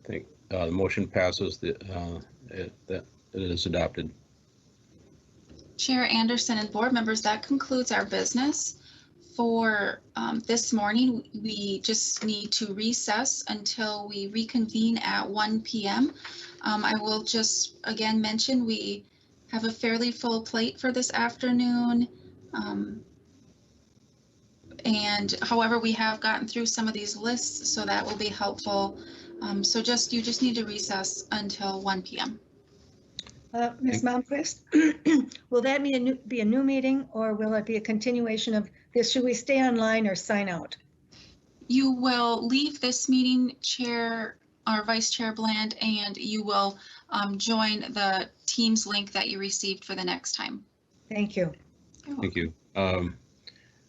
think the motion passes. It is adopted. Chair Anderson and board members, that concludes our business for this morning. We just need to recess until we reconvene at 1 p.m. I will just again mention we have a fairly full plate for this afternoon. And however, we have gotten through some of these lists, so that will be helpful. So you just need to recess until 1 p.m. Ms. Malmquist, will that be a new meeting, or will it be a continuation of this? Should we stay online or sign out? You will leave this meeting, Chair or Vice Chair Bland, and you will join the Teams link that you received for the next time. Thank you. Thank you.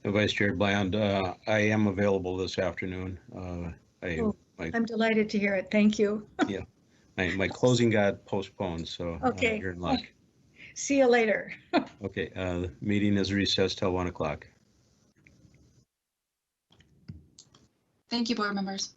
Vice Chair Bland, I am available this afternoon. I'm delighted to hear it. Thank you. Yeah, my closing got postponed, so Okay. you're in luck. See you later. Okay, the meeting is recessed till 1 o'clock. Thank you, board members.